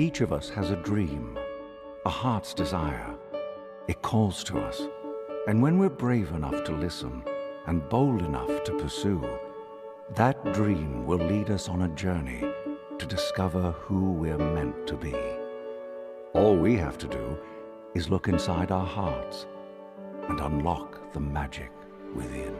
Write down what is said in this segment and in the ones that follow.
Each of us has a dream, a heart's desire. It calls to us, and when we're brave enough to listen and bold enough to pursue, that dream will lead us on a journey to discover who we're meant to be. All we have to do is look inside our hearts and unlock the magic within.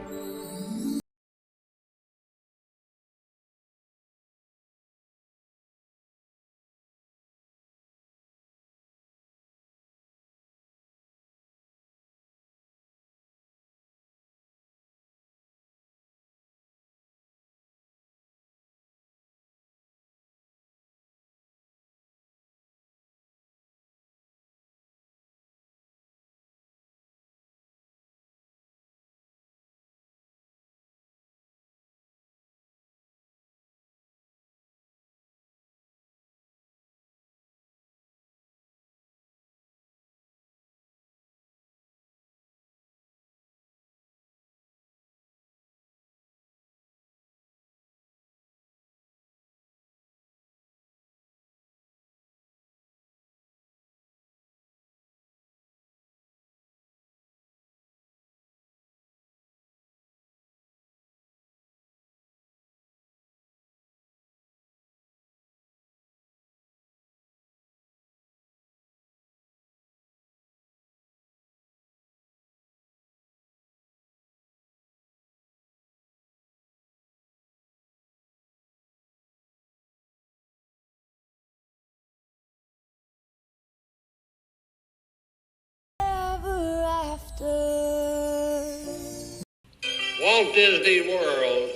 Walt Disney World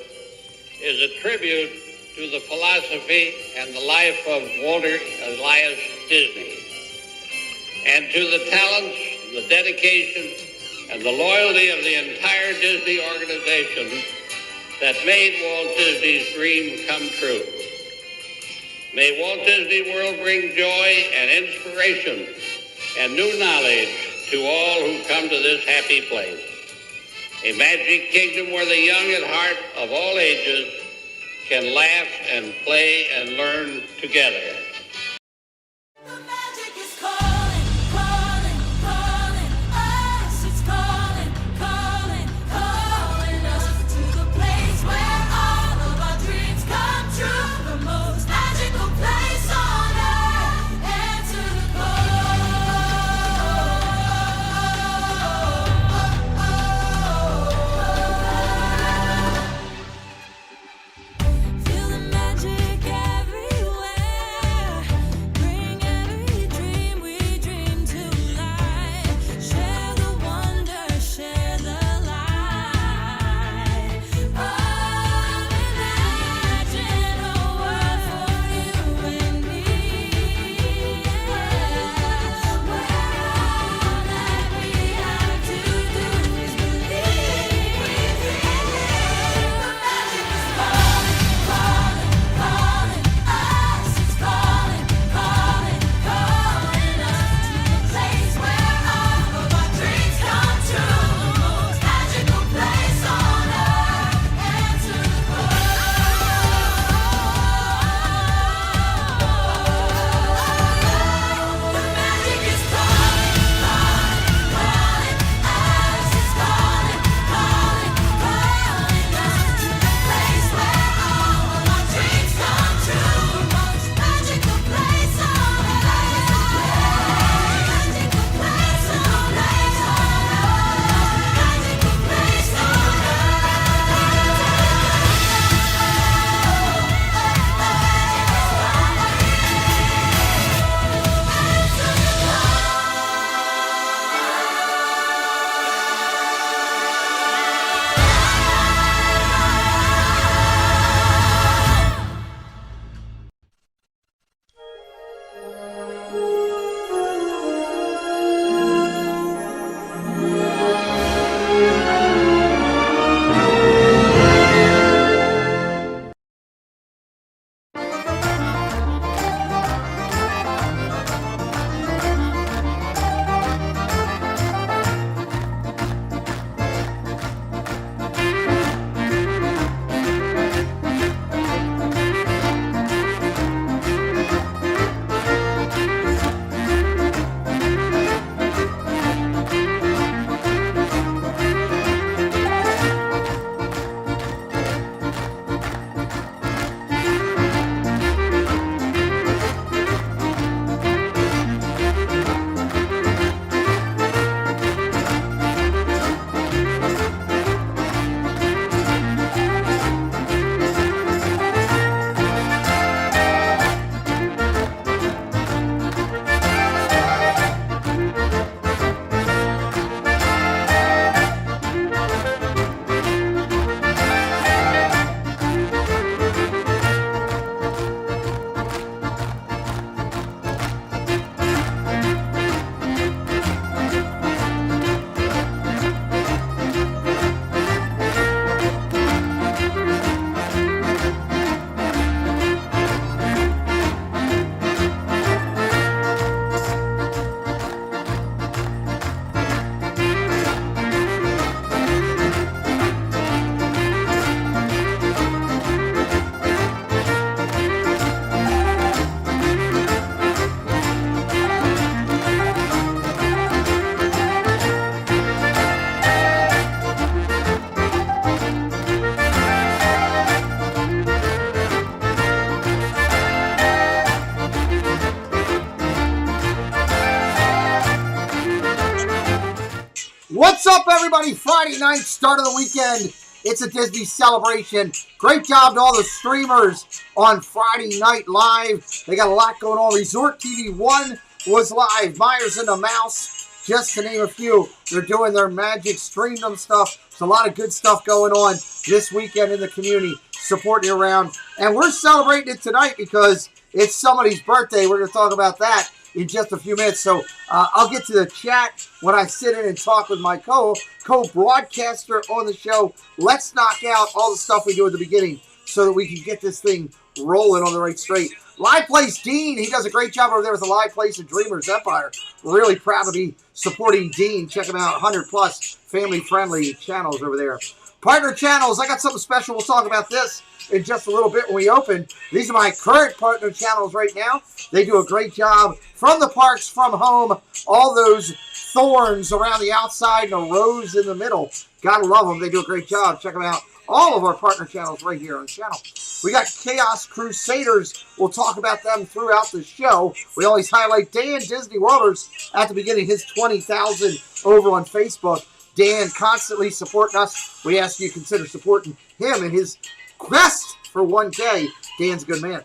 is a tribute to the philosophy and the life of Walter Elias Disney, and to the talents, the dedication, and the loyalty of the entire Disney organization that made Walt Disney's dream come true. May Walt Disney World bring joy and inspiration and new knowledge to all who come to this happy place. A magic kingdom where the young at heart of all ages can laugh and play and learn together. Feel the magic everywhere. everybody. Friday night, start of the weekend. It's a Disney celebration. Great job to all the streamers on Friday Night Live. They got a lot going on. Resort TV 1 was live. Myers and the Mouse, just to name a few. They're doing their magic, stream them stuff. There's a lot of good stuff going on this weekend in the community, supporting you around. And we're celebrating it tonight because it's somebody's birthday. We're going to talk about that in just a few minutes. So I'll get to the chat when I sit in and talk with my co-broadcaster on the show. Let's knock out all the stuff we do at the beginning so that we can get this thing rolling on the right straight. Live Place Dean, he does a great job over there with the Live Place and Dreamers Empire. Really proud to be supporting Dean. Check him out, 100+ family-friendly channels over there. Partner channels, I got something special. We'll talk about this in just a little bit when we open. These are my current partner channels right now. They do a great job from the parks, from home, all those thorns around the outside and a rose in the middle. Gotta love them. They do a great job. Check them out. All of our partner channels right here on the channel. We got Chaos Crusaders. We'll talk about them throughout the show. We always highlight Dan Disney Worlders at the beginning, his 20,000 over on Facebook. Dan constantly supporting us. We ask you to consider supporting him in his quest for 1K. Dan's a good man.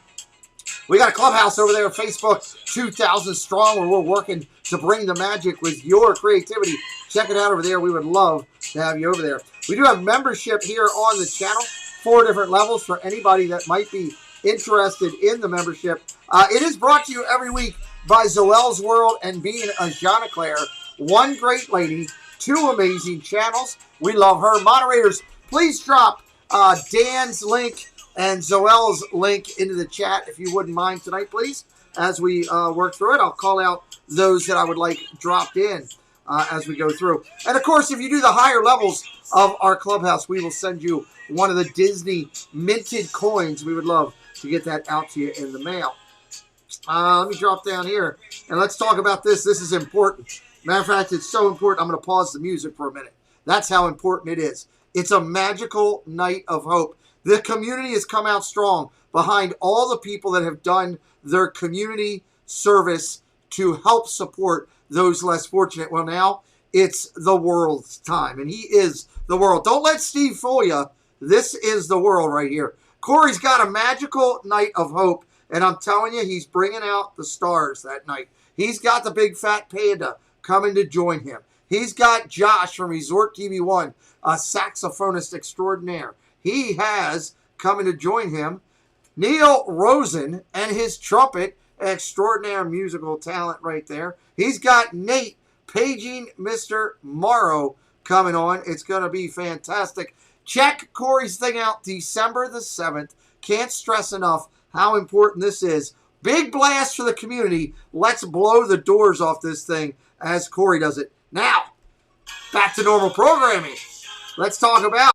We got a clubhouse over there on Facebook, 2,000 strong, where we're working to bring the magic with your creativity. Check it out over there. We would love to have you over there. We do have membership here on the channel, 4 different levels for anybody that might be interested in the membership. It is brought to you every week by Zoelle's World and being a Jeanne-Claire. One great lady, 2 amazing channels. We love her. Moderators, please drop Dan's link and Zoelle's link into the chat if you wouldn't mind tonight, please. As we work through it, I'll call out those that I would like dropped in as we go through. And of course, if you do the higher levels of our clubhouse, we will send you one of the Disney minted coins. We would love to get that out to you in the mail. Let me drop down here and let's talk about this. This is important. Matter of fact, it's so important, I'm going to pause the music for a minute. That's how important it is. It's a magical night of hope. The community has come out strong behind all the people that have done their community service to help support those less fortunate. Well, now it's the world's time, and he is the world. Don't let Steve fool you. This is the world right here. Corey's got a magical night of hope, and I'm telling you, he's bringing out the stars that night. He's got the big fat panda coming to join him. He's got Josh from Resort TV 1, a saxophonist extraordinaire. He has coming to join him Neil Rosen and his trumpet, extraordinary musical talent right there. He's got Nate paging Mr. Morrow coming on. It's going to be fantastic. Check Corey's thing out December the 7th. Can't stress enough how important this is. Big blast for the community. Let's blow the doors off this thing as Corey does it. Now, back to normal programming. Let's talk about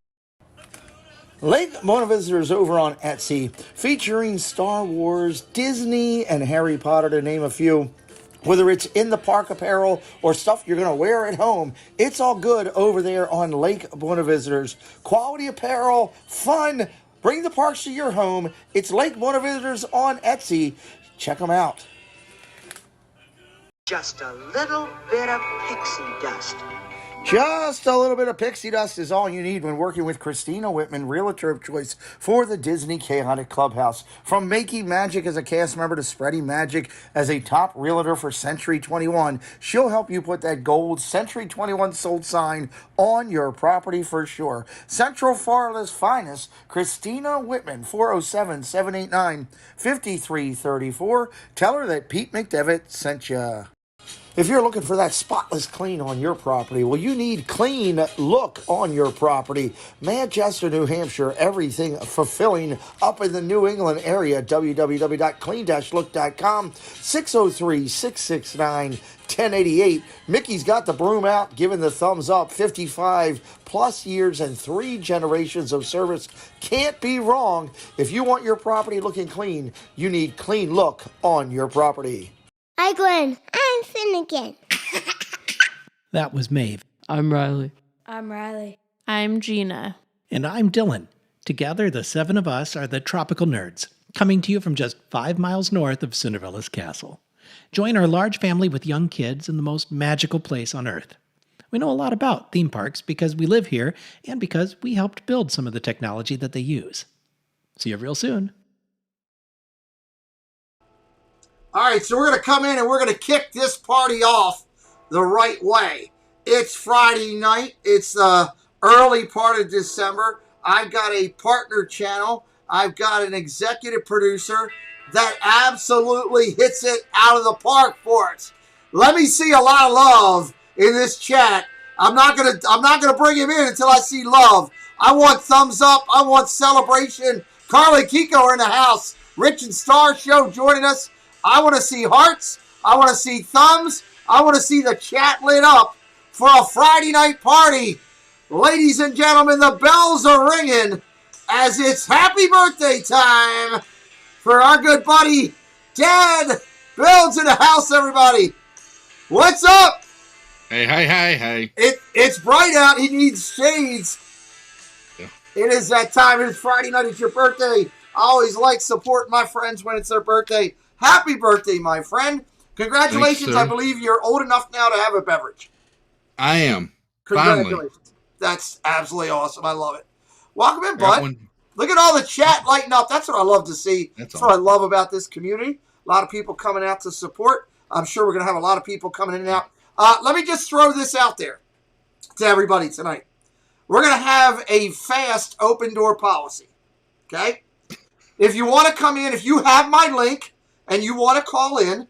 Lake Mona Visitors over on Etsy, featuring Star Wars, Disney, and Harry Potter, to name a few. Whether it's in the park apparel or stuff you're going to wear at home, it's all good over there on Lake Mona Visitors. Quality apparel, fun, bring the parks to your home. It's Lake Mona Visitors on Etsy. Check them out. Just a little bit of pixie dust. Just a little bit of pixie dust is all you need when working with Christina Whitman, realtor of choice for the Disney Chaotic Clubhouse. From making magic as a cast member to spreading magic as a top realtor for Century 21, she'll help you put that gold Century 21 sold sign on your property for sure. Central Florida's finest, Christina Whitman, 407-789-5334. Tell her that Pete McDevitt sent you. If you're looking for that spotless clean on your property, well, you need clean look on your property. Manchester, New Hampshire, everything fulfilling up in the New England area. www.clean-look.com, 603-669-1088. Mickey's got the broom out, giving the thumbs up. 55 plus years and 3 generations of service. Can't be wrong. If you want your property looking clean, you need clean look on your property. Hi, Glenn. I'm Finnegan. That was Maeve. I'm Riley. I'm Riley. I'm Gina. And I'm Dylan. Together, the 7 of us are the Tropical Nerds, coming to you from just 5 miles north of Cinderella's castle. Join our large family with young kids in the most magical place on Earth. We know a lot about theme parks because we live here and because we helped build some of the technology that they use. See you real soon. All right, so we're going to come in and we're going to kick this party off the right way. It's Friday night. It's the early part of December. I've got a partner channel. I've got an executive producer that absolutely hits it out of the park for us. Let me see a lot of love in this chat. I'm not gonna bring him in until I see love. I want thumbs up. I want celebration. Carly Kiko are in the house. Rich and Star Show joining us. I want to see hearts. I want to see thumbs. I want to see the chat lit up for a Friday night party. Ladies and gentlemen, the bells are ringing as it's happy birthday time for our good buddy, Dad Builds in the house, everybody. What's up? Hey. It's bright out. He needs shades. Yeah. It is that time. It is Friday night. It's your birthday. I always like supporting my friends when it's their birthday. Happy birthday, my friend. Congratulations. Thanks, I believe you're old enough now to have a beverage. I am. Congratulations. Finally. That's absolutely awesome. I love it. Welcome in, bud. Look at all the chat lighting up. That's what I love to see. That's what I love about this community. A lot of people coming out to support. I'm sure we're going to have a lot of people coming in and out. Let me just throw this out there to everybody tonight. We're going to have a fast open door policy. Okay? If you want to come in, if you have my link and you want to call in,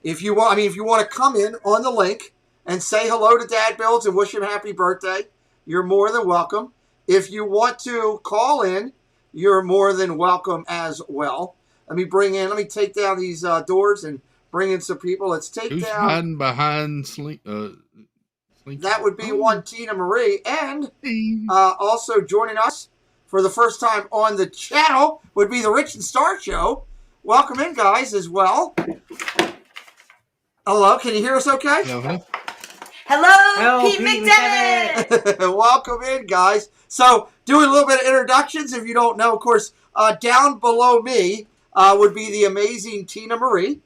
if you want to come in on the link and say hello to Dad Builds and wish him happy birthday, you're more than welcome. If you want to call in, you're more than welcome as well. Let me take down these doors and bring in some people. Let's take Who's down. hiding behind Slink? That would be one Tina Marie. And also joining us for the first time on the channel would be the Rich and Star Show. Welcome in, guys, as well. Hello, can you hear us okay? Hello, Pete McDevitt. Welcome in, guys. So, doing a little bit of introductions. If you don't know, of course, down below me would be the amazing Tina Marie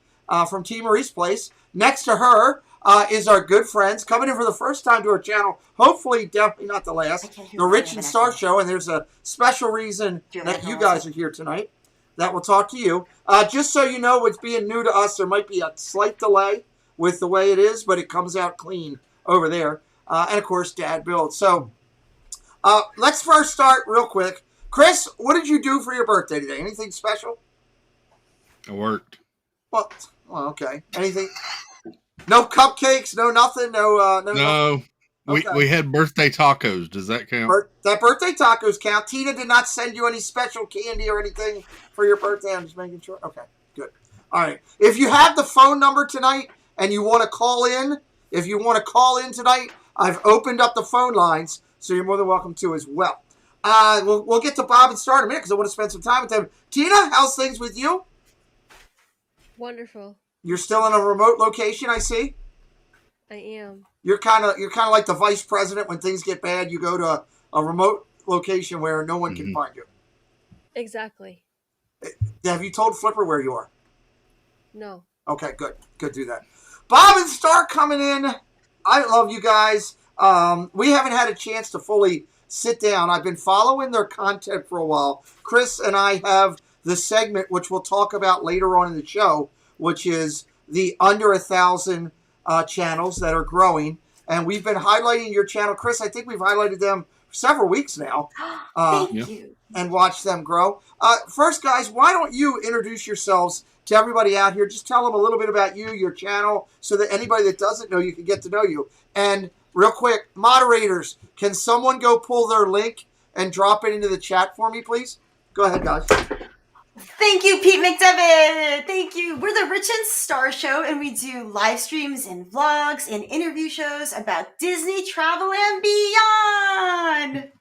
from Tina Marie's Place. Next to her is our good friends coming in for the first time to our channel. Hopefully, definitely not the last. The Rich and Star Show, and there's a special reason that you guys are here tonight that we'll talk to you. Just so you know, what's being new to us, there might be a slight delay with the way it is, but it comes out clean over there. And, of course, Dad Builds. So, let's first start real quick. Chris, what did you do for your birthday today? Anything special? I worked. Well, okay. Anything? No cupcakes? No nothing? No. No. Okay. We had birthday tacos. Does that count? That birthday tacos count. Tina did not send you any special candy or anything for your birthday. I'm just making sure. Okay, good. All right. If you have the phone number tonight and you want to call in, tonight, I've opened up the phone lines, so you're more than welcome to as well. We'll get to Bob and Star in a minute because I want to spend some time with them. Tina, how's things with you? Wonderful. You're still in a remote location, I see. I am. You're kind of like the vice president. When things get bad, you go to a remote location where no one can find you. Exactly. Have you told Flipper where you are? No. Okay, good. Good, do that. Bob and Star coming in. I love you guys. We haven't had a chance to fully sit down. I've been following their content for a while. Chris and I have the segment, which we'll talk about later on in the show, which is the under 1,000 channels that are growing. And we've been highlighting your channel. Chris, I think we've highlighted them for several weeks now. Thank you. And watch them grow. First, guys, why don't you introduce yourselves to everybody out here? Just tell them a little bit about you, your channel, so that anybody that doesn't know you can get to know you. And real quick, moderators, can someone go pull their link and drop it into the chat for me, please? Go ahead, guys. Thank you, Pete McDevitt. Thank you. We're the Rich and Star Show, and we do live streams and vlogs and interview shows about Disney, travel, and beyond.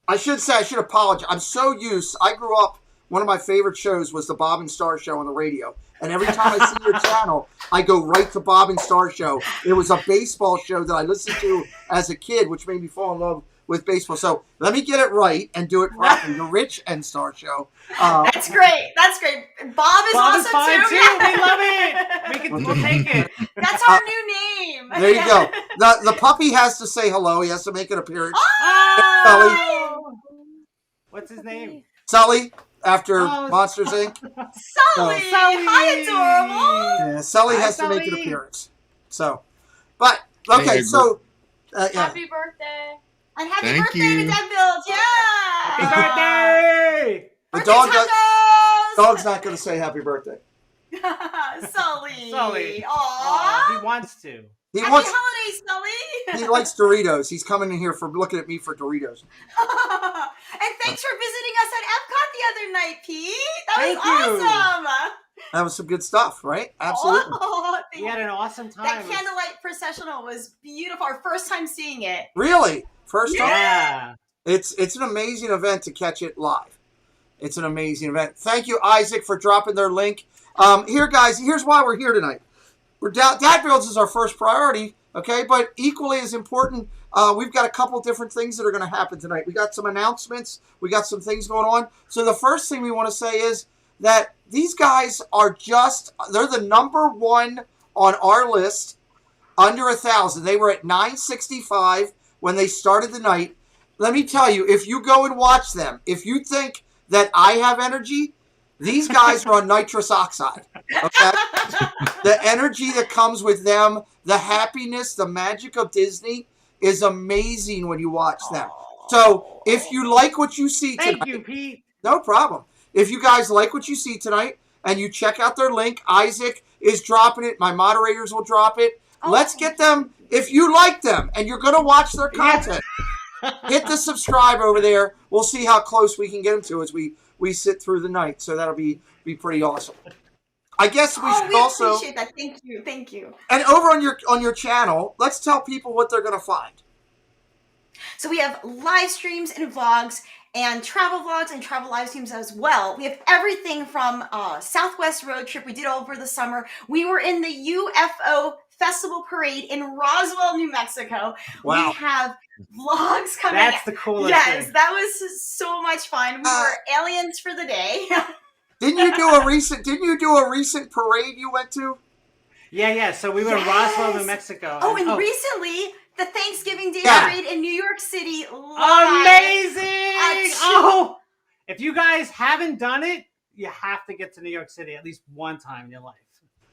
I should apologize. I'm so used. I grew up, one of my favorite shows was the Bob and Star Show on the radio. And every time I see your channel, I go right to Bob and Star Show. It was a baseball show that I listened to as a kid, which made me fall in love with baseball. So let me get it right and do it properly. The Rich and Star Show. That's great. That's great. Bob is awesome fine too. too. We love it. We'll take it. That's our new name. There you go. The puppy has to say hello. He has to make an appearance. Oh! What's his name? Sully, after Monsters Inc. Sully. Hi, adorable. Yeah, Sully has to make an appearance. So, but, okay, so. Yeah. Happy birthday. And happy Thank birthday you. to Dead Build. Yeah. Happy birthday. The Birthday dog's not going to say happy birthday. tacos. Sully. Sully. Aww. He wants to. Happy holidays, Sully. He likes Doritos. He's coming in here for looking at me for Doritos. And thanks for visiting us at Epcot the other night, Pete. That was Thank you. awesome. That was some good stuff, right? Absolutely. Oh, We had an awesome time. that candlelight processional was beautiful. Our first time seeing it. Really? First time? Yeah. It's an amazing event to catch it live. It's an amazing event. Thank you, Isaac, for dropping their link. Here, guys, here's why we're here tonight. Dad Builds is our first priority, okay? But equally as important, we've got a couple different things that are going to happen tonight. We got some announcements. We got some things going on. So the first thing we want to say is that these guys are they're the number one on our list, under 1,000. They were at 965 when they started the night. Let me tell you, if you go and watch them, if you think that I have energy, these guys are on nitrous oxide, okay? The energy that comes with them, the happiness, the magic of Disney is amazing when you watch them. So if you like what you see tonight... Thank you, Pete. No problem. If you guys like what you see tonight and you check out their link, Isaac is dropping it. My moderators will drop it. Let's get them. If you like them and you're going to watch their content, hit the subscribe over there. We'll see how close we can get them to as we sit through the night. So that'll be pretty awesome. I guess we should also appreciate that. Thank you. And over on your channel, let's tell people what they're going to find. So we have live streams and vlogs and travel vlogs and travel live streams as well. We have everything from Southwest road trip we did over the summer. We were in the UFO Festival Parade in Roswell, New Mexico. Wow. We have vlogs coming. That's the coolest Yes, thing. that was so much fun. We were aliens for the day. Didn't you do a recent parade you went to? Yeah. So we were in Roswell, New Mexico. Oh, and recently, the Thanksgiving Day Yeah. Parade in New York City. Live. Amazing! If you guys haven't done it, you have to get to New York City at least one time in your life.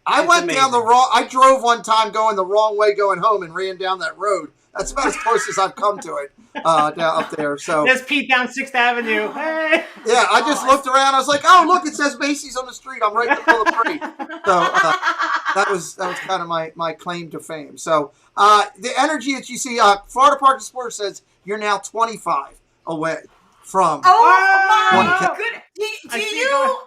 I drove one time going the wrong way going home and ran down that road. That's about as close as I've come to it down up there. So there's Pete down 6th Avenue. Hey. Yeah, I just looked around. I was like, oh, look, it says Macy's on the street. I'm right in the middle of the parade. So that was kind of my claim to fame. So the energy that you see, Florida Park Explorer says you're now 25 away from. Oh my 1K. goodness!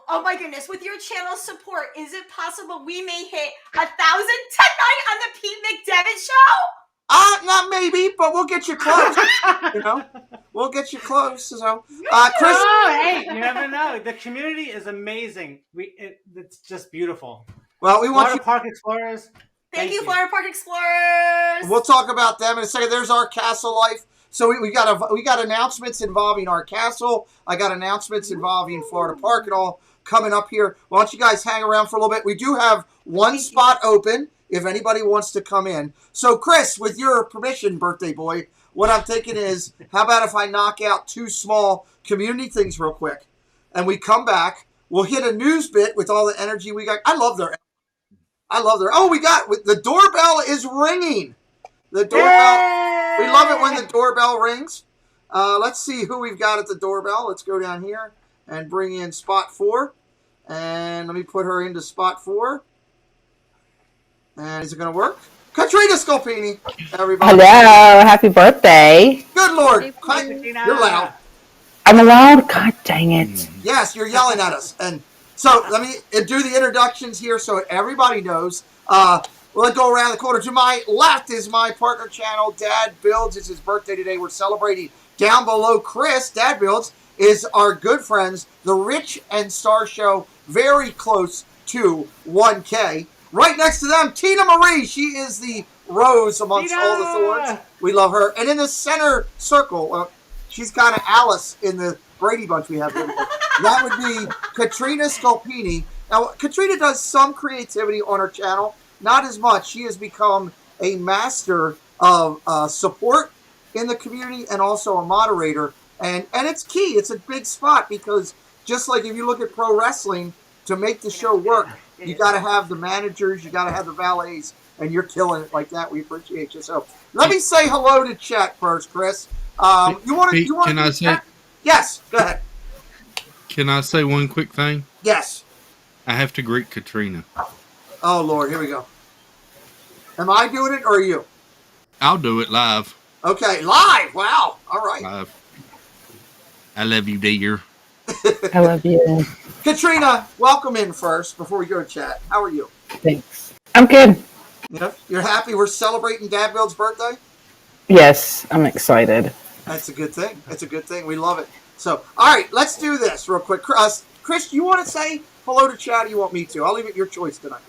Oh my goodness! With your channel support, is it possible we may hit 1,000 tonight on the Pete McDevitt Show? Not maybe, but we'll get you close. We'll get you close. So, Chris. Oh, hey, you never know. The community is amazing. It's just beautiful. Well, we want Florida Park Explorers. Thank you, Florida Park Explorers. We'll talk about them in a second. There's our castle life. So we got announcements involving our castle. I got announcements involving Florida Park and all coming up here. Why don't you guys hang around for a little bit? We do have one spot open if anybody wants to come in. So Chris, with your permission, birthday boy, what I'm thinking is, how about if I knock out 2 small community things real quick, and we come back, we'll hit a news bit with all the energy we got. I love their. The doorbell is ringing. The doorbell. Yay! We love it when the doorbell rings. Let's see who we've got at the doorbell. Let's go down here and bring in spot 4. And let me put her into spot 4. And is it going to work? Katrina Scolpini, everybody. Hello, happy birthday. Good Lord. Hey, You're loud. I'm loud? God dang it. Yes, you're yelling at us. And so let me do the introductions here so everybody knows. We'll go around the corner. To my left is my partner channel, Dad Builds. It's his birthday today. We're celebrating. Down below Chris, Dad Builds, is our good friends, the Rich and Star Show, very close to 1K. Right next to them, Tina Marie. She is the rose amongst all the thorns. We love her. And in the center circle, she's kind of Alice in the Brady Bunch we have here. That would be Katrina Scolpini. Now, Katrina does some creativity on her channel, not as much. She has become a master of support in the community and also a moderator. And it's key. It's a big spot because just like if you look at pro wrestling, to make the show work, you got to have the managers, you got to have the valets, and you're killing it like that. We appreciate you. So let me say hello to chat first, Chris. You want to? Can I say? Yes. Go ahead. Can I say one quick thing? Yes. I have to greet Katrina. Oh Lord, here we go. Am I doing it or are you? I'll do it live. Okay, live. Wow. All right. Live. I love you, dear. I love you. Katrina, welcome in first before we go to chat. How are you? Thanks. I'm good. You're happy we're celebrating Dad Build's birthday? Yes, I'm excited. That's a good thing. That's a good thing. We love it. So, all right, let's do this real quick. Chris, you want to say hello to chat or you want me to? I'll leave it your choice tonight.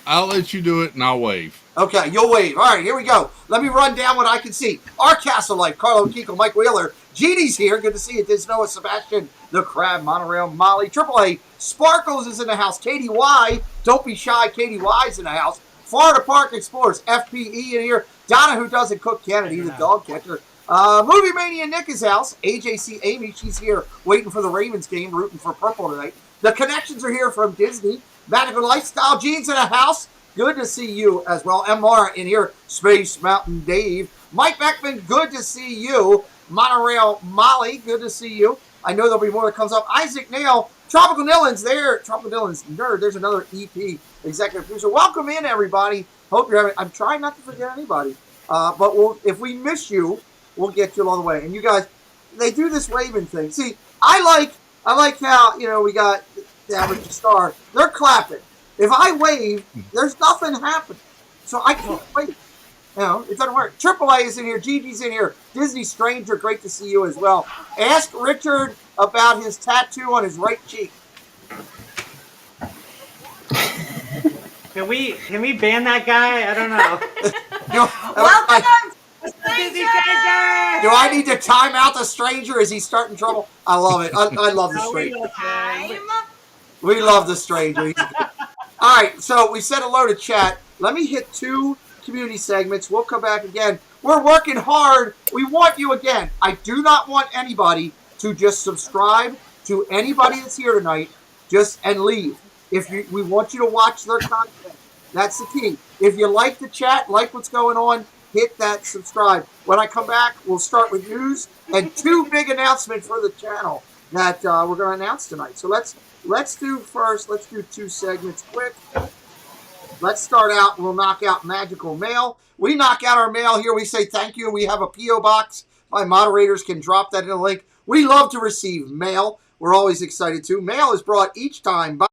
I'll let you do it and I'll wave. Okay, you'll wave. All right, here we go. Let me run down what I can see. Our Castle Life, Carlo Kiko, Mike Wheeler. Jeannie's here. Good to see you. Diz Noah, Sebastian, The Crab, Monorail, Molly, AAA. Sparkles is in the house. Katie Y. Don't be shy. Katie Y's in the house. Florida Park Explorers. FPE in here. Donna, who doesn't cook Kennedy, the dog catcher. Movie Mania Nick is house. AJC Amy, she's here waiting for the Ravens game, rooting for purple tonight. The connections are here from Disney. Magical Lifestyle, Gene's in the house. Good to see you as well. And Mara in here. Space Mountain Dave. Mike Beckman, good to see you. Monorail Molly, good to see you. I know there'll be more that comes up. Isaac Nail, Tropical Nillins there. Tropical Nillins nerd. There's another EP executive producer. Welcome in, everybody. Hope you're having. I'm trying not to forget anybody. But if we miss you, we'll get you along the way. And you guys, they do this waving thing. See, I like how we got the average star. They're clapping. If I wave, there's nothing happening. So I can't wave. It doesn't work. AAA is in here. Gigi's in here. Disney Stranger, great to see you as well. Ask Richard about his tattoo on his right cheek. Can we ban that guy? I don't know. Welcome, stranger! Do I need to time out the stranger? Is he starting trouble? I love it. I love the stranger. We love the stranger. He's good. All right, so we said hello to chat. Let me hit 2 community segments. We'll come back again. We're working hard. We want you again. I do not want anybody to just subscribe to anybody that's here tonight and leave. We want you to watch their content. That's the key. If you like the chat, like what's going on, hit that subscribe. When I come back, we'll start with news and 2 big announcements for the channel that we're going to announce tonight. So let's do 2 segments quick. Let's start out. We'll knock out magical mail. We knock out our mail here. We say thank you. We have a P.O. box. My moderators can drop that in the link. We love to receive mail. We're always excited to. Mail is brought each time by...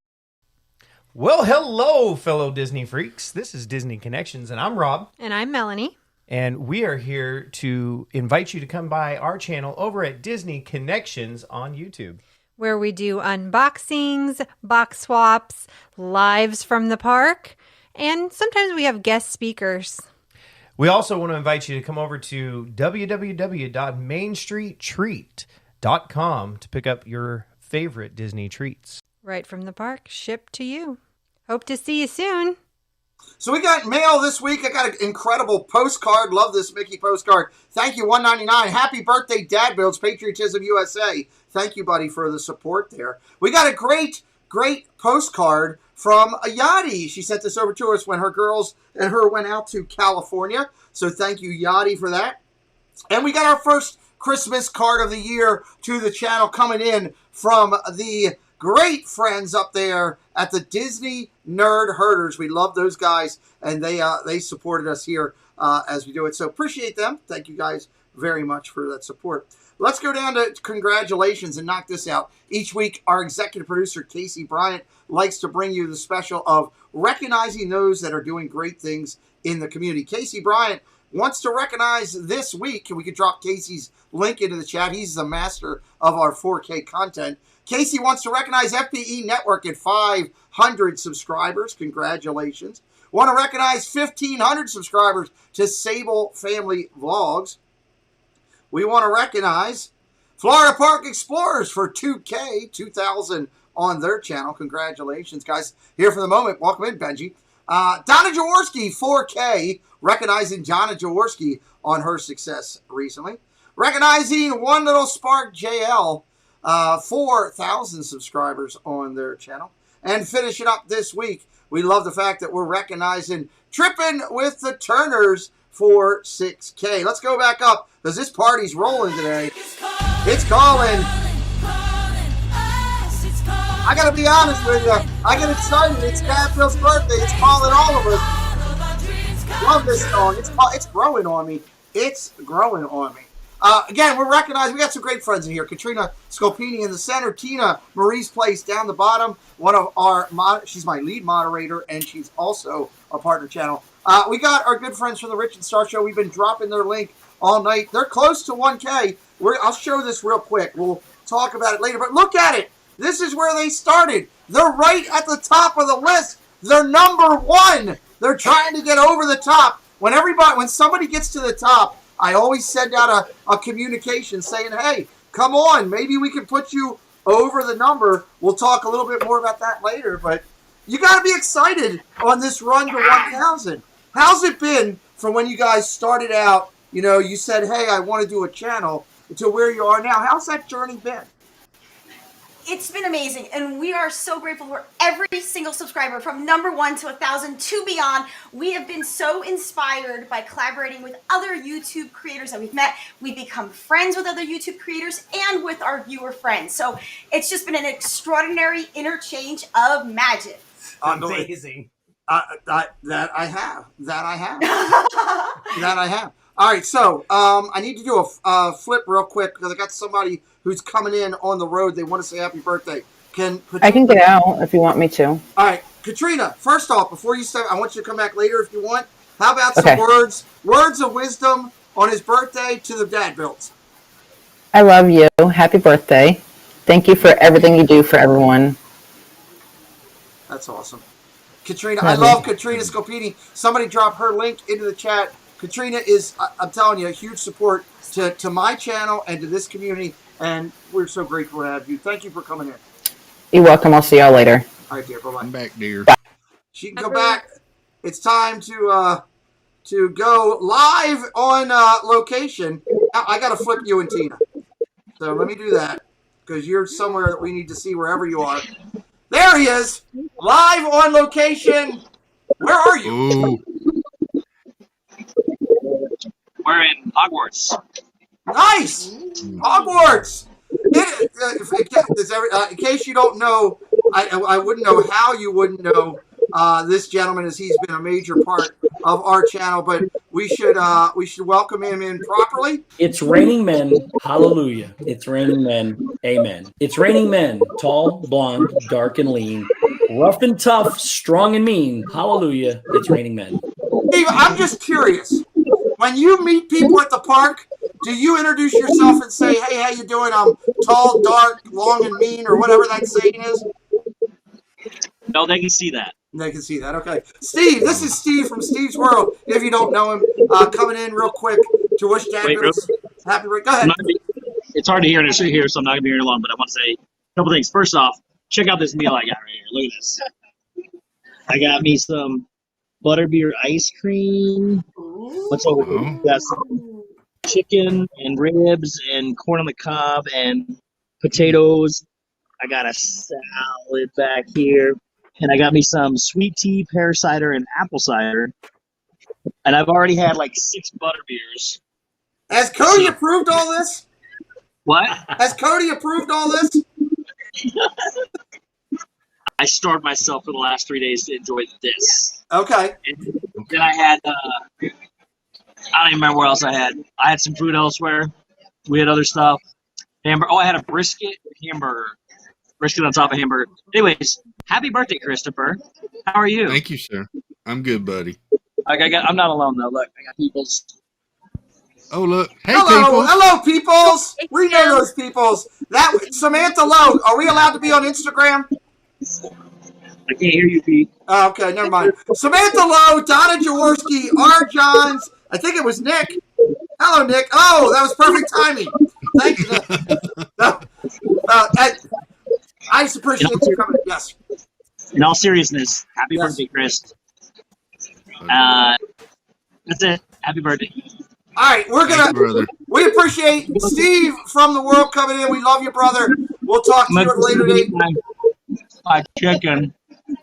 Well, hello, fellow Disney freaks. This is Disney Connections, and I'm Rob. And I'm Melanie. And we are here to invite you to come by our channel over at Disney Connections on YouTube, where we do unboxings, box swaps, lives from the park, and sometimes we have guest speakers. We also want to invite you to come over to www.mainstreettreat.com to pick up your favorite Disney treats. Right from the park, shipped to you. Hope to see you soon. So we got mail this week. I got an incredible postcard. Love this Mickey postcard. Thank you, $1.99. Happy birthday, Dad Builds, Patriotism USA. Thank you, buddy, for the support there. We got a great postcard from Yadi. She sent this over to us when her girls and her went out to California. So thank you, Yadi, for that. And we got our first Christmas card of the year to the channel coming in from the great friends up there at the Disney Nerd Herders. We love those guys, and they supported us here as we do it. So appreciate them. Thank you guys very much for that support. Let's go down to congratulations and knock this out. Each week, our executive producer, Casey Bryant, likes to bring you the special of recognizing those that are doing great things in the community. Casey Bryant, wants to recognize this week, and we could drop Casey's link into the chat. He's the master of our 4K content. Casey wants to recognize FBE Network at 500 subscribers. Congratulations. Want to recognize 1,500 subscribers to Sable Family Vlogs. We want to recognize Florida Park Explorers for 2K, 2,000 on their channel. Congratulations, guys. Here for the moment. Welcome in, Benji. Donna Jaworski, 4K, recognizing Donna Jaworski on her success recently. Recognizing One Little Spark JL, 4,000 subscribers on their channel. And finishing up this week, we love the fact that we're recognizing Trippin' with the Turners for 6K. Let's go back up, because this party's rolling today. It's calling. I got to be honest with you. I get excited. It's Catfield's birthday. It's calling all of us. Love this song. It's growing on me. It's growing on me. Again, we're recognizing, we got some great friends in here. Katrina Scopini in the center. Tina Marie's Place down the bottom. One of our, she's my lead moderator, and she's also a partner channel. We got our good friends from the Rich and Star Show. We've been dropping their link all night. They're close to 1K. I'll show this real quick. We'll talk about it later. But look at it. This is where they started. They're right at the top of the list. They're number one. They're trying to get over the top. When somebody gets to the top, I always send out a communication saying, hey, come on, maybe we can put you over the number. We'll talk a little bit more about that later, but you got to be excited on this run to 1,000. How's it been from when you guys started out? You know, you said, hey, I want to do a channel, to where you are now. How's that journey been? It's been amazing, and we are so grateful for every single subscriber from number 1 to 1,000 to beyond. We have been so inspired by collaborating with other YouTube creators that we've met. We've become friends with other YouTube creators and with our viewer friends. So it's just been an extraordinary interchange of magic. Amazing. That I have. All right, so I need to do a flip real quick, because I got somebody who's coming in on the road. They want to say happy birthday. I can get out if you want me to. All right, Katrina, first off, before you start, I want you to come back later if you want. How about some words of wisdom on his birthday to the dad builds? I love you. Happy birthday. Thank you for everything you do for everyone. That's awesome. Katrina, I love Katrina Scopini. Somebody drop her link into the chat. Katrina is, I'm telling you, a huge support to my channel and to this community, and we're so grateful to have you. Thank you for coming in. You're welcome. I'll see y'all later. All right, dear. Bye-bye. I'm back, dear. Bye. She can go back. It's time to go live on location. Now, I got to flip you and Tina. So let me do that, because you're somewhere that we need to see wherever you are. There he is, live on location. Where are you? Ooh. We're in Hogwarts. Nice! Hogwarts! In case you don't know, I wouldn't know how you wouldn't know this gentleman, as he's been a major part of our channel, but we should welcome him in properly. It's raining men, hallelujah. It's raining men, amen. It's raining men, tall, blonde, dark and lean, rough and tough, strong and mean, hallelujah. It's raining men. Steve, I'm just curious. When you meet people at the park, do you introduce yourself and say, hey, how you doing? I'm tall, dark, long, and mean, or whatever that saying is? No, they can see that. They can see that. Okay. Steve, this is Steve from Steve's World. If you don't know him, coming in real quick to wish Dad happy birthday. Go ahead. It's hard to hear here, so I'm not going to be here long, but I want to say a couple things. First off, check out this meal I got right here. Look at this. I got me some butterbeer ice cream. What's over here? Got some chicken and ribs and corn on the cob and potatoes. I got a salad back here. And I got me some sweet tea, pear cider, and apple cider. And I've already had like 6 butterbeers. Has Cody approved all this? What? Has Cody approved all this? I starved myself for the last 3 days to enjoy this. Okay. And then I had, I don't even remember what else I had. I had some food elsewhere. We had other stuff. Hamburger. Oh, I had a brisket hamburger. Brisket on top of hamburger. Anyways, happy birthday, Christopher. How are you? Thank you, sir. I'm good, buddy. I'm not alone, though. Look, I got people's Oh, look. Hey, Hello, people. peoples. We know those peoples. That Samantha Lowe. Are we allowed to be on Instagram? I can't hear you, Pete. Oh, okay, never mind. Samantha Lowe, Donna Jaworski, R. Johns. I think it was Nick. Hello, Nick. Oh, that was perfect timing. Thank you. I just appreciate you coming. Yes. In all seriousness, happy birthday, Chris. That's it. Happy birthday. All right, we appreciate Steve from the world coming in. We love you, brother. We'll talk to you at a later date. Chicken.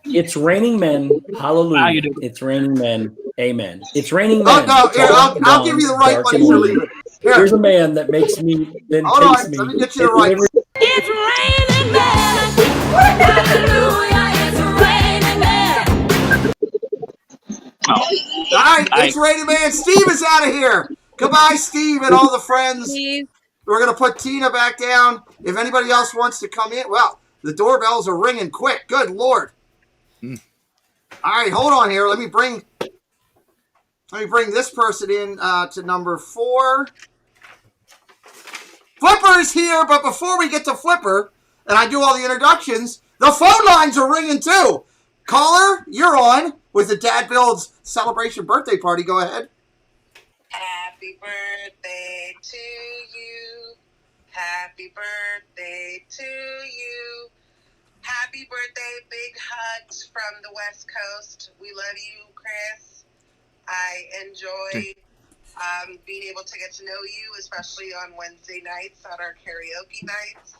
It's raining men. Hallelujah. It's raining men. Amen. It's raining men. Oh, no, here, I'll give you the right one. You're leaving. Here's a man that makes me, then Hold takes on, me. let me get you the right. It's raining men. Hallelujah, it's raining men. All right, it's raining man. Steve is out of here. Goodbye, Steve, and all the friends. Steve. We're going to put Tina back down. If anybody else wants to come in, well, the doorbells are ringing quick. Good Lord. All right, hold on here. Let me bring this person in to number 4. Flipper is here, but before we get to Flipper, and I do all the introductions, the phone lines are ringing too. Caller, you're on with the Dad Builds celebration birthday party. Go ahead. Happy birthday to you. Happy birthday to you. Happy birthday, big hugs from the West Coast. We love you, Chris. I enjoyed being able to get to know you, especially on Wednesday nights on our karaoke nights.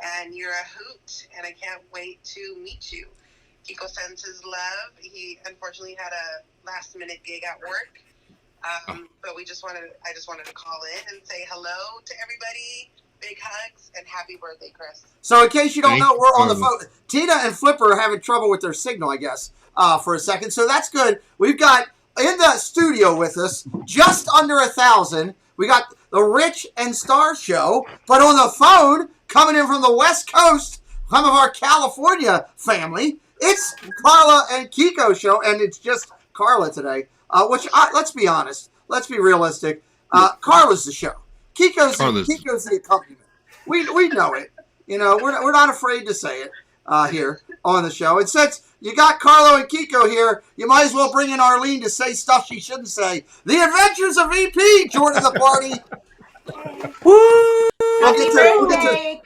And you're a hoot, and I can't wait to meet you. Kiko sends his love. He unfortunately had a last-minute gig at work. But I just wanted to call in and say hello to everybody. Big hugs and happy birthday, Chris. So in case you don't know, we're on the phone. Tina and Flipper are having trouble with their signal, I guess, for a second. So that's good. We've got in the studio with us just under 1,000. We got the Rich and Star Show, but on the phone, coming in from the West Coast, some of our California family, it's Carla and Kiko show, and it's just Carla today. Let's be honest. Let's be realistic. Carla's the show. Kiko's the accompaniment. We know it. You know, we're not afraid to say it here on the show. And since you got Carlo and Kiko here, you might as well bring in Arlene to say stuff she shouldn't say. The Adventures of VP joining the party. Woo! Happy birthday,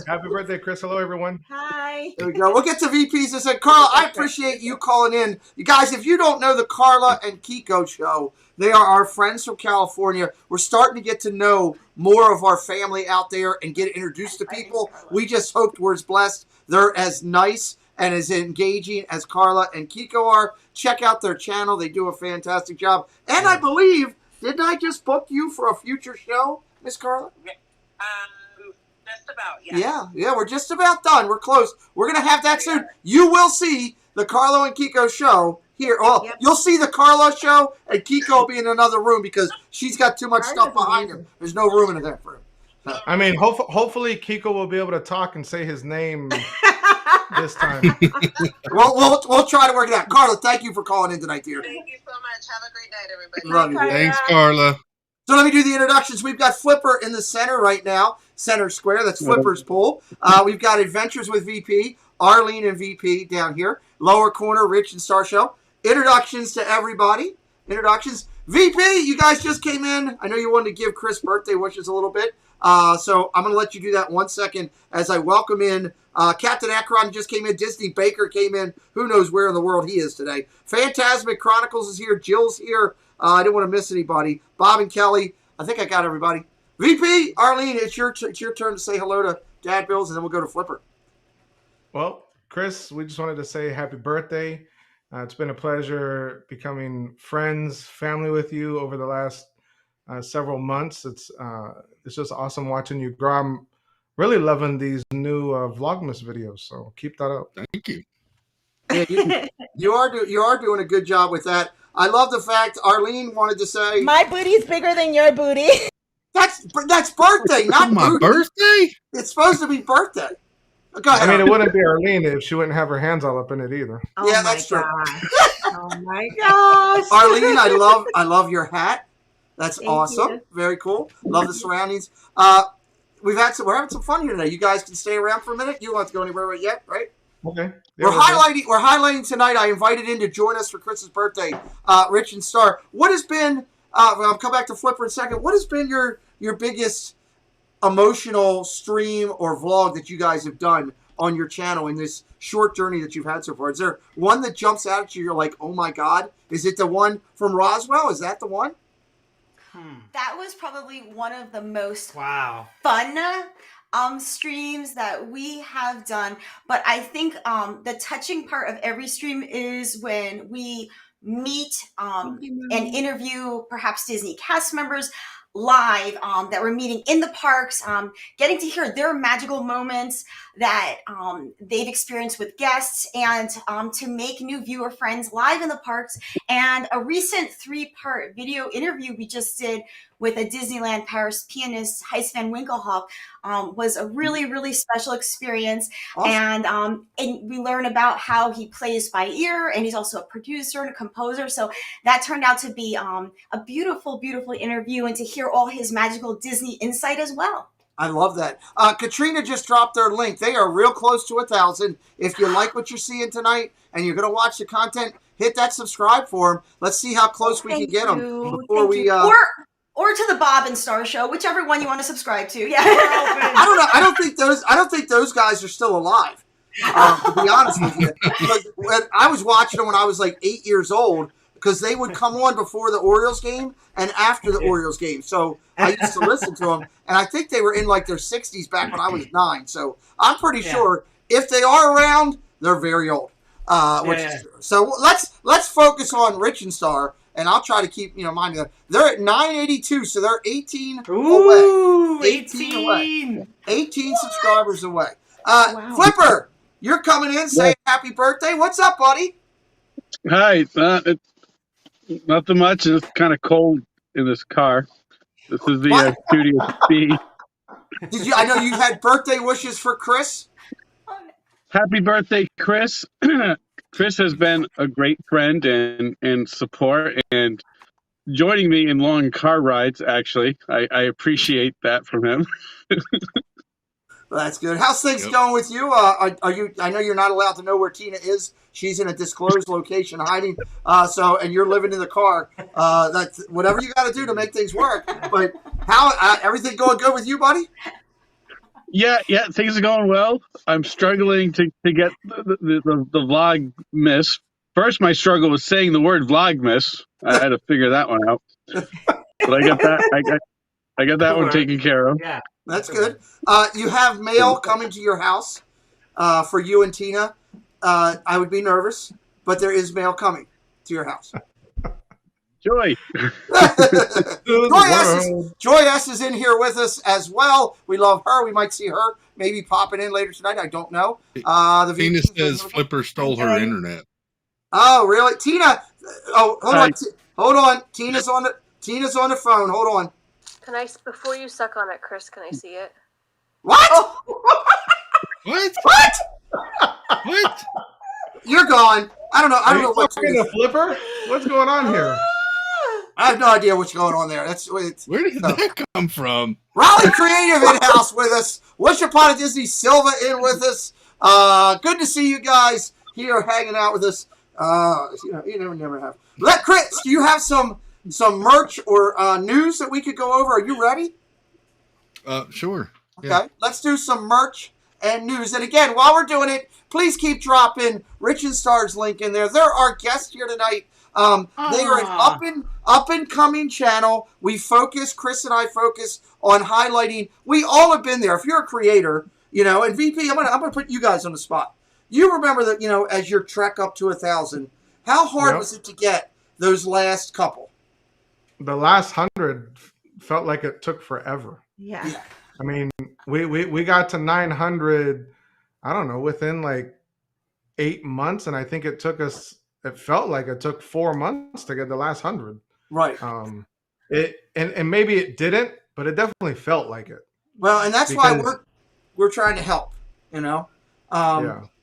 Happy birthday, Chris. Hello, everyone. Hi. There we go. We'll get to VPs and say, Carla, I appreciate you calling in. You guys, if you don't know the Carla and Kiko show, they are our friends from California. We're starting to get to know more of our family out there and get introduced to people. We just hoped we're as blessed. They're as nice and as engaging as Carla and Kiko are. Check out their channel. They do a fantastic job. And I believe, didn't I just book you for a future show, Miss Carla? Just about, yeah. Yeah, we're just about done. We're close. We're going to have that soon. You will see the Carlo and Kiko show here. Well, you'll see the Carlo show, and Kiko will be in another room because she's got too much stuff behind him. There's no room in there for him. So. I mean, hopefully Kiko will be able to talk and say his name this time. We'll try to work it out. Carla, thank you for calling in tonight, dear. Thank you so much. Have a great night, everybody. Love you. Thanks, Carla. So let me do the introductions. We've got Flipper in the center right now, center square. That's Flipper's pool. We've got Adventures with VP, Arlene and VP down here. Lower corner, Rich and Star Show. Introductions to everybody. Introductions. VP, you guys just came in. I know you wanted to give Chris birthday wishes a little bit. So I'm going to let you do that 1 second as I welcome in Captain Akron just came in. Disney Baker came in. Who knows where in the world he is today. Phantasmic Chronicles is here. Jill's here. I didn't want to miss anybody. Bob and Kelly. I think I got everybody. VP, Arlene, it's your turn to say hello to Dad Bills, and then we'll go to Flipper. Well, Chris, we just wanted to say happy birthday. It's been a pleasure becoming friends, family with you over the last several months. It's just awesome watching you grow. I'm really loving these new Vlogmas videos, so keep that up. Thank you. Yeah, you are doing a good job with that. I love the fact Arlene wanted to say my booty's bigger than your booty. That's birthday, not my booty. Birthday. It's supposed to be birthday. Go ahead. I mean, it wouldn't be Arlene if she wouldn't have her hands all up in it either. Oh yeah, that's true. Oh my gosh, Arlene, I love your hat. That's Thank awesome. you. Very cool. Love the surroundings. We're having some fun here today. You guys can stay around for a minute. You don't have to go anywhere yet, right? Okay. We're highlighting tonight. I invited in to join us for Chris's birthday, Rich and Star. What has been? I'll come back to Flipper in a second. What has been your biggest emotional stream or vlog that you guys have done on your channel in this short journey that you've had so far? Is there one that jumps out at you? You're like, oh my God! Is it the one from Roswell? Is that the one? That was probably one of the most Wow. fun streams that we have done. But I think the touching part of every stream is when we meet and interview perhaps Disney cast members live that we're meeting in the parks, getting to hear their magical moments that they've experienced with guests, and to make new viewer friends live in the parks. And a recent 3-part video interview we just did with a Disneyland Paris pianist, Heis van Winkelhoff, was a really, really special experience. Awesome. And we learn about how he plays by ear, and he's also a producer and a composer. So that turned out to be a beautiful, beautiful interview, and to hear all his magical Disney insight as well. I love that. Katrina just dropped their link. They are real close to 1,000. If you like what you're seeing tonight and you're going to watch the content, hit that subscribe for them. Let's see how close we can get them before we. Or to the Bob and Star Show, whichever one you want to subscribe to. Yeah. I don't know. I don't think those guys are still alive. To be honest with you, because when I was watching them when I was like 8 years old, because they would come on before the Orioles game and after the Orioles game. So I used to listen to them, and I think they were in like their 60s back when I was 9. So I'm pretty sure if they are around, they're very old. Is true. So let's focus on Rich and Star, and I'll try to keep mind you. They're at 982, so they're 18 away. 18 away. 18 subscribers away. Flipper, you're coming in saying happy birthday. What's up, buddy? Hi. It's nothing much. It's kind of cold in this car. This is the Studio C. I know you had birthday wishes for Chris. Happy birthday, Chris. Chris has been a great friend and support and joining me in long car rides, actually. I appreciate that from him. Well, that's good. How's things going with you? Are you? I know you're not allowed to know where Tina is. She's in a disclosed location hiding. And you're living in the car. That's whatever you got to do to make things work. But how everything going good with you, buddy? Yeah, things are going well. I'm struggling to get the vlog miss. First, my struggle was saying the word vlogmas. I had to figure that one out. But I got that. I got that one taken care of. Yeah, that's good. You have mail coming to your house for you and Tina. I would be nervous, but there is mail coming to your house. Joy. Joy S is in here with us as well. We love her. We might see her maybe popping in later tonight. I don't know. Tina says Flipper stole her internet. Oh, really? Tina. Oh, hold on. Hold on. Tina's on the phone. Hold on. Can I, before you suck on it, Chris, can I see it? What? What? What? What? You're gone. I don't know. I don't know what's talking to Flipper. What's going on here? I have no idea what's going on there. Where did that come from? Raleigh Creative in house with us. Wish Upon a Disney Silva in with us. Good to see you guys here hanging out with us. You never have. Chris, do you have some merch or news that we could go over? Are you ready? Sure. Okay, Yeah. Let's do some merch and news. And again, while we're doing it, please keep dropping Rich and Star's link in there. They're our guests here tonight. They are an up and coming channel. Chris and I focus on highlighting. We all have been there. If you're a creator, and VP, I'm gonna put you guys on the spot. You remember that, as your trek up to 1,000, how hard was it to get those last couple? The last 100 felt like it took forever. Yeah. I mean, we got to 900, I don't know, within like 8 months, and I think it felt like it took 4 months to get the last 100. Right. And maybe it didn't, but it definitely felt like it. Well, and that's why we're trying to help,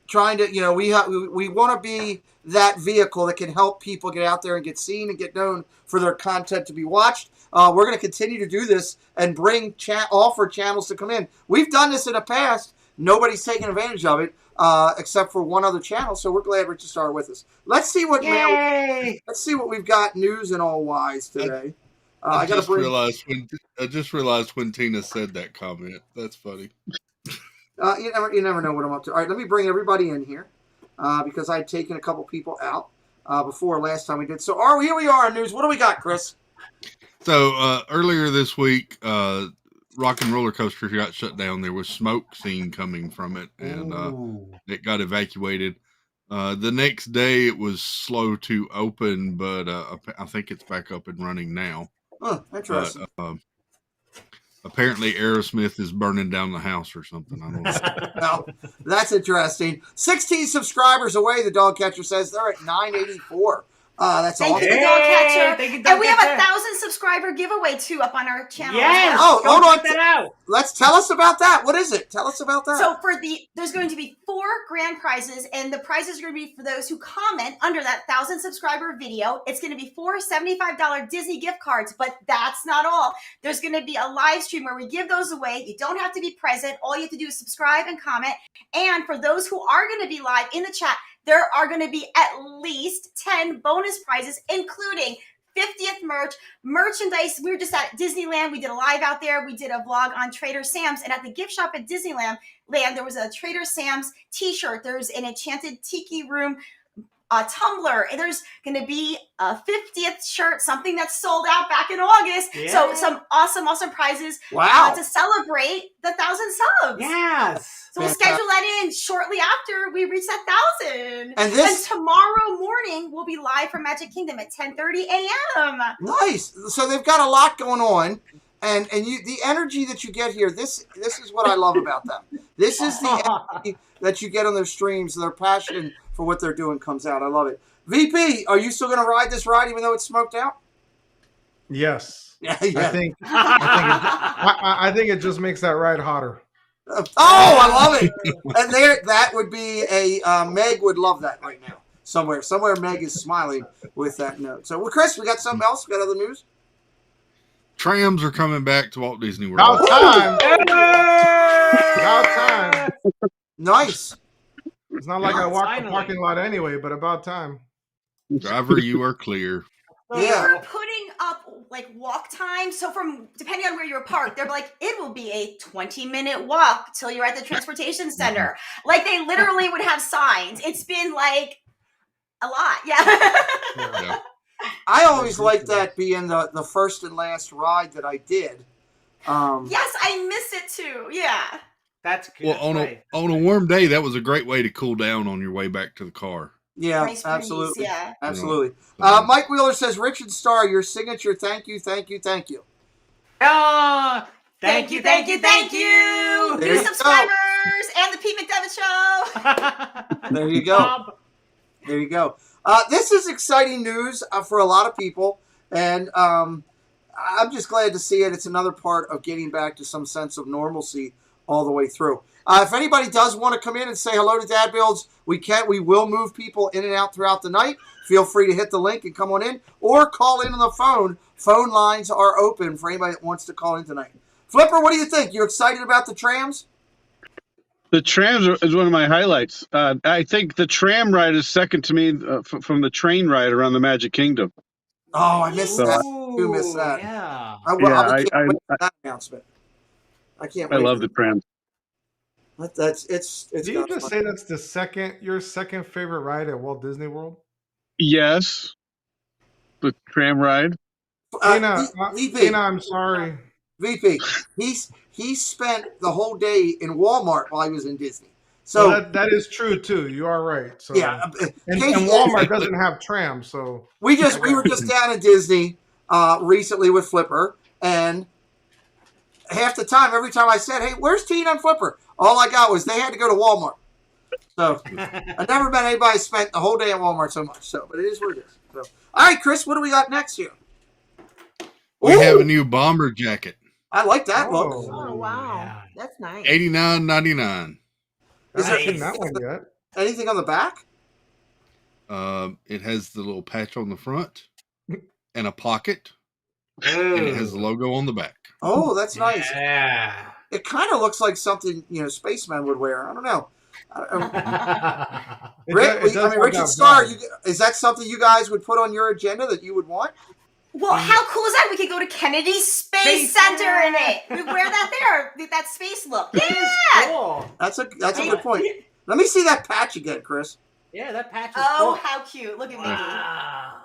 trying to, we want to be that vehicle that can help people get out there and get seen and get known for their content to be watched. We're going to continue to do this and bring offer channels to come in. We've done this in the past. Nobody's taken advantage of it except for one other channel. So we're glad Rich started with us. Let's see what we've got news and all wise today. I just realized when Tina said that comment. That's funny. You never know what I'm up to. All right, let me bring everybody in here because I had taken a couple people out before last time we did. So, here we are on news. What do we got, Chris? So earlier this week, Rock and Roller Coaster got shut down. There was smoke seen coming from it, and it got evacuated. The next day, it was slow to open, but I think it's back up and running now. Oh, interesting. But, apparently, Aerosmith is burning down the house or something. I don't know. Well, that's interesting. 16 subscribers away, the dog catcher says. They're at 984. That's Thank awesome. you, Dog Catcher. Thank you, And Dog we have a Catcher. 1,000 subscriber giveaway too up on our channel. Yes. as well. Oh, hold on. Check that out. Let's tell us about that. What is it? Tell us about that. So there's going to be 4 grand prizes, and the prizes are going to be for those who comment under that 1,000 subscriber video. It's going to be 4 $75 Disney gift cards, but that's not all. There's going to be a live stream where we give those away. You don't have to be present. All you have to do is subscribe and comment. And for those who are going to be live in the chat, there are going to be at least 10 bonus prizes, including 50th merchandise. We were just at Disneyland. We did a live out there. We did a vlog on Trader Sam's. And at the gift shop at Disneyland, there was a Trader Sam's t-shirt. There's an Enchanted Tiki Room tumbler. And there's going to be a 50th shirt, something that's sold out back in August. Yeah. So some awesome prizes to celebrate the 1,000 subs. Yes. So we'll schedule that in shortly after we reach that 1,000. And tomorrow morning, we'll be live from Magic Kingdom at 10:30 a.m. Nice. So they've got a lot going on. And the energy that you get here, this is what I love about them. This is the energy that you get on their streams. Their passion for what they're doing comes out. I love it. VP, are you still going to ride this ride even though it's smoked out? Yes. Yeah. I think it just makes that ride hotter. Oh, I love it. And that would be Meg would love that right now. Somewhere Meg is smiling with that note. So, Chris, we got something else? We got other news? Trams are coming back to Walt Disney World. About time. About time. Nice. It's not like I walked the parking lot anyway, but about time. Driver, you are clear. We're putting up walk time. So depending on where you're parked, they're like, it will be a 20-minute walk till you're at the transportation center. They literally would have signs. It's been a lot. Yeah. I always liked that being the first and last ride that I did. Yes, I miss it too. Yeah. That's good. Well, on a warm day, that was a great way to cool down on your way back to the car. Yeah, nice absolutely. breeze, yeah. Absolutely. Mike Wheeler says, Richard Starr, your signature, thank you. Thank you. New subscribers and the Pete McDevitt Show. There you go. There you go. This is exciting news for a lot of people, and I'm just glad to see it. It's another part of getting back to some sense of normalcy all the way through. If anybody does want to come in and say hello to Dad Builds, we will move people in and out throughout the night. Feel free to hit the link and come on in, or call in on the phone. Phone lines are open for anybody that wants to call in tonight. Flipper, what do you think? You excited about the trams? The trams is one of my highlights. I think the tram ride is second to me from the train ride around the Magic Kingdom. Oh, I missed that. You missed that. Yeah. I can't wait for that announcement. I can't wait. I love the trams. It's. Did you just say that's your second favorite ride at Walt Disney World? Yes. The tram ride. Tina, VP, I'm sorry. VP, he spent the whole day in Walmart while he was in Disney. So well, that is true too. You are right. So yeah, and Walmart doesn't have trams, so we were just down at Disney recently with Flipper, and half the time, every time I said, "Hey, where's Tina and Flipper?" all I got was they had to go to Walmart. So I never met anybody spent the whole day at Walmart so much. So, but it is what it is. So, all right, Chris, what do we got next here? We have a new bomber jacket. I like that look. Oh wow, that's nice. $89.99. Is I haven't seen that one yet. Anything on the back? It has the little patch on the front and a pocket. And it has the logo on the back. Oh, that's nice. Yeah. It kind of looks like something, spacemen would wear. I don't know. Richard Starr, is that something you guys would put on your agenda that you would want? Well, how cool is that? We could go to Kennedy Space Center in it. We wear that there, that space look. Yeah. Cool. That's a good point. Let me see that patch again, Chris. Yeah, that patch is cool. cool. How cute. Look at me. Wow.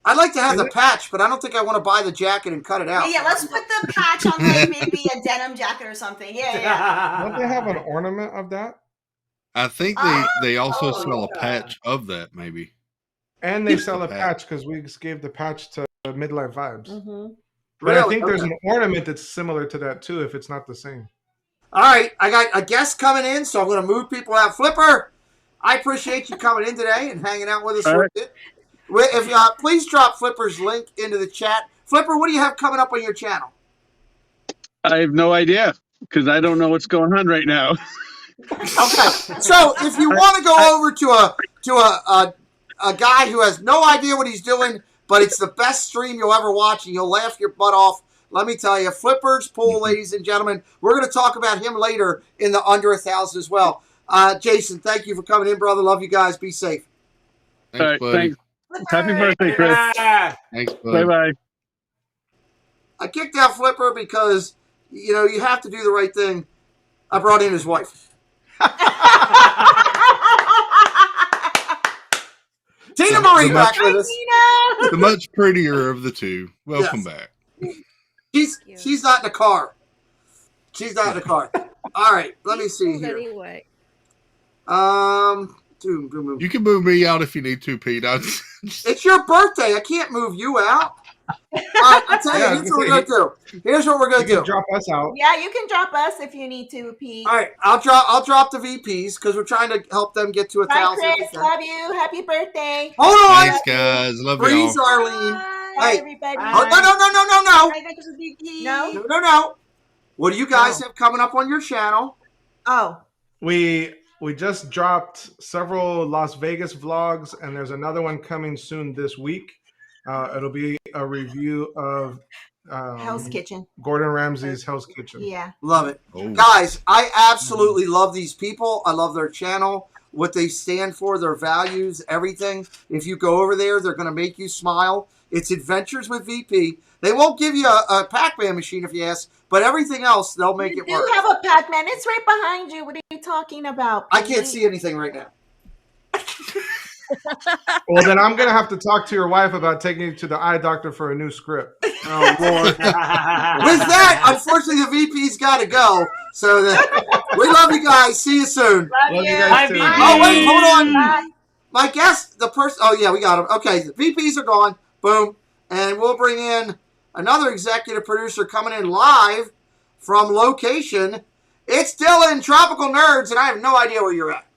I'd like to have the patch, but I don't think I want to buy the jacket and cut it out. Yeah, let's put the patch on like maybe a denim jacket or something. Yeah. Don't they have an ornament of that? I think they also sell a patch of that, maybe. And they sell a patch because we just gave the patch to Midlife Vibes. Mm-hmm. But I think there's an ornament that's similar to that too, if it's not the same. All right, I got a guest coming in, so I'm going to move people out. Flipper, I appreciate you coming in today and hanging out with us for a bit. If please drop Flipper's link into the chat. Flipper, what do you have coming up on your channel? I have no idea because I don't know what's going on right now. Okay, so if you want to go over to a guy who has no idea what he's doing, but it's the best stream you'll ever watch and you'll laugh your butt off, let me tell you, Flipper's Pool, ladies and gentlemen. We're going to talk about him later in the Under 1,000 as well. Jason, thank you for coming in, brother. Love you guys. Be safe. Thanks, buddy. Thanks. Happy birthday, Chris. Thanks, buddy. Bye-bye. I kicked out Flipper because, you have to do the right thing. I brought in his wife. Tina Marie back with us. The much prettier of the two. Welcome back. She's not in the car. She's not in the car. All right, let me see here. Anyway. You can move me out if you need to, Pete. It's your birthday. I can't move you out. All right, I'll tell you. Here's what we're going to do. Here's what we're going to do. Drop us out. Yeah, you can drop us if you need to, Pete. All right, I'll drop the VPs because we're trying to help them get to 1,000. Bye, Chris. Love you. Happy birthday. Hold on. Thanks, guys. Love you. Freeze, Arlene. Bye, Hey. everybody. No. What do you guys have coming up on your channel? Oh. We just dropped several Las Vegas vlogs, and there's another one coming soon this week. It'll be a review of Hell's Kitchen. Gordon Ramsay's Hell's Kitchen. Yeah. Love it. Oh. Guys, I absolutely love these people. I love their channel, what they stand for, their values, everything. If you go over there, they're going to make you smile. It's Adventures with VP. They won't give you a Pac-Man machine if you ask, but everything else, they'll make it work. You have a Pac-Man. It's right behind you. What are you talking about? I can't see anything right now. Well, then I'm going to have to talk to your wife about taking you to the eye doctor for a new script. Oh, Lord. With that, unfortunately, the VP's got to go. So we love you guys. See you soon. Love you guys too. Oh, wait, hold on. My guest, the person. Oh, yeah, we got him. Okay, the VPs are gone. Boom. And we'll bring in another executive producer coming in live from location. It's Dylan, Tropical Nerds, and I have no idea where you're at.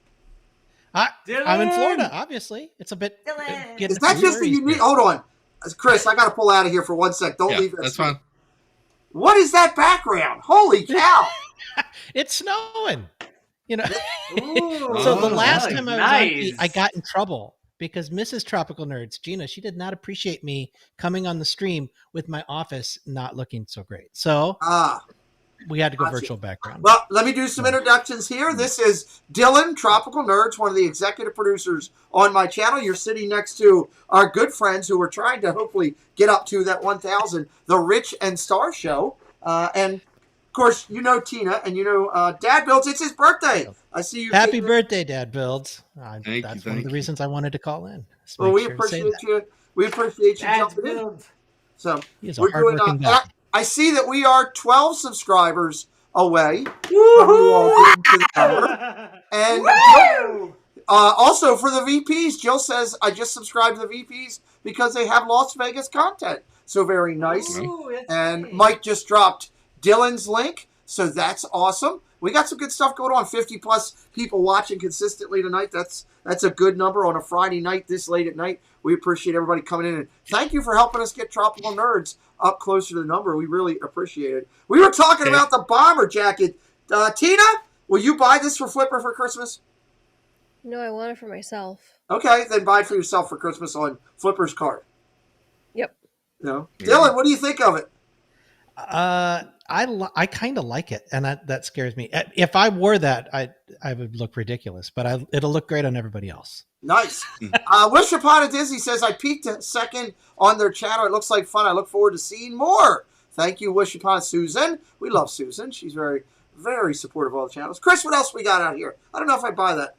I'm in Florida, obviously. It's a bit. Is that just the unique? Hold on. Chris, I got to pull out of here for 1 sec. Don't leave that. That's fine. What is that background? Holy cow. It's snowing. Ooh, So the last time I was nice. on, I got in trouble because Mrs. Tropical Nerds, Gina, she did not appreciate me coming on the stream with my office not looking so great. So we had to go virtual background. Well, let me do some introductions here. This is Dylan, Tropical Nerds, one of the executive producers on my channel. You're sitting next to our good friends who are trying to hopefully get up to that 1,000, the Rich and Star Show. And, of course, you know Tina, and you know Dad Builds. It's his birthday. I see you. Happy birthday, Dad Builds. That's one of the you. reasons I wanted to call in. So Well, make we sure to say appreciate that. you. We appreciate you Dad's jumping in. build. So He's a we're doing. hardworking guy. I see that we are 12 subscribers away from you all getting to the number. And also for the VPs, Jill says I just subscribed to the VPs because they have Las Vegas content. So very nice. And Mike just dropped Dylan's link, so that's awesome. We got some good stuff going on. 50 plus people watching consistently tonight. That's a good number on a Friday night this late at night. We appreciate everybody coming in, and thank you for helping us get Tropical Nerds up closer to the number. We really appreciate it. We were talking about the bomber jacket. Tina, will you buy this for Flipper for Christmas? No, I want it for myself. Okay, then buy it for yourself for Christmas on Flipper's card. Yep. No, Dylan, what do you think of it? I kind of like it, and that scares me. If I wore that, I would look ridiculous, but it'll look great on everybody else. Nice. Wish Upon a Disney says, I peeked a second on their channel. It looks like fun. I look forward to seeing more. Thank you, Wish Upon Susan. We love Susan. She's very, very supportive of all the channels. Chris, what else we got out here? I don't know if I buy that.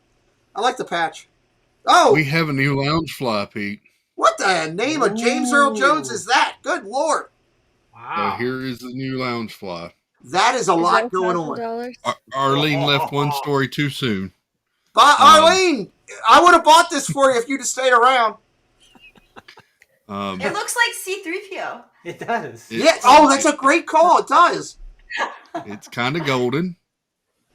I like the patch. Oh, we have a new lounge fly, Pete. What the name of James Earl Jones is that? Good Lord. Wow. So here is the new lounge fly. That is a lot going on. Arlene left one story too soon. Arlene, I would have bought this for you if you'd have stayed around. It looks like C-3PO. It does. Yeah. Oh, that's a great call. It does. It's kind of golden.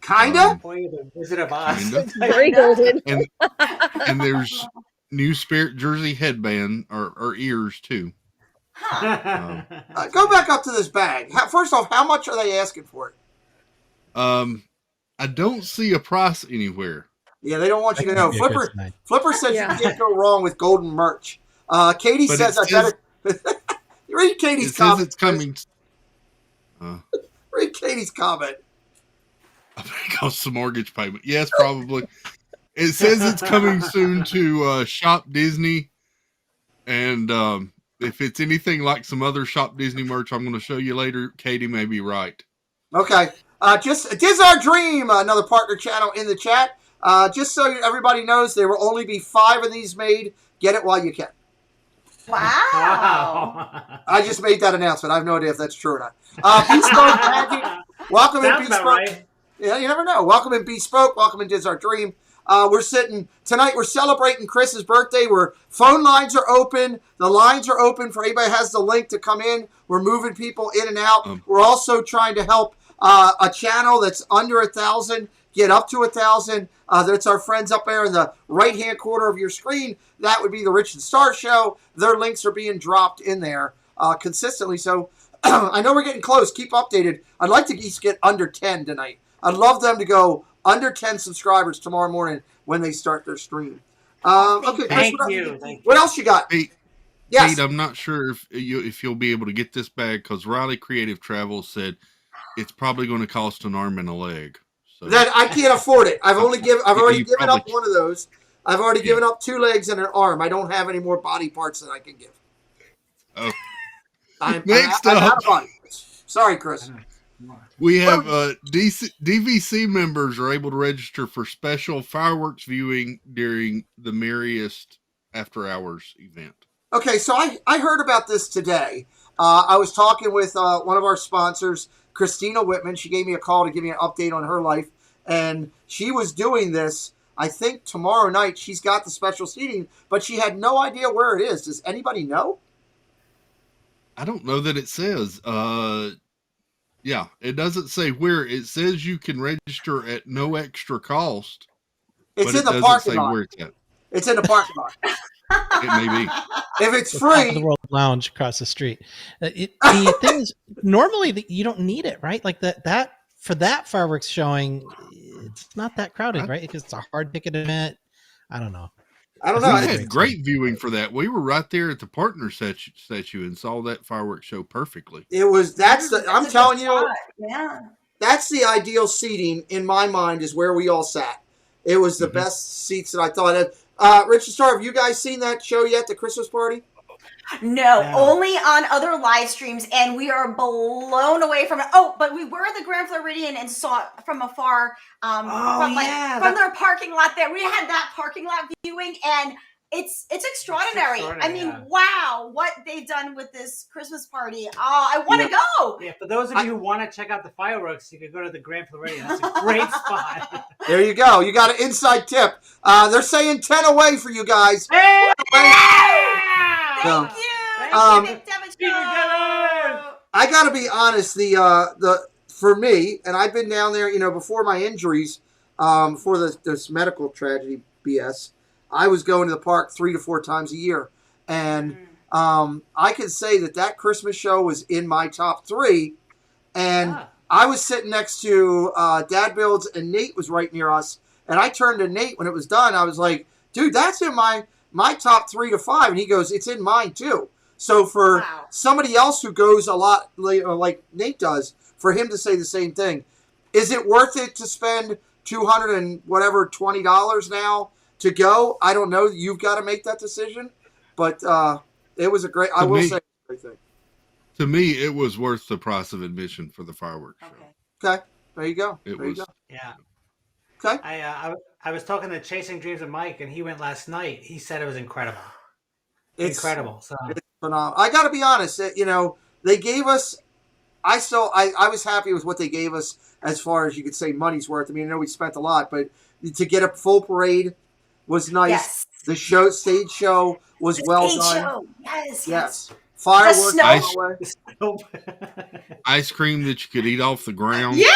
Kind of? Wizard of Oz. Very golden. And there's new Spirit Jersey headband or ears too. Go back up to this bag. First off, how much are they asking for it? I don't see a price anywhere. Yeah, they don't want you to know. Flipper says you can't go wrong with golden merch. Katie says I better read Katie's comment. It says it's coming. Read Katie's comment. I think I'll some mortgage payment. Yes, probably. It says it's coming soon to Shop Disney, and if it's anything like some other Shop Disney merch I'm going to show you later, Katie may be right. Okay. Diz Our Dream, another partner channel in the chat. Just so everybody knows, there will only be 5 of these made. Get it while you can. Wow. I just made that announcement. I have no idea if that's true or not. Bespoke Magic. Welcome in Bespoke. Right. Yeah, you never know. Welcome in Bespoke. Welcome in Diz Our Dream. Tonight we're celebrating Chris's birthday. Phone lines are open. The lines are open for anybody who has the link to come in. We're moving people in and out. We're also trying to help a channel that's under 1,000 get up to 1,000. That's our friends up there in the right-hand corner of your screen. That would be the Rich and Star Show. Their links are being dropped in there consistently. So I know we're getting close. Keep updated. I'd like to at least get under 10 tonight. I'd love them to go under 10 subscribers tomorrow morning when they start their stream. Okay, Chris, what else you got? Pete, yes. Pete, I'm not sure if you'll be able to get this bag because Riley Creative Travel said it's probably going to cost an arm and a leg. So. That I can't afford it. I've already given up one of those. I've already given up 2 legs and an arm. I don't have any more body parts that I can give. Oh. Next up. I'm out of body parts. Sorry, Chris. We have DVC members are able to register for special fireworks viewing during the Merriest After Hours event. Okay, so I heard about this today. I was talking with one of our sponsors, Christina Whitman. She gave me a call to give me an update on her life, and she was doing this. I think tomorrow night she's got the special seating, but she had no idea where it is. Does anybody know? I don't know that it says. Yeah, it doesn't say where. It says you can register at no extra cost. It's in the parking lot. Where it's at. It's in the parking lot. It may be. If it's free. The World Lounge across the street. The thing is, normally you don't need it, right? Like that for that fireworks showing, it's not that crowded, right? Because it's a hard ticket event. I don't know. I don't know. We had great viewing for that. We were right there at the partner statue and saw that fireworks show perfectly. I'm telling you, yeah, that's the ideal seating in my mind is where we all sat. It was the best seats that I thought of. Richard Starr, have you guys seen that show yet, the Christmas party? No, only on other live streams, and we are blown away from it. Oh, but we were at the Grand Floridian and saw it from afar, from their parking lot there. We had that parking lot viewing, and it's extraordinary. I mean, wow, what they've done with this Christmas party. Oh, I want to go. Yeah, for those of you who want to check out the fireworks, you can go to the Grand Floridian. That's a great spot. There you go. You got an inside tip. They're saying 10 away for you guys. Hey! Thank you. I got to be honest. For me, and I've been down there, before my injuries, before this medical tragedy BS, I was going to the park 3 to 4 times a year, and I can say that Christmas show was in my top 3, and I was sitting next to Dad Builds, and Nate was right near us, and I turned to Nate when it was done. I was like, dude, that's in my top 3 to 5, and he goes, it's in mine too. So for somebody else who goes a lot like Nate does, for him to say the same thing, is it worth it to spend $200 and whatever $20 now to go? I don't know. You've got to make that decision. But it was a great. I will say, a great thing. To me, it was worth the price of admission for the fireworks show. Okay, there you go. It there was. You go. Yeah. Okay. I was talking to Chasing Dreams with Mike, and he went last night. He said it was incredible. It's incredible. So it's phenomenal. I got to be honest. They gave us. I was happy with what they gave us as far as you could say money's worth. I mean, I know we spent a lot, but to get a full parade was nice. Yes. The stage show was well done. Show. Yes. Fireworks. Ice cream that you could eat off the ground. Yeah.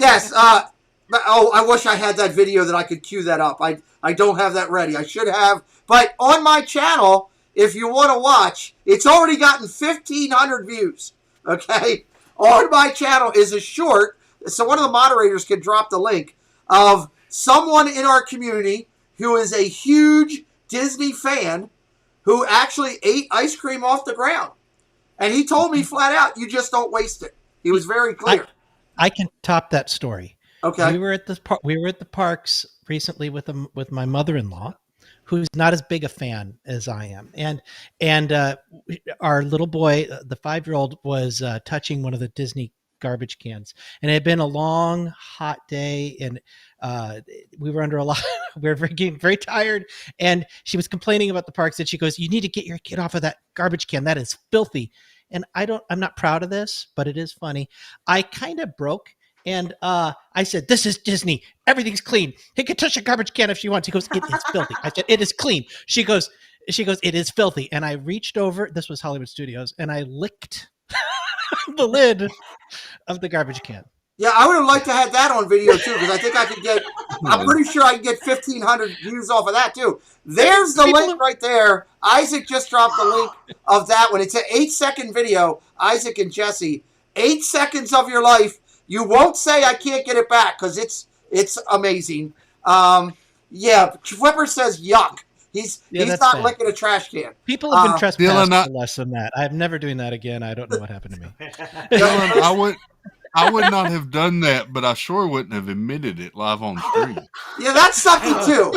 Yes. I wish I had that video that I could cue that up. I don't have that ready. I should have. But on my channel, if you want to watch, it's already gotten 1,500 views. Okay? On my channel is a short, so one of the moderators can drop the link, of someone in our community who is a huge Disney fan who actually ate ice cream off the ground. And he told me flat out, you just don't waste it. He was very clear. I can top that story. Okay. We were at the parks recently with my mother-in-law, who's not as big a fan as I am. And our little boy, the 5-year-old, was touching one of the Disney garbage cans, and it had been a long, hot day, and we were under a lot. We were getting very tired, and she was complaining about the parks, and she goes, "You need to get your kid off of that garbage can. That is filthy." And I'm not proud of this, but it is funny. I kind of broke. And I said, "This is Disney. Everything's clean. He can touch a garbage can if she wants." He goes, "It is filthy." I said, "It is clean." She goes, "It is filthy." And I reached over. This was Hollywood Studios, and I licked the lid of the garbage can. Yeah, I would have liked to have that on video too, because I think I could get. I'm pretty sure I can get 1,500 views off of that too. There's the link right there. Isaac just dropped the link of that one. It's an 8-second video. Isaac and Jesse, 8 seconds of your life. You won't say I can't get it back because it's amazing. Yeah, Flipper says yuck. He's not bad. licking a trash can. People have been trespassed for less than that. I'm never doing that again. I don't know what happened to me. Dylan, I would not have done that, but I sure wouldn't have admitted it live on stream. Yeah, that's something too.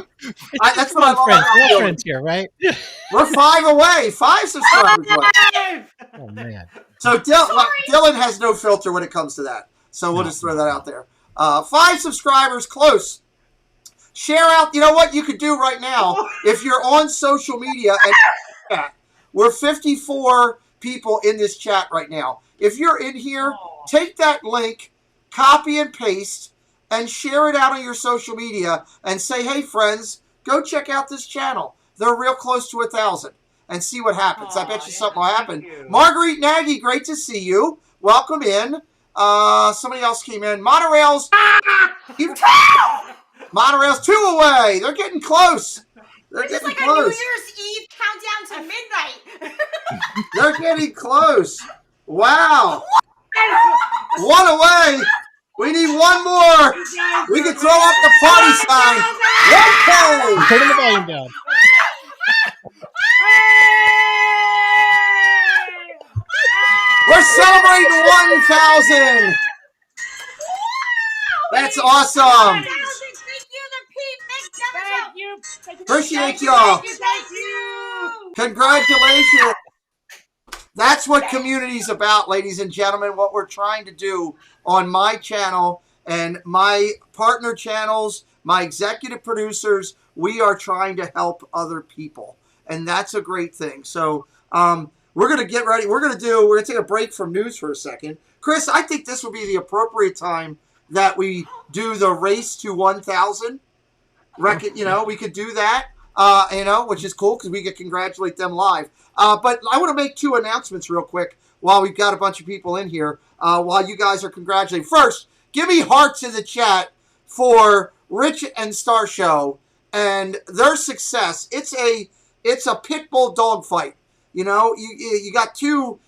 That's what I'm friends. We're friends here, right? We're 5 away. 5 subscribers away. Oh man. So Dylan has no filter when it comes to that. So we'll just throw that out there. 5 subscribers, close. Share out. You know what you could do right now if you're on social media and chat. We're 54 people in this chat right now. If you're in here, take that link, copy and paste, and share it out on your social media and say, "Hey friends, go check out this channel. They're real close to 1,000." And see what happens. I bet you something will happen. Marguerite Nagy, great to see you. Welcome in. Somebody else came in. Monorails. Monorails 2 away. They're getting close. They're It's getting like close. a New Year's Eve countdown to midnight. They're getting close. Wow. 1 away. We need 1 more. We can throw up the party sign. Okay. Turn the volume down. We're celebrating 1,000. That's awesome. Appreciate y'all. Congratulations. That's what community's about, ladies and gentlemen. What we're trying to do on my channel and my partner channels, my executive producers, we are trying to help other people. And that's a great thing. So we're going to get ready. We're going to take a break from news for a second. Chris, I think this would be the appropriate time that we do the race to 1,000. We could do that, which is cool because we can congratulate them live. But I want to make 2 announcements real quick while we've got a bunch of people in here, while you guys are congratulating. First, give me hearts in the chat for Rich and Star Show and their success. It's a pit bull dog fight. You know, you got two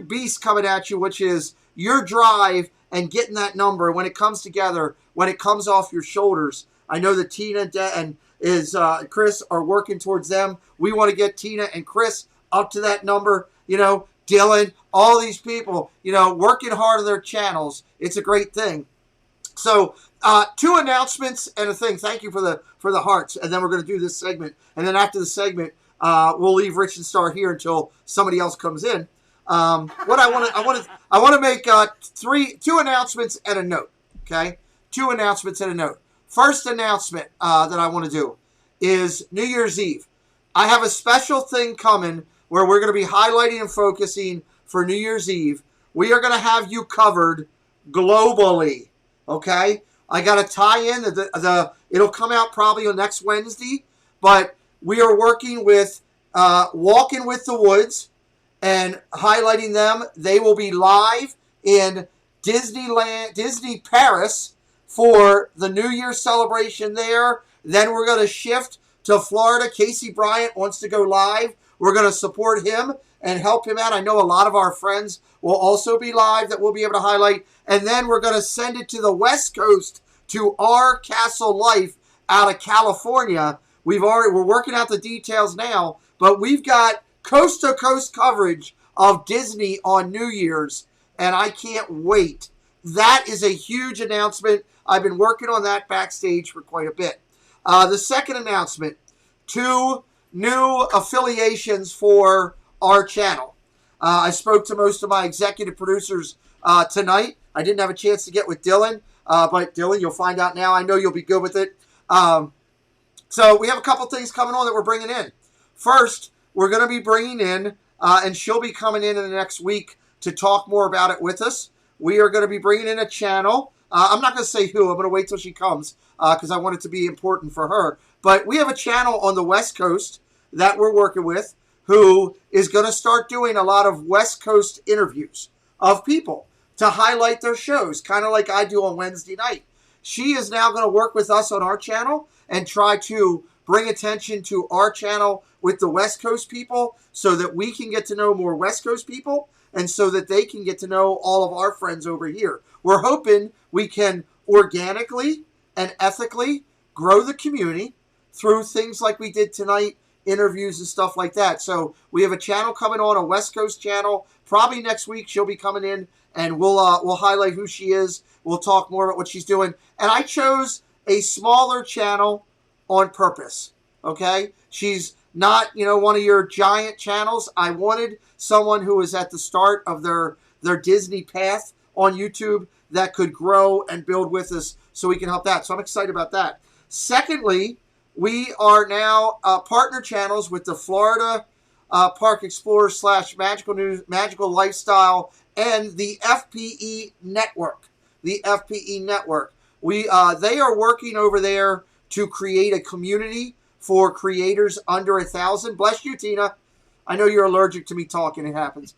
beasts coming at you, which is your drive and getting that number. When it comes together, when it comes off your shoulders, I know that Tina and Chris are working towards them. We want to get Tina and Chris up to that number. Dylan, all these people, working hard on their channels. It's a great thing. So 2 announcements and a thing. Thank you for the hearts. And then we're going to do this segment. And then after the segment, we'll leave Rich and Star here until somebody else comes in. What I want to make 2 announcements and a note. Okay, 2 announcements and a note. First announcement that I want to do is New Year's Eve. I have a special thing coming where we're going to be highlighting and focusing for New Year's Eve. We are going to have you covered globally. Okay, I got to tie in it'll come out probably on next Wednesday, but we are working with Walking with the Woods and highlighting them. They will be live in Disney Paris for the New Year celebration there. Then we're going to shift to Florida. Casey Bryant wants to go live. We're going to support him and help him out. I know a lot of our friends will also be live that we'll be able to highlight. And then we're going to send it to the West Coast to Our Castle Life out of California. We're working out the details now, but we've got coast-to-coast coverage of Disney on New Year's, and I can't wait. That is a huge announcement. I've been working on that backstage for quite a bit. The second announcement, 2 new affiliations for our channel. I spoke to most of my executive producers tonight. I didn't have a chance to get with Dylan, but Dylan, you'll find out now. I know you'll be good with it. So we have a couple things coming on that we're bringing in. First, we're going to be bringing in, and she'll be coming in the next week to talk more about it with us. We are going to be bringing in a channel. I'm not going to say who. I'm going to wait till she comes because I want it to be important for her. But we have a channel on the West Coast that we're working with who is going to start doing a lot of West Coast interviews of people to highlight their shows, kind of like I do on Wednesday night. She is now going to work with us on our channel and try to bring attention to our channel with the West Coast people so that we can get to know more West Coast people and so that they can get to know all of our friends over here. We're hoping we can organically and ethically grow the community through things like we did tonight, interviews and stuff like that. So we have a channel coming on, a West Coast channel. Probably next week she'll be coming in and we'll highlight who she is. We'll talk more about what she's doing. And I chose a smaller channel on purpose. Okay? She's not, one of your giant channels. I wanted someone who was at the start of their Disney path on YouTube that could grow and build with us so we can help that. So I'm excited about that. Secondly, we are now partner channels with the Florida Park Explorer / Magical Lifestyle and the FPE Network. The FPE Network. They are working over there to create a community for creators under 1,000. Bless you, Tina. I know you're allergic to me talking. It happens.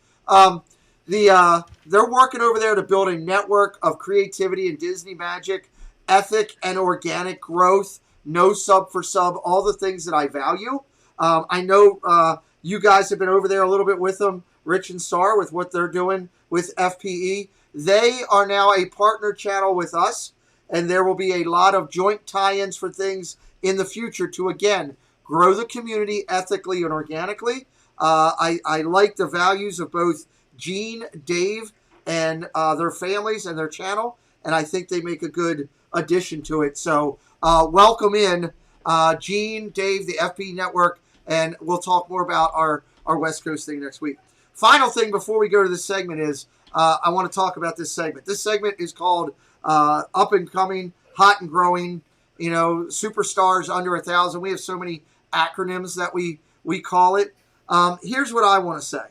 They're working over there to build a network of creativity and Disney magic, ethic and organic growth, no sub for sub, all the things that I value. I know you guys have been over there a little bit with them, Rich and Star, with what they're doing with FPE. They are now a partner channel with us, and there will be a lot of joint tie-ins for things in the future to, again, grow the community ethically and organically. I like the values of both Gene, Dave, and their families and their channel, and I think they make a good addition to it. So welcome in Gene, Dave, the FP Network, and we'll talk more about our West Coast thing next week. Final thing before we go to this segment is I want to talk about this segment. This segment is called Up and Coming, Hot and Growing, superstars under 1,000. We have so many acronyms that we call it. Here's what I want to say.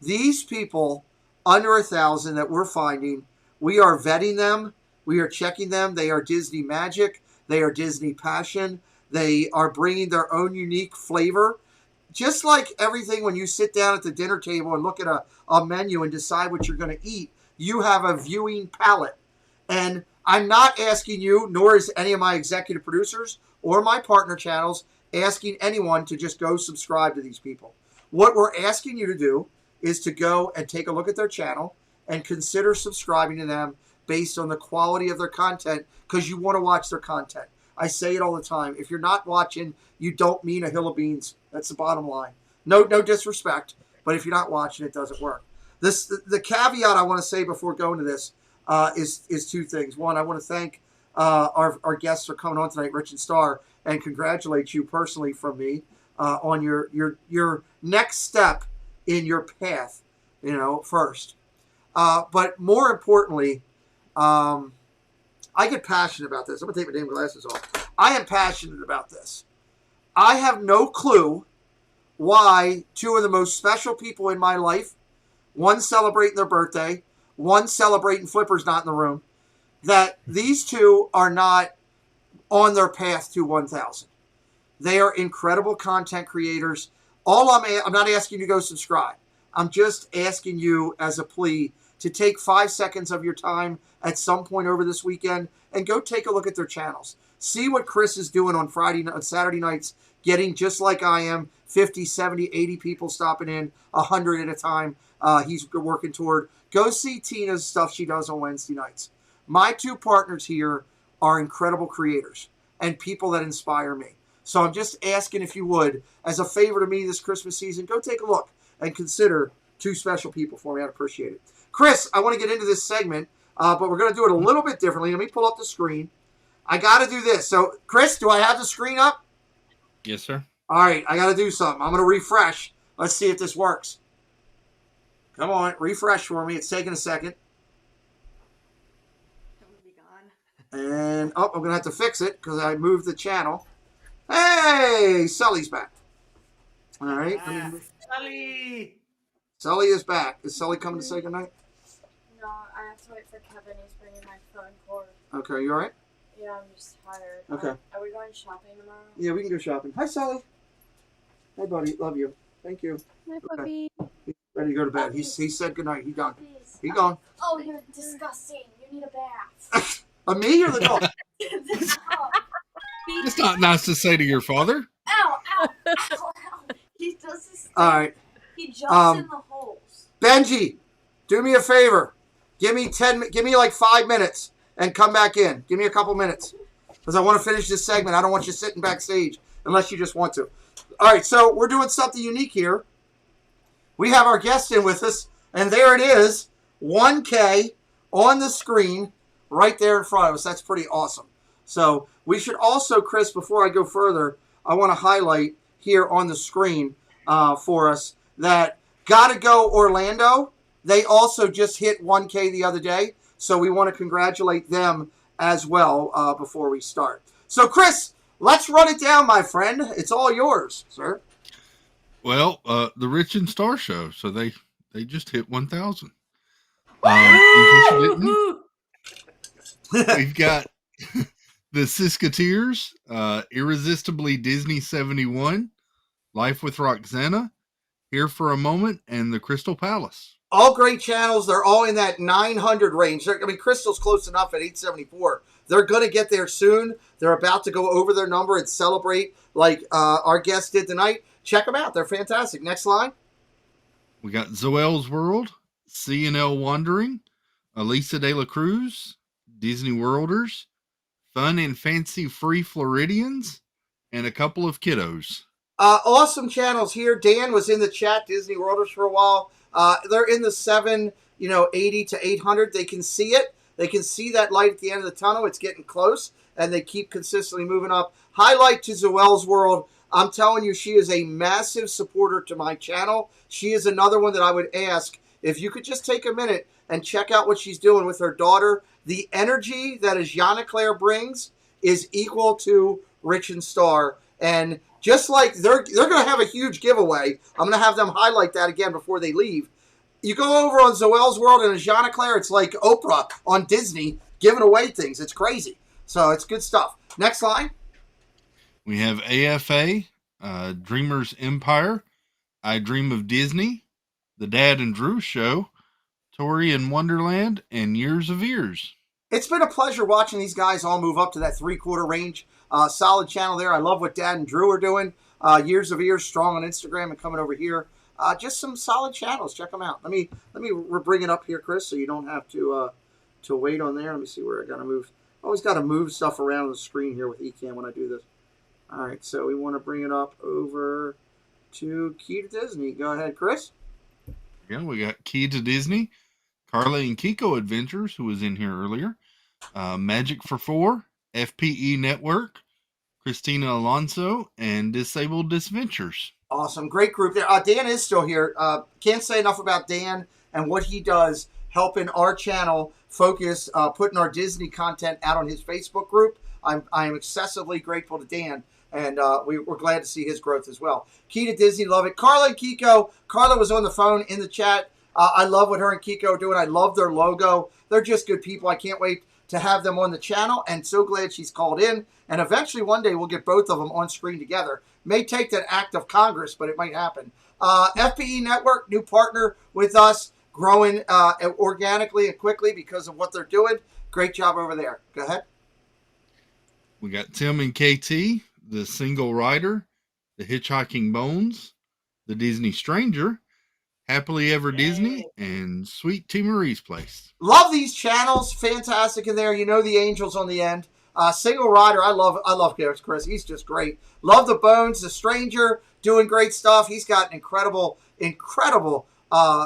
These people under 1,000 that we're finding, we are vetting them. We are checking them. They are Disney magic. They are Disney passion. They are bringing their own unique flavor. Just like everything, when you sit down at the dinner table and look at a menu and decide what you're going to eat, you have a viewing palette. And I'm not asking you, nor is any of my executive producers or my partner channels, asking anyone to just go subscribe to these people. What we're asking you to do is to go and take a look at their channel and consider subscribing to them based on the quality of their content, because you want to watch their content. I say it all the time. If you're not watching, you don't mean a hill of beans. That's the bottom line. No disrespect, but if you're not watching, it doesn't work. The caveat I want to say before going to this is two things. One, I want to thank our guests for coming on tonight, Rich and Star, and congratulate you personally from me on your next step in your path. First, but more importantly, I get passionate about this. I'm gonna take my damn glasses off. I am passionate about this. I have no clue why two of the most special people in my life, one celebrating their birthday, one celebrating Flipper's not in the room, that these two are not on their path to 1,000. They are incredible content creators. I'm not asking you to go subscribe. I'm just asking you as a plea to take 5 seconds of your time at some point over this weekend and go take a look at their channels. See what Chris is doing on Saturday nights, getting just like I am, 50, 70, 80 people stopping in, 100 at a time. He's working toward. Go see Tina's stuff she does on Wednesday nights. My two partners here are incredible creators and people that inspire me. So I'm just asking if you would, as a favor to me this Christmas season, go take a look and consider two special people for me. I'd appreciate it. Chris, I want to get into this segment, but we're going to do it a little bit differently. Let me pull up the screen. I got to do this. So, Chris, do I have the screen up? Yes, sir. All right, I got to do something. I'm going to refresh. Let's see if this works. Come on, refresh for me. It's taking a second. And, I'm going to have to fix it because I moved the channel. Hey, Sully's back. All right. Sully! Sully is back. Is Sully coming to say goodnight? No, I have to wait for Kevin. He's bringing my phone cord. Okay, you all right? Yeah, I'm just tired. Okay. Are we going shopping tomorrow? Yeah, we can go shopping. Hi, Sully. Hi, buddy. Love you. Thank you. Hi, Okay. puppy. He's ready to go to bed. He said goodnight. He's gone. He's gone. Oh, you're disgusting. You need a bath. Me or the dog? It's not nice to say to your father. Ow, ow, ow, ow. He does this thing. All right. He jumps in the holes. Benji, do me a favor. Give me like 5 minutes and come back in. Give me a couple minutes because I want to finish this segment. I don't want you sitting backstage unless you just want to. All right, so we're doing something unique here. We have our guest in with us, and there it is, 1K on the screen right there in front of us. That's pretty awesome. So we should also, Chris, before I go further, I want to highlight here on the screen for us that Gotta Go Orlando, they also just hit 1K the other day. So we want to congratulate them as well before we start. So, Chris, let's run it down, my friend. It's all yours, sir. Well, the Rich and Star Show. So they just hit 1,000. In case you didn't, we've got the Siskateers, Irresistibly Disney 71, Life with Roxana, Here for a Moment, and the Crystal Palace. All great channels. They're all in that 900 range. Crystal's close enough at 874. They're going to get there soon. They're about to go over their number and celebrate like our guest did tonight. Check them out. They're fantastic. Next line. We got Zoel's World, C&L Wandering, Elisa De La Cruz, Disney Worlders, Fun and Fancy Free Floridians, and a couple of kiddos. Awesome channels here. Dan was in the chat, Disney Worlders, for a while. They're in the 780 to 800. They can see it. They can see that light at the end of the tunnel. It's getting close, and they keep consistently moving up. Highlight to Zoel's World. I'm telling you, she is a massive supporter to my channel. She is another one that I would ask if you could just take a minute and check out what she's doing with her daughter. The energy that Jana Claire brings is equal to Rich and Star. And just like they're going to have a huge giveaway, I'm going to have them highlight that again before they leave. You go over on Zoel's World and Jana Claire, it's like Oprah on Disney giving away things. It's crazy. So it's good stuff. Next line. We have AFA, Dreamer's Empire, I Dream of Disney, The Dad and Drew Show, Tori in Wonderland, and Years of Ears. It's been a pleasure watching these guys all move up to that 3/4 range. Solid channel there. I love what Dad and Drew are doing. Years of Ears, strong on Instagram and coming over here. Just some solid channels. Check them out. Let me bring it up here, Chris, so you don't have to wait on there. Let me see where I got to move. I always got to move stuff around on the screen here with Ecamm when I do this. All right, so we want to bring it up over to Key to Disney. Go ahead, Chris. Yeah, we got Key to Disney, Carla and Kiko Adventures, who was in here earlier, Magic for Four, FPE Network, Christina Alonso, and Disabled Disventures. Awesome. Great group there. Dan is still here. Can't say enough about Dan and what he does helping our channel focus, putting our Disney content out on his Facebook group. I am excessively grateful to Dan, and we're glad to see his growth as well. Key to Disney, love it. Carla and Kiko. Carla was on the phone in the chat. I love what her and Kiko are doing. I love their logo. They're just good people. I can't wait to have them on the channel, and so glad she's called in. And eventually one day we'll get both of them on screen together. May take that act of Congress, but it might happen. FPE Network, new partner with us, growing organically and quickly because of what they're doing. Great job over there. Go ahead. We got Tim and KT, The Single Rider, The Hitchhiking Bones, The Disney Stranger, Happily Ever Disney, and Sweet Tea Marie's Place. Love these channels. Fantastic in there. You know the angels on the end. Single Rider, I love Chris. He's just great. Love the Bones, The Stranger, doing great stuff. He's got an incredible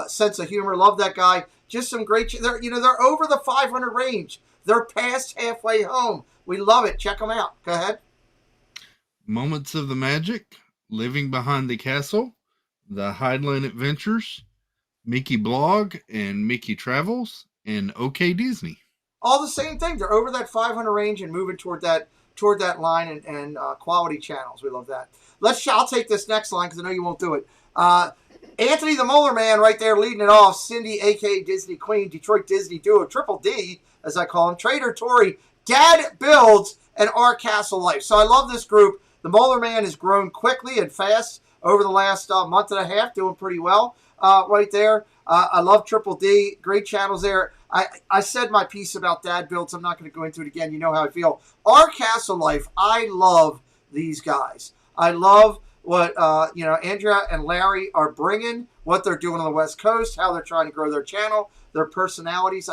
sense of humor. Love that guy. Just some great. They're over the 500 range. They're past halfway home. We love it. Check them out. Go ahead. Moments of the Magic, Living Behind the Castle, The Highland Adventures, Mickey Blog and Mickey Travels, and OK Disney. All the same thing. They're over that 500 range and moving toward that line and quality channels. We love that. I'll take this next line because I know you won't do it. Anthony the Molar Man right there leading it off. Cindy, a.k.a. Disney Queen, Detroit Disney Duo, Triple D, as I call him, Trader Tory, Dad Builds, and Our Castle Life. So I love this group. The Molar Man has grown quickly and fast over the last month and a half, doing pretty well right there. I love Triple D. Great channels there. I said my piece about Dad Builds. I'm not going to go into it again. You know how I feel. Our Castle Life, I love these guys. I love what Andrea and Larry are bringing, what they're doing on the West Coast, how they're trying to grow their channel, their personalities.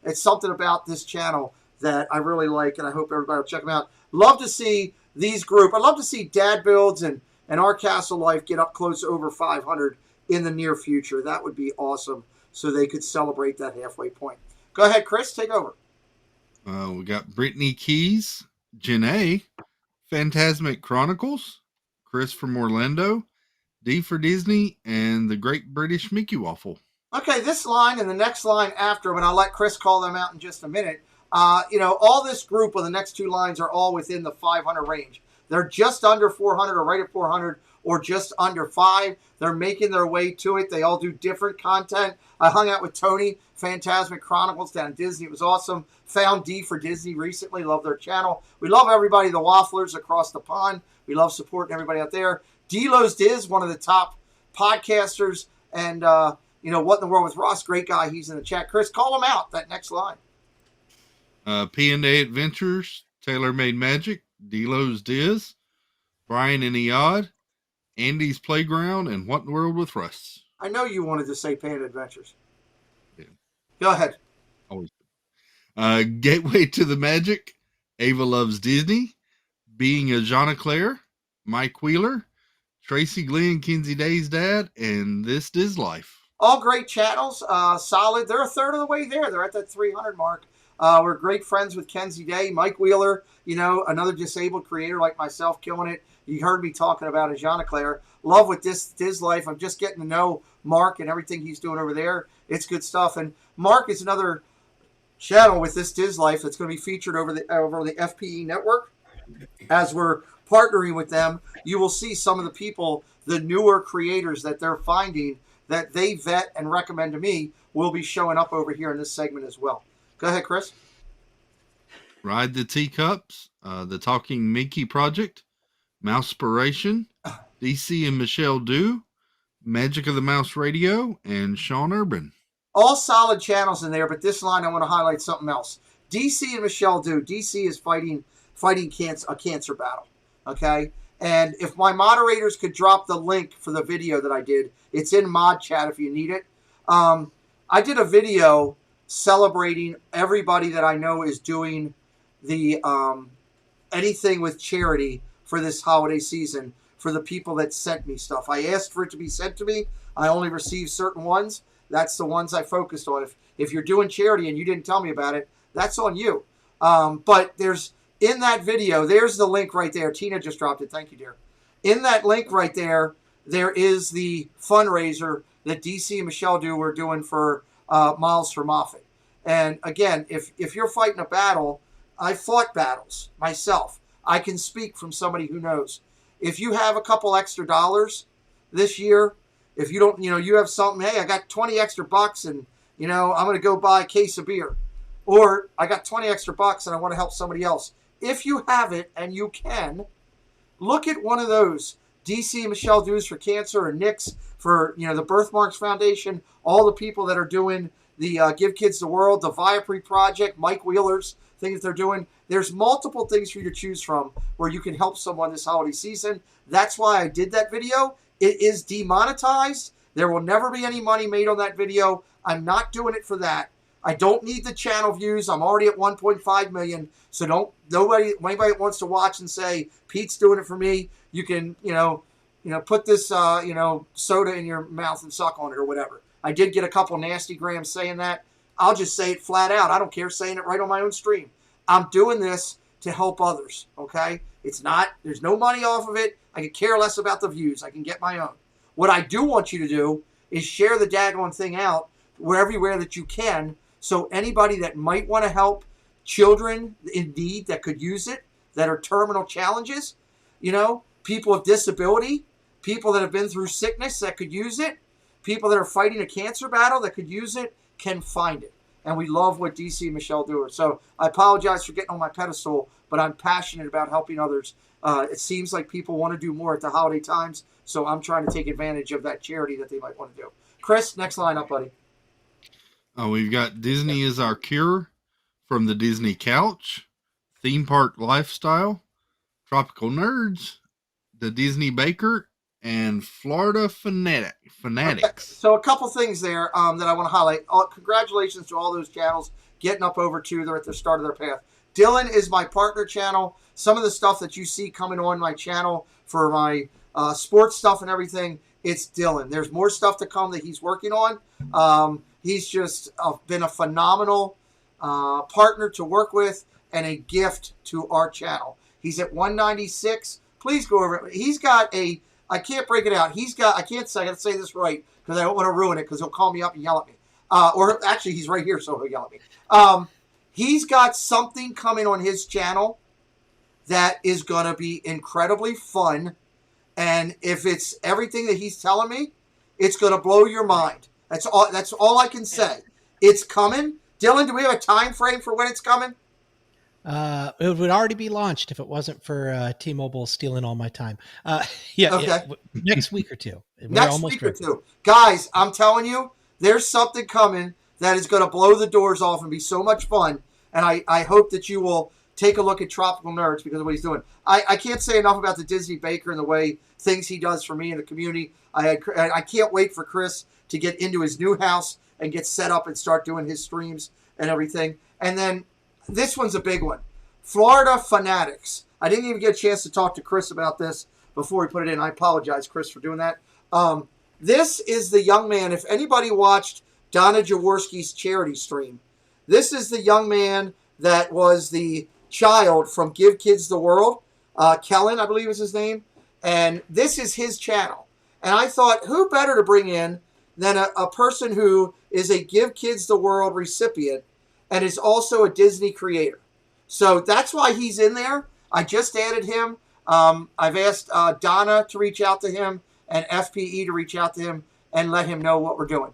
It's something about this channel that I really like, and I hope everybody will check them out. Love to see these group. I'd love to see Dad Builds and Our Castle Life get up close to over 500 in the near future. That would be awesome, so they could celebrate that halfway point. Go ahead, Chris, take over. We got Brittany Keys, Janae, Phantasmic Chronicles, Chris from Orlando, D for Disney, and the Great British Mickey Waffle. Okay, this line and the next line after, but I'll let Chris call them out in just a minute. All this group of the next two lines are all within the 500 range. They're just under 400 or right at 400 or just under 5. They're making their way to it. They all do different content. I hung out with Tony, Phantasmic Chronicles down at Disney. It was awesome. Found D for Disney recently. Love their channel. We love everybody, the Wafflers across the pond. We love supporting everybody out there. D-Lo's Diz, one of the top podcasters. And, What in the World with Ross? Great guy. He's in the chat. Chris, call him out, that next line. P&A Adventures, Tailor Made Magic, D-Lo's Diz, Brian and Eod, Andy's Playground, and What in the World with Russ. I know you wanted to say Panda Adventures. Yeah. Go ahead. Always. Gateway to the Magic, Ava Loves Disney, Being a Jana Claire, Mike Wheeler, Tracy Glenn, Kinsey Day's dad, and This Diz Life. All great channels, solid. They're a third of the way there. They're at that 300 mark. We're great friends with Kenzie Day, Mike Wheeler, another disabled creator like myself, killing it. You heard me talking about Jana Claire. Love with this Diz Life. I'm just getting to know Mark and everything he's doing over there. It's good stuff. And Mark is another channel with this Diz Life that's going to be featured over the FPE network. As we're partnering with them, you will see some of the people, the newer creators that they're finding that they vet and recommend to me will be showing up over here in this segment as well. Go ahead, Chris. Ride the Teacups, the Talking Mickey Project, Mousespiration, DC and Michelle Dew, Magic of the Mouse Radio, and Sean Urban. All solid channels in there, but this line I want to highlight something else. DC and Michelle Dew. DC is fighting a cancer battle, okay? And if my moderators could drop the link for the video that I did, it's in Mod Chat if you need it. I did a video celebrating everybody that I know is doing the anything with charity for this holiday season for the people that sent me stuff. I asked for it to be sent to me. I only received certain ones. That's the ones I focused on. If you're doing charity and you didn't tell me about it, that's on you. But there's, in that video, there's the link right there. Tina just dropped it. Thank you, dear. In that link right there, there is the fundraiser that DC and Michelle were doing for Miles for Moffat. And again, if you're fighting a battle, I fought battles myself. I can speak from somebody who knows. If you have a couple extra dollars this year, if you don't, you have something, hey, I got 20 extra bucks and, I'm going to go buy a case of beer. Or I got 20 extra bucks and I want to help somebody else. If you have it and you can, look at one of those. DC and Michelle Dews for cancer, and Nick's for, the Birthmarks Foundation, all the people that are doing the Give Kids the World, the Viapre Project, Mike Wheeler's things they're doing. There's multiple things for you to choose from where you can help someone this holiday season. That's why I did that video. It is demonetized. There will never be any money made on that video. I'm not doing it for that. I don't need the channel views. I'm already at 1.5 million. So anybody that wants to watch and say, Pete's doing it for me, you can, put this, soda in your mouth and suck on it or whatever. I did get a couple nasty grams saying that. I'll just say it flat out. I don't care saying it right on my own stream. I'm doing this to help others, okay? There's no money off of it. I could care less about the views. I can get my own. What I do want you to do is share the daggone thing out everywhere that you can, so anybody that might want to help children in need that could use it, that are terminal challenges, people with disability, people that have been through sickness that could use it, people that are fighting a cancer battle that could use it, can find it. And we love what DC and Michelle do. So I apologize for getting on my pedestal, but I'm passionate about helping others. It seems like people want to do more at the holiday times, so I'm trying to take advantage of that charity that they might want to do. Chris, next line up, buddy. We've got Disney is Our Cure from the Disney Couch, Theme Park Lifestyle, Tropical Nerds, the Disney Baker, and Florida Fanatics. Okay. So a couple things there that I want to highlight. Congratulations to all those channels getting up over to. They're at the start of their path. Dylan is my partner channel. Some of the stuff that you see coming on my channel for my sports stuff and everything, it's Dylan. There's more stuff to come that he's working on. He's just been a phenomenal partner to work with and a gift to our channel. He's at 196. Please go over it. He's got I can't break it out. I got to say this right because I don't want to ruin it because he'll call me up and yell at me. Or actually, he's right here, so he'll yell at me. He's got something coming on his channel that is going to be incredibly fun. And if it's everything that he's telling me, it's going to blow your mind. That's all I can say. It's coming. Dylan, do we have a time frame for when it's coming? It would already be launched if it wasn't for T-Mobile stealing all my time. Next week or two. Next week or two. Guys, I'm telling you, there's something coming that is going to blow the doors off and be so much fun. And I hope that you will take a look at Tropical Nerds because of what he's doing. I can't say enough about the Disney Baker and the way things he does for me and the community. I can't wait for Chris to get into his new house and get set up and start doing his streams and everything. And then this one's a big one. Florida Fanatics. I didn't even get a chance to talk to Chris about this before we put it in. I apologize, Chris, for doing that. This is the young man. If anybody watched Donna Jaworski's charity stream, this is the young man that was the child from Give Kids the World. Kellen, I believe is his name. And this is his channel. And I thought, who better to bring in than a person who is a Give Kids the World recipient and is also a Disney creator. So that's why he's in there. I just added him. I've asked Donna to reach out to him and FPE to reach out to him and let him know what we're doing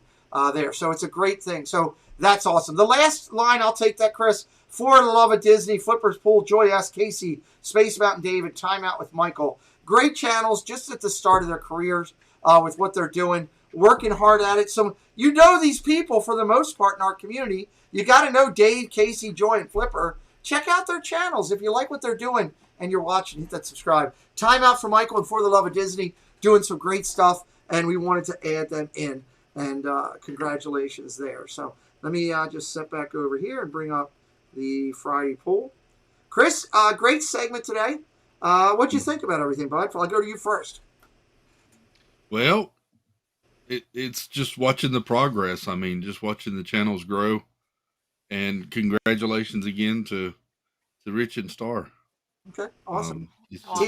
there. So it's a great thing. So that's awesome. The last line, I'll take that, Chris. For the Love of Disney, Flippers Pool, Joy S. Casey, Space Mountain David, Time Out with Michael. Great channels just at the start of their careers with what they're doing, working hard at it. So you know these people for the most part in our community. You got to know Dave, Casey, Joy, and Flipper. Check out their channels. If you like what they're doing and you're watching, hit that subscribe. Time Out for Michael and For the Love of Disney, doing some great stuff, and we wanted to add them in. And congratulations there. So let me just step back over here and bring up the Friday poll. Chris, great segment today. What'd you think about everything, bud? I'll go to you first. Well, it's just watching the progress. I mean, just watching the channels grow. And congratulations again to Rich and Star. Okay, awesome.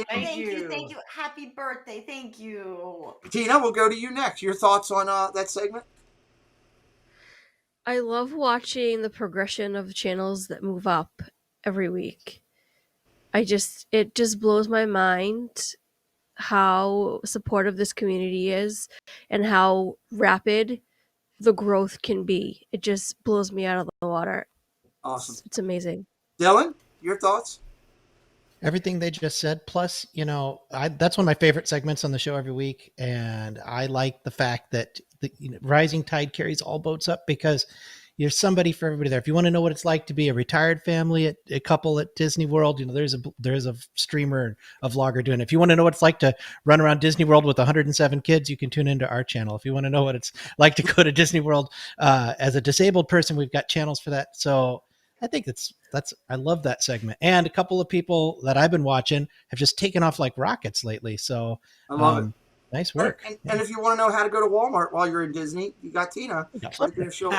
Thank you. Happy birthday. Thank you. Tina, we'll go to you next. Your thoughts on that segment? I love watching the progression of channels that move up every week. It just blows my mind how supportive this community is and how rapid the growth can be. It just blows me out of the water. Awesome. It's amazing. Dylan, your thoughts? Everything they just said. Plus, that's one of my favorite segments on the show every week. And I like the fact that the rising tide carries all boats up, because there's somebody for everybody there. If you want to know what it's like to be a retired family, a couple at Disney World, there's a streamer, a vlogger doing it. If you want to know what it's like to run around Disney World with 107 kids, you can tune into our channel. If you want to know what it's like to go to Disney World as a disabled person, we've got channels for that. So I think I love that segment. And a couple of people that I've been watching have just taken off like rockets lately. So I love it. Nice work. And if you want to know how to go to Walmart while you're in Disney, you got Tina right there. So,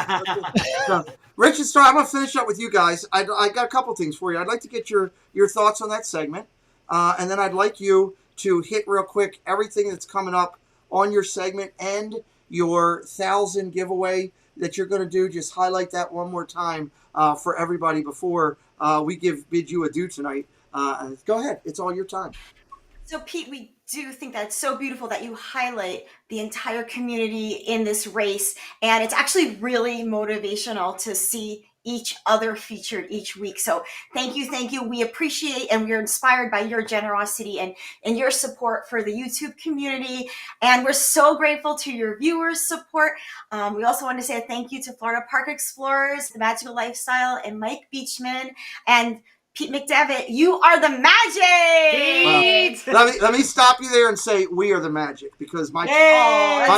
Rich and Star, I'm going to finish up with you guys. I got a couple things for you. I'd like to get your thoughts on that segment. And then I'd like you to hit real quick everything that's coming up on your segment and your 1,000 giveaway that you're going to do. Just highlight that one more time for everybody before we bid you adieu tonight. Go ahead. It's all your time. So, Pete, we do think that's so beautiful that you highlight the entire community in this race. And it's actually really motivational to see each other featured each week. So thank you. We appreciate and we're inspired by your generosity and your support for the YouTube community. And we're so grateful to your viewers' support. We also want to say a thank you to Florida Park Explorers, The Magical Lifestyle, and Mike Beachman. And Pete McDevitt, you are the magic! Let me stop you there and say we are the magic, because my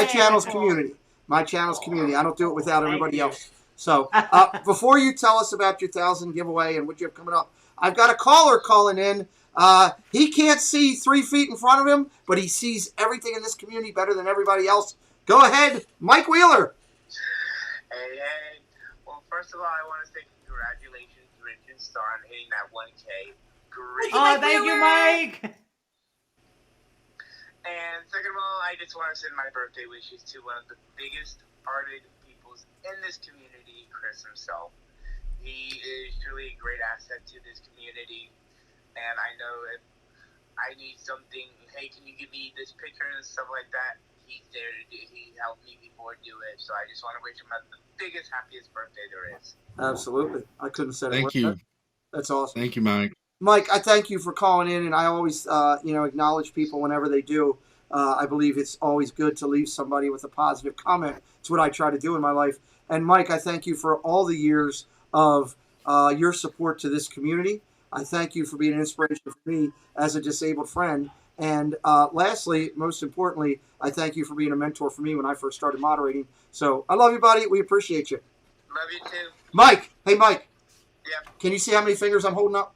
channel's community. My channel's community. I don't do it without everybody else. So before you tell us about your 1,000 giveaway and what you have coming up, I've got a caller calling in. He can't see 3 feet in front of him, but he sees everything in this community better than everybody else. Go ahead, Mike Wheeler. Hey. Well, first of all, I want to say congratulations, Rich and Star, on hitting that 1K. Great. Oh, thank you, Mike. And second of all, I just want to send my birthday wishes to one of the biggest hearted people in this community, Chris himself. He is truly a great asset to this community. And I know if I need something, hey, can you give me this picture and stuff like that? He's there to do. He helped me before do it. So I just want to wish him the biggest, happiest birthday there is. Absolutely. I couldn't say it. Thank you. That's awesome. Thank you, Mike. Mike, I thank you for calling in, and I always, acknowledge people whenever they do. I believe it's always good to leave somebody with a positive comment. It's what I try to do in my life. And Mike, I thank you for all the years of your support to this community. I thank you for being an inspiration for me as a disabled friend. And lastly, most importantly, I thank you for being a mentor for me when I first started moderating. So I love you, buddy. We appreciate you. Love you too. Mike. Hey, Mike. Yeah. Can you see how many fingers I'm holding up?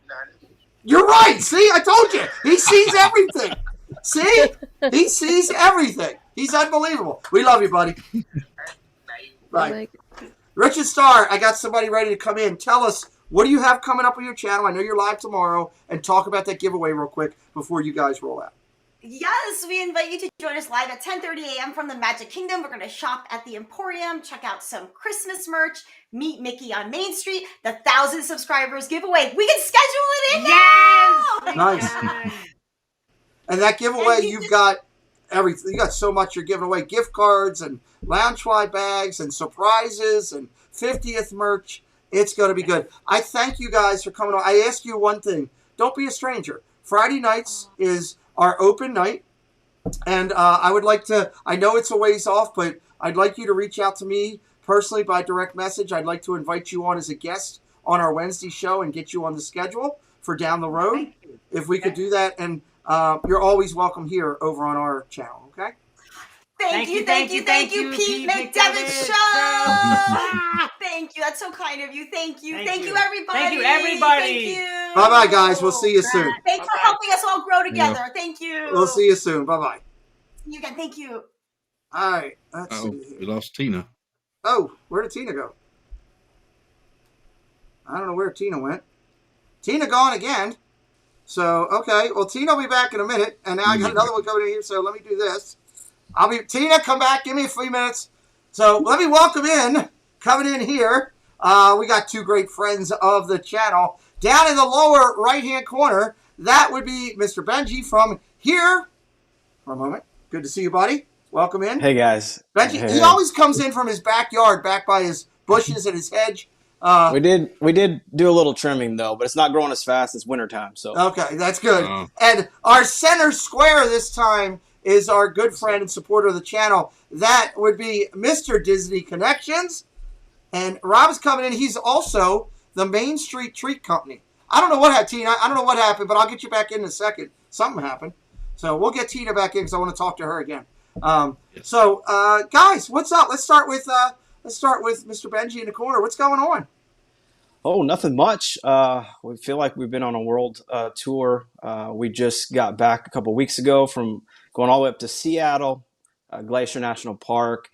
None. You're right. See, I told you. He sees everything. See? He sees everything. He's unbelievable. We love you, buddy. Bye. Richard Starr, I got somebody ready to come in. Tell us, what do you have coming up on your channel? I know you're live tomorrow. And talk about that giveaway real quick before you guys roll out. Yes, we invite you to join us live at 10:30 a.m. from the Magic Kingdom. We're going to shop at the Emporium, check out some Christmas merch, meet Mickey on Main Street, the 1,000 subscribers giveaway. We can schedule it in now! Nice. And that giveaway, you've got everything. You got so much you're giving away. Gift cards and Loungefly bags and surprises and 50th merch. It's going to be good. I thank you guys for coming on. I ask you one thing. Don't be a stranger. Friday nights is our open night. And I would like to, I know it's a ways off, but I'd like you to reach out to me personally by direct message. I'd like to invite you on as a guest on our Wednesday show and get you on the schedule for down the road. If we could do that. And you're always welcome here over on our channel, okay? Thank you, Pete McDevitt Show. Thank you. That's so kind of you. Thank you, everybody. Thank you, everybody. Thank you. Bye-bye, guys. We'll see you soon. Thanks for helping us all grow together. Thank you. We'll see you soon. Bye-bye. See you again. Thank you. All right. Let's see. We lost Tina. Oh, where did Tina go? I don't know where Tina went. Tina gone again. So, okay. Well, Tina will be back in a minute. And now I got another one coming in here. So let me do this. Tina, come back. Give me a few minutes. So let me welcome in, coming in here. We got two great friends of the channel. Down in the lower right-hand corner, that would be Mr. Benji from here. For a moment. Good to see you, buddy. Welcome in. Hey, guys. Benji, Hey. he always comes in from his backyard, back by his bushes and his hedge. We did do a little trimming, though, but it's not growing as fast. It's wintertime, so. Okay, that's good. And our center square this time is our good friend and supporter of the channel. That would be Mr. Disney Connections. And Rob's coming in. He's also the Main Street Treat Company. I don't know what happened, Tina. I don't know what happened, but I'll get you back in a second. Something happened. So we'll get Tina back in because I want to talk to her again. So, guys, what's up? Let's start with Mr. Benji in the corner. What's going on? Oh, nothing much. We feel like we've been on a world tour. We just got back a couple weeks ago from going all the way up to Seattle, Glacier National Park,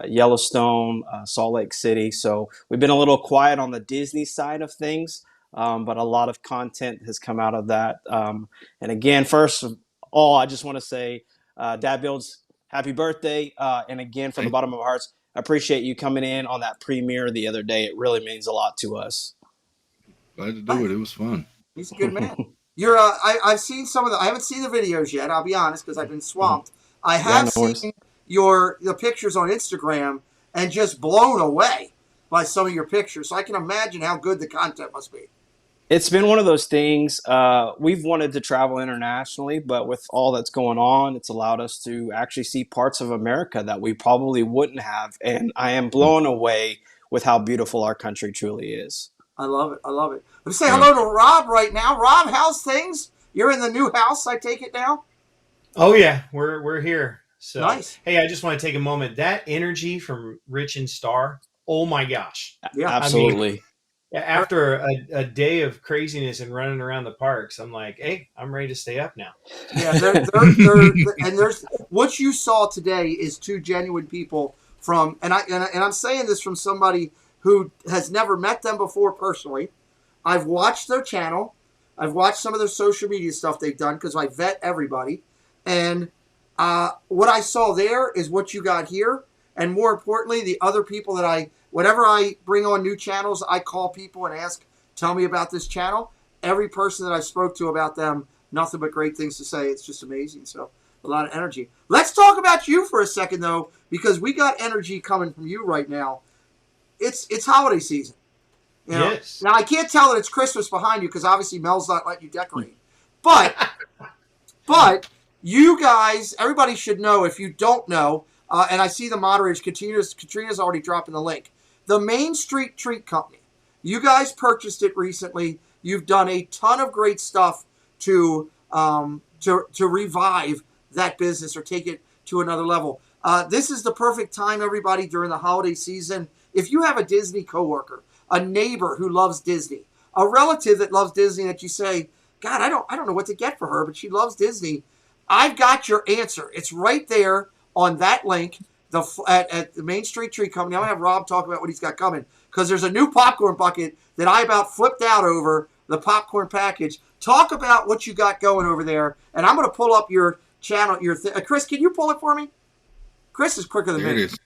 Yellowstone, Salt Lake City. So we've been a little quiet on the Disney side of things, but a lot of content has come out of that. And again, first of all, I just want to say, Dad Builds, happy birthday. And again, from the bottom of our hearts, I appreciate you coming in on that premiere the other day. It really means a lot to us. Glad to do it. It was fun. He's a good man. I've seen some of I haven't seen the videos yet, I'll be honest, because I've been swamped. I have seen the pictures on Instagram and just blown away by some of your pictures. So I can imagine how good the content must be. It's been one of those things. We've wanted to travel internationally, but with all that's going on, it's allowed us to actually see parts of America that we probably wouldn't have. And I am blown away with how beautiful our country truly is. I love it. I love it. Let's say hello to Rob right now. Rob, how's things? You're in the new house, I take it now? Oh, yeah. We're here. So, nice. Hey, I just want to take a moment. That energy from Rich and Star, oh my gosh. Yeah, absolutely. I mean, after a day of craziness and running around the parks, I'm like, hey, I'm ready to stay up now. Yeah, and there's what you saw today is two genuine people from, and I'm saying this from somebody who has never met them before personally. I've watched their channel. I've watched some of their social media stuff they've done because I vet everybody. And what I saw there is what you got here. And more importantly, the other people that whenever I bring on new channels, I call people and ask, tell me about this channel. Every person that I spoke to about them, nothing but great things to say. It's just amazing. So a lot of energy. Let's talk about you for a second, though, because we got energy coming from you right now. It's holiday season. You know? Yes. Now, I can't tell that it's Christmas behind you because obviously Mel's not letting you decorate. But you guys, everybody should know, if you don't know, and I see the moderators, Katrina's already dropping the link. The Main Street Treat Company. You guys purchased it recently. You've done a ton of great stuff to revive that business or take it to another level. This is the perfect time, everybody, during the holiday season. If you have a Disney coworker, a neighbor who loves Disney, a relative that loves Disney that you say, God, I don't know what to get for her, but she loves Disney. I've got your answer. It's right there on that link at the Main Street Treat Company. I'm going to have Rob talk about what he's got coming because there's a new popcorn bucket that I about flipped out over the popcorn package. Talk about what you got going over there, and I'm going to pull up your channel. Chris, can you pull it for me? Chris is quicker than me. There it is.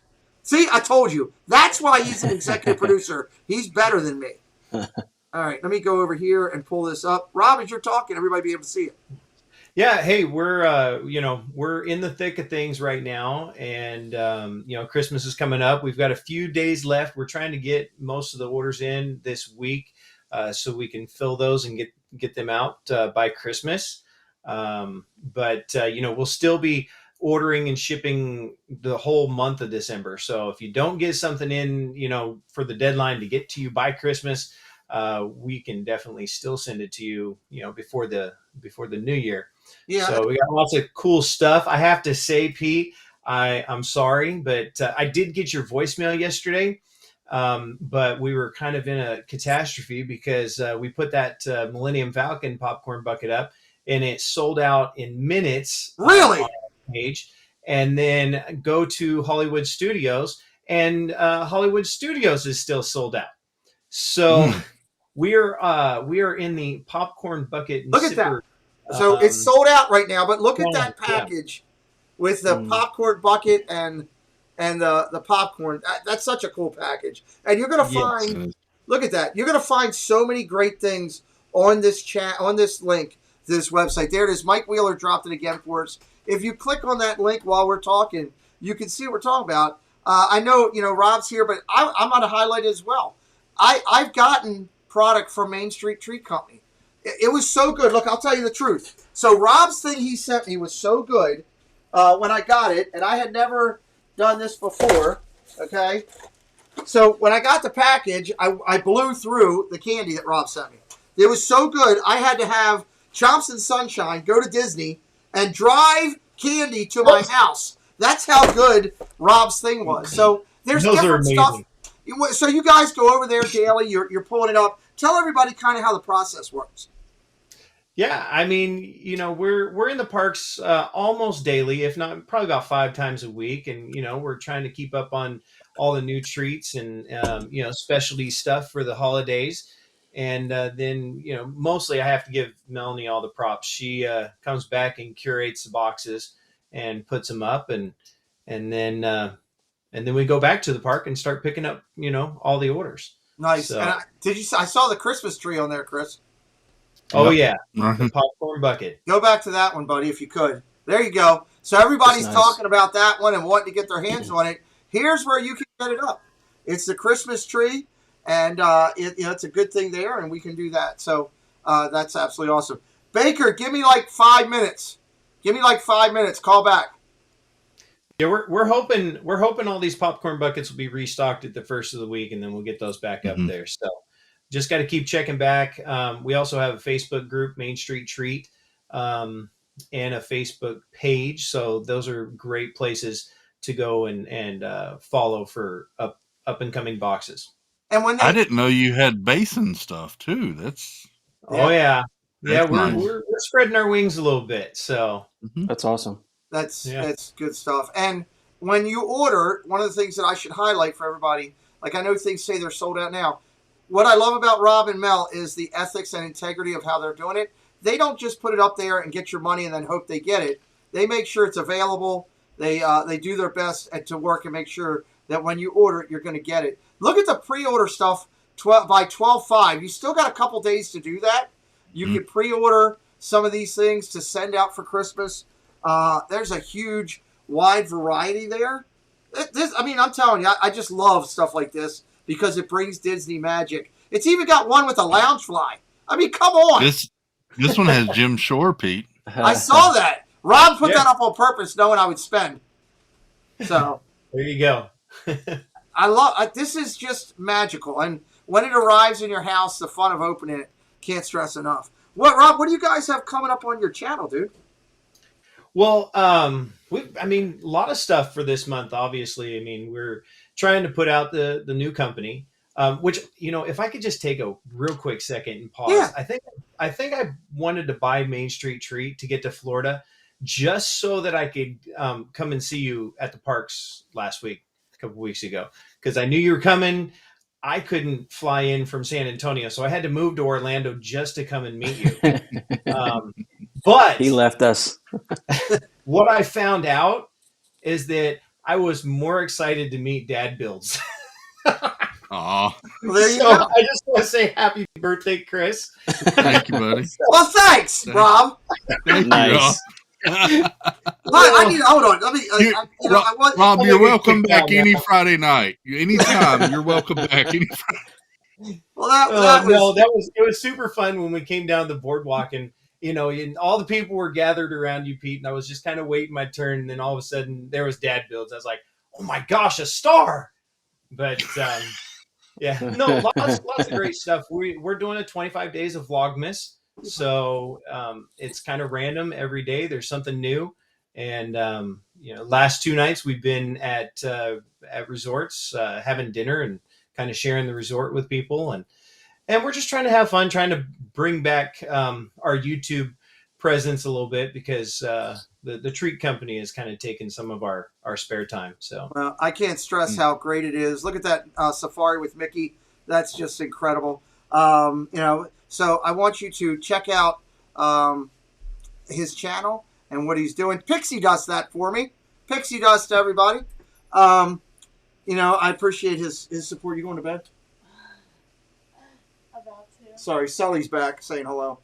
See, I told you. That's why he's an executive producer. He's better than me. All right, let me go over here and pull this up. Rob, as you're talking, everybody be able to see it. Yeah, hey, we're in the thick of things right now, and Christmas is coming up. We've got a few days left. We're trying to get most of the orders in this week, so we can fill those and get them out by Christmas. But we'll still be ordering and shipping the whole month of December. So if you don't get something in, for the deadline to get to you by Christmas, we can definitely still send it to you, before the new year. Yeah. So we got lots of cool stuff. I have to say, Pete, I'm sorry, but I did get your voicemail yesterday. But we were kind of in a catastrophe because we put that Millennium Falcon popcorn bucket up, and it sold out in minutes. Really? On our page, and then go to Hollywood Studios, and Hollywood Studios is still sold out. So we are in the popcorn bucket. And Look at that. So it's sold out right now, but look at that package with the popcorn bucket and the popcorn. That's such a cool package. And you're going to find, look at that. You're going to find so many great things on this chat, on this link to this website. There it is. Mike Wheeler dropped it again for us. If you click on that link while we're talking, you can see what we're talking about. I know, Rob's here, but I'm going to highlight it as well. I've gotten product from Main Street Treat Company. It was so good. Look, I'll tell you the truth. So Rob's thing he sent me was so good when I got it, and I had never done this before, okay? So when I got the package, I blew through the candy that Rob sent me. It was so good, I had to have Chomps and Sunshine go to Disney and drive candy to my house. That's how good Rob's thing was. So there's different stuff. So you guys go over there daily. You're pulling it up. Tell everybody kind of how the process works. Yeah, I mean, we're in the parks almost daily, if not probably about 5 times a week, and we're trying to keep up on all the new treats and specialty stuff for the holidays. And then mostly I have to give Melanie all the props. She comes back and curates the boxes and puts them up, and then we go back to the park and start picking up all the orders. Nice. So, and I saw the Christmas tree on there, Chris. Oh yeah, the popcorn bucket. Go back to that one, buddy, if you could. There you go. So everybody's talking about that one and wanting to get their hands on it. Here's where you can get it up. It's the Christmas tree, and it's a good thing there, and we can do that. So that's absolutely awesome. Baker, give me like 5 minutes. Call back. Yeah, we're hoping all these popcorn buckets will be restocked at the first of the week, and then we'll get those back up there. So just got to keep checking back. We also have a Facebook group, Main Street Treat, and a Facebook page. So those are great places to go and follow for up and coming boxes. And when I didn't know you had basin stuff too. That's yeah. That's nice. We're spreading our wings a little bit. So that's awesome. That's good stuff. And when you order, one of the things that I should highlight for everybody, like I know things say they're sold out now. What I love about Rob and Mel is the ethics and integrity of how they're doing it. They don't just put it up there and get your money and then hope they get it. They make sure it's available. They do their best to work and make sure that when you order it, you're going to get it. Look at the pre-order stuff by 12/5. You still got a couple days to do that. You can pre-order some of these things to send out for Christmas. There's a huge, wide variety there. I'm telling you, I just love stuff like this because it brings Disney magic. It's even got one with a Loungefly. I mean, come on. This one has Jim Shore, Pete. I saw that. Rob put that up on purpose, knowing I would spend. So there you go. I love this. Is just magical, and when it arrives in your house, the fun of opening it can't stress enough. Rob? What do you guys have coming up on your channel, dude? Well, a lot of stuff for this month. Obviously, we're trying to put out the new company. Which if I could just take a real quick second and pause. Yeah. I think I wanted to buy Main Street Treat to get to Florida, just so that I could come and see you at the parks last week, a couple weeks ago, because I knew you were coming. I couldn't fly in from San Antonio, so I had to move to Orlando just to come and meet you. But he left us. What I found out is that I was more excited to meet Dad Builds. Aw. Well, there you So go. I just want to say happy birthday, Chris. Thank you, buddy. Well, thanks, Rob. Thank Nice. I need hold on. Let me. Rob, you're welcome back any Friday night. Anytime, you're welcome back. Any Friday. Well, that was it was super fun when we came down the boardwalk and and all the people were gathered around you, Pete, and I was just kind of waiting my turn, and then all of a sudden there was Dad Builds. I was like, oh my gosh, a star! But lots of great stuff. We're doing a 25 days of Vlogmas, so it's kind of random every day. There's something new, and last 2 nights we've been at resorts, having dinner and kind of sharing the resort with people, and we're just trying to have fun, trying to bring back our YouTube presence a little bit, because the treat company has kind of taken some of our spare time. So Well, I can't stress how great it is. Look at that safari with Mickey. That's just incredible. So I want you to check out his channel and what he's doing. Pixie Dust that for me. Pixie Dust, everybody. I appreciate his support. You going to bed? About to. Sorry, Sully's back saying hello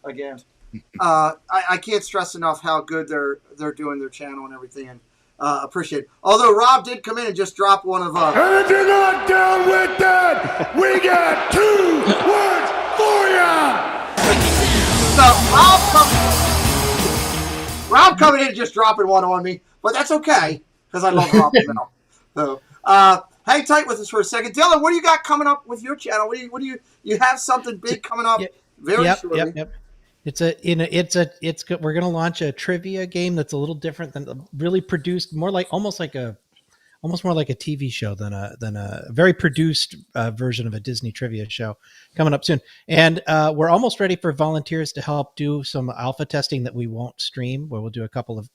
again. I can't stress enough how good they're doing their channel and everything, and appreciate it. Although Rob did come in and just drop one of And if you're not down with that, we got 2 words for ya. So Rob coming in and just dropping one on me, but that's okay because I love Rob now. So hang tight with us for a second, Dylan. What do you got coming up with your channel? What do you have something big coming up very shortly? Yep. We're going to launch a trivia game that's a little different than really produced, more like almost more like a TV show than a very produced version of a Disney trivia show coming up soon. And we're almost ready for volunteers to help do some alpha testing that we won't stream, where we'll do a couple of,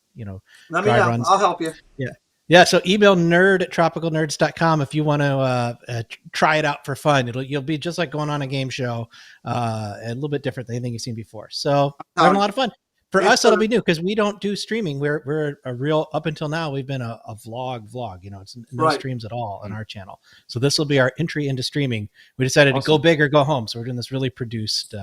Let me know. runs. I'll help you. Yeah. So email nerd@tropicalnerds.com if you want to try it out for fun. You'll be just like going on a game show, a little bit different than anything you've seen before. So we're having a lot of fun. For us, that'll be new because we don't do streaming. We're a real, up until now, we've been a vlog. It's no streams at all on our channel. So this will be our entry into streaming. We decided to go big or go home. So we're doing this really produced,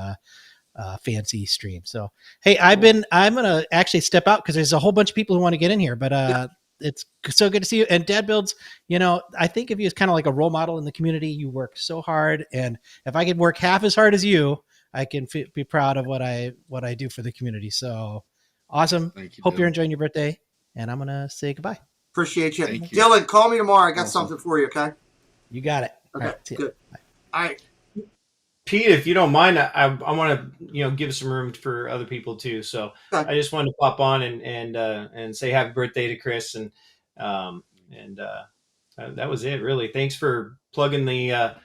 fancy stream. So, hey, I'm going to actually step out because there's a whole bunch of people who want to get in here, but it's so good to see you. And Dad Builds, I think of you as kind of like a role model in the community. You work so hard. And if I could work half as hard as you, I can be proud of what I do for the community. So awesome. Hope you're enjoying your birthday. And I'm going to say goodbye. Appreciate you. Dylan, call me tomorrow. I got something for you, okay? You got it. Okay, All right, good. All right. Pete, if you don't mind, I want to give some room for other people too. So I just wanted to pop on and say happy birthday to Chris, and that was it really. Thanks for plugging the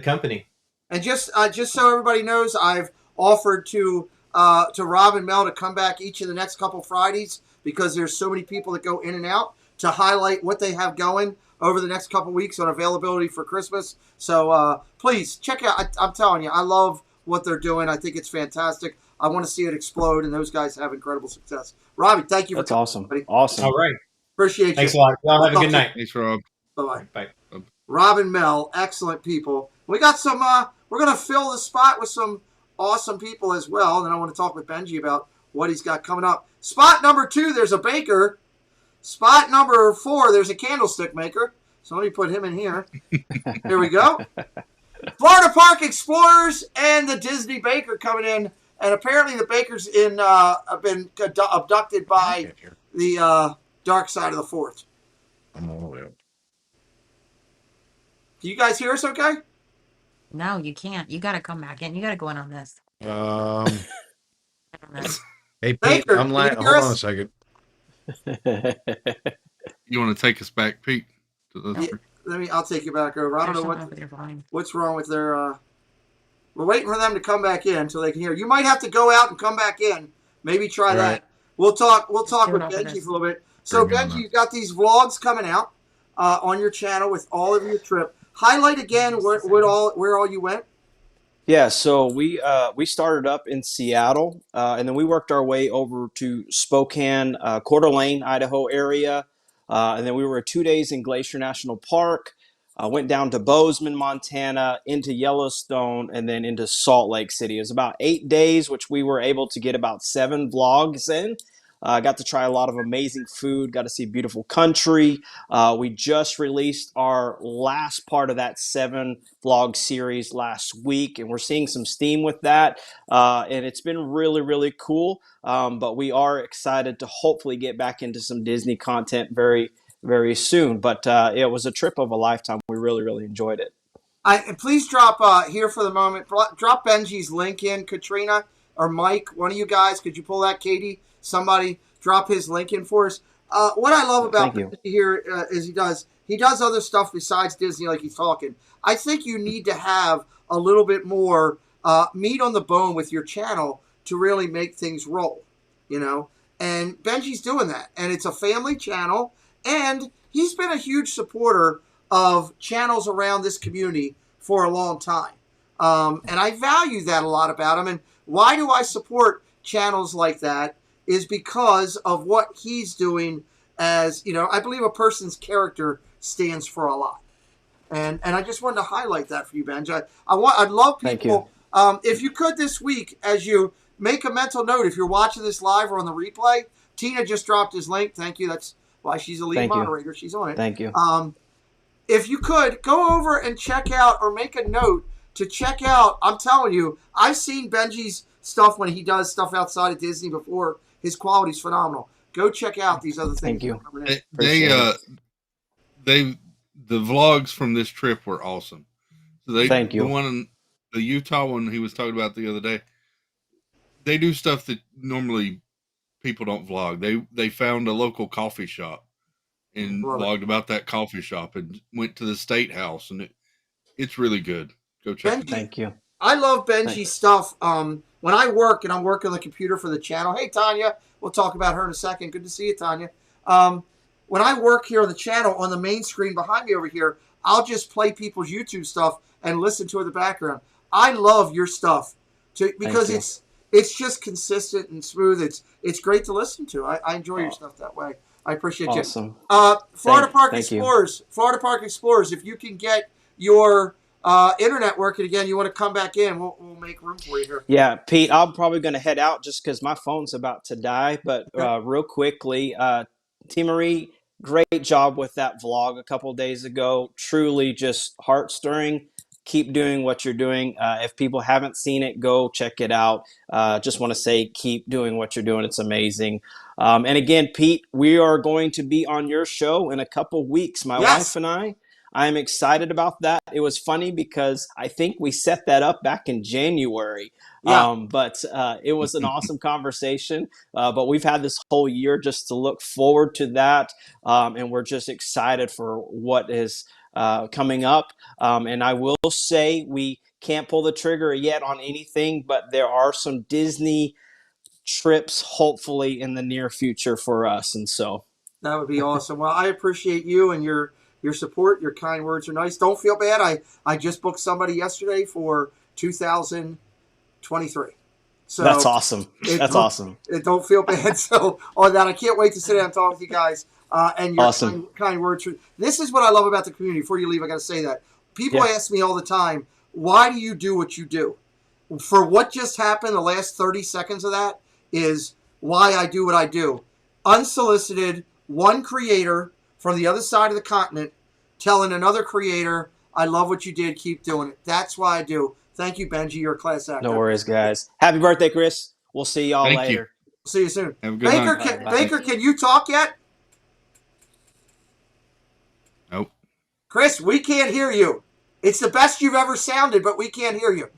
company. And just so everybody knows, I've offered to Rob and Mel to come back each of the next couple Fridays because there's so many people that go in and out to highlight what they have going over the next couple weeks on availability for Christmas. So please check out. I'm telling you, I love what they're doing. I think it's fantastic. I want to see it explode, and those guys have incredible success. Robbie, thank you. That's awesome. Buddy. Awesome. All right. Appreciate you. Thanks a lot. Y'all have a good night. Thanks, Rob. Bye-bye. Bye. Rob and Mel, excellent people. We got some, we're going to fill the spot with some awesome people as well. And then I want to talk with Benji about what he's got coming up. Spot number 2, there's a baker. Spot number 4, there's a candlestick maker. So let me put him in here. Here we go. Florida Park Explorers and the Disney Baker coming in. And apparently the Bakers have been abducted by the dark side of the fort. I'm all the way up. Can you guys hear us okay? No, you can't. You got to come back in. You got to go in on this. Hey, Pete, Baker, I'm lying. can you hear Hold on a us? second. You want to take us back, Pete? I'll take you back over. I don't know what's wrong with their. We're waiting for them to come back in so they can hear. You might have to go out and come back in. Maybe try that. We'll talk with Benji for a little bit. So Benji, you've got these vlogs coming out on your channel with all of your trip. Highlight again where all you went. Yeah, so we started up in Seattle, and then we worked our way over to Spokane, Coeur d'Alene, Idaho area, and then we were 2 days in Glacier National Park, went down to Bozeman, Montana, into Yellowstone, and then into Salt Lake City. It was about 8 days, which we were able to get about 7 vlogs in. Got to try a lot of amazing food, got to see beautiful country. We just released our last part of that 7 vlog series last week, and we're seeing some steam with that. And it's been really, really cool. But we are excited to hopefully get back into some Disney content very, very soon. But it was a trip of a lifetime. We really, really enjoyed it. And please drop here for the moment. Drop Benji's link in, Katrina or Mike. One of you guys, could you pull that, Katie? Somebody, drop his link in for us. What I love about Thank you. here is he does other stuff besides Disney, like he's talking. I think you need to have a little bit more meat on the bone with your channel to really make things roll, you know. And Benji's doing that, and it's a family channel, and he's been a huge supporter of channels around this community for a long time. And I value that a lot about him. And why do I support channels like that is because of what he's doing as, you know, I believe a person's character stands for a lot. And I just wanted to highlight that for you, Benji. I'd love people, if you could this week, as you make a mental note, if you're watching this live or on the replay, Tina just dropped his link. Thank you. That's why she's a lead moderator. She's on it. Thank you. If you could, go over and check out or make a note to check out. I'm telling you, I've seen Benji's stuff when he does stuff outside of Disney before. His quality's phenomenal. Go check out these other things. Thank you. The vlogs from this trip were awesome. So Thank you. The Utah one he was talking about the other day, they do stuff that normally people don't vlog. They found a local coffee shop and vlogged about that coffee shop and went to the State House, and it's really good. Go check it out. Thank you. I love Benji's stuff. When I work and I'm working on the computer for the channel, hey, Tanya, we'll talk about her in a second. Good to see you, Tanya. When I work here on the channel, on the main screen behind me over here, I'll just play people's YouTube stuff and listen to it in the background. I love your stuff because it's just consistent and smooth. It's great to listen to. I enjoy your stuff that way. I appreciate you. Florida Park Explorers. Florida Park Explorers, if you can get your internet working again, you want to come back in, we'll make room for you here. Yeah, Pete, I'm probably going to head out just because my phone's about to die. But real quickly, T. Marie, great job with that vlog a couple days ago. Truly just heart-stirring. Keep doing what you're doing. If people haven't seen it, go check it out. Just want to say keep doing what you're doing. It's amazing. And again, Pete, we are going to be on your show in a couple weeks. My wife and I'm excited about that. It was funny because I think we set that up back in January. But it was an awesome conversation. But we've had this whole year just to look forward to that. And we're just excited for what is coming up. And I will say we can't pull the trigger yet on anything, but there are some Disney trips hopefully in the near future for us. And so that would be awesome. Well, I appreciate you and your support. Your kind words are nice. Don't feel bad. I just booked somebody yesterday for 2023. So that's awesome. That's awesome. Don't feel bad. So on that, I can't wait to sit down and talk with you guys. And your kind words. This is what I love about the community. Before you leave, I got to say that. People ask me all the time, why do you do what you do? For what just happened, the last 30 seconds of that is why I do what I do. Unsolicited, one creator from the other side of the continent telling another creator, I love what you did, keep doing it. That's why I do. Thank you, Benji. You're a class act. No worries, guys. Happy birthday, Chris. We'll see y'all later. See you soon. Have a good night. Baker, can you talk yet? Nope. Chris, we can't hear you. It's the best you've ever sounded, but we can't hear you.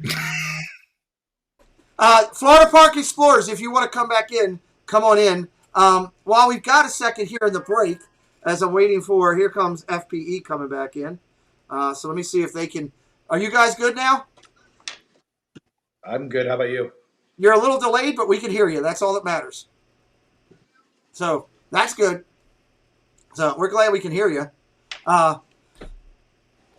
Florida Park Explorers, if you want to come back in, come on in. While we've got a second here in the break, as I'm waiting for, here comes FPE coming back in. So let me see if they can. Are you guys good now? I'm good. How about you? You're a little delayed, but we can hear you. That's all that matters. So that's good. So we're glad we can hear you.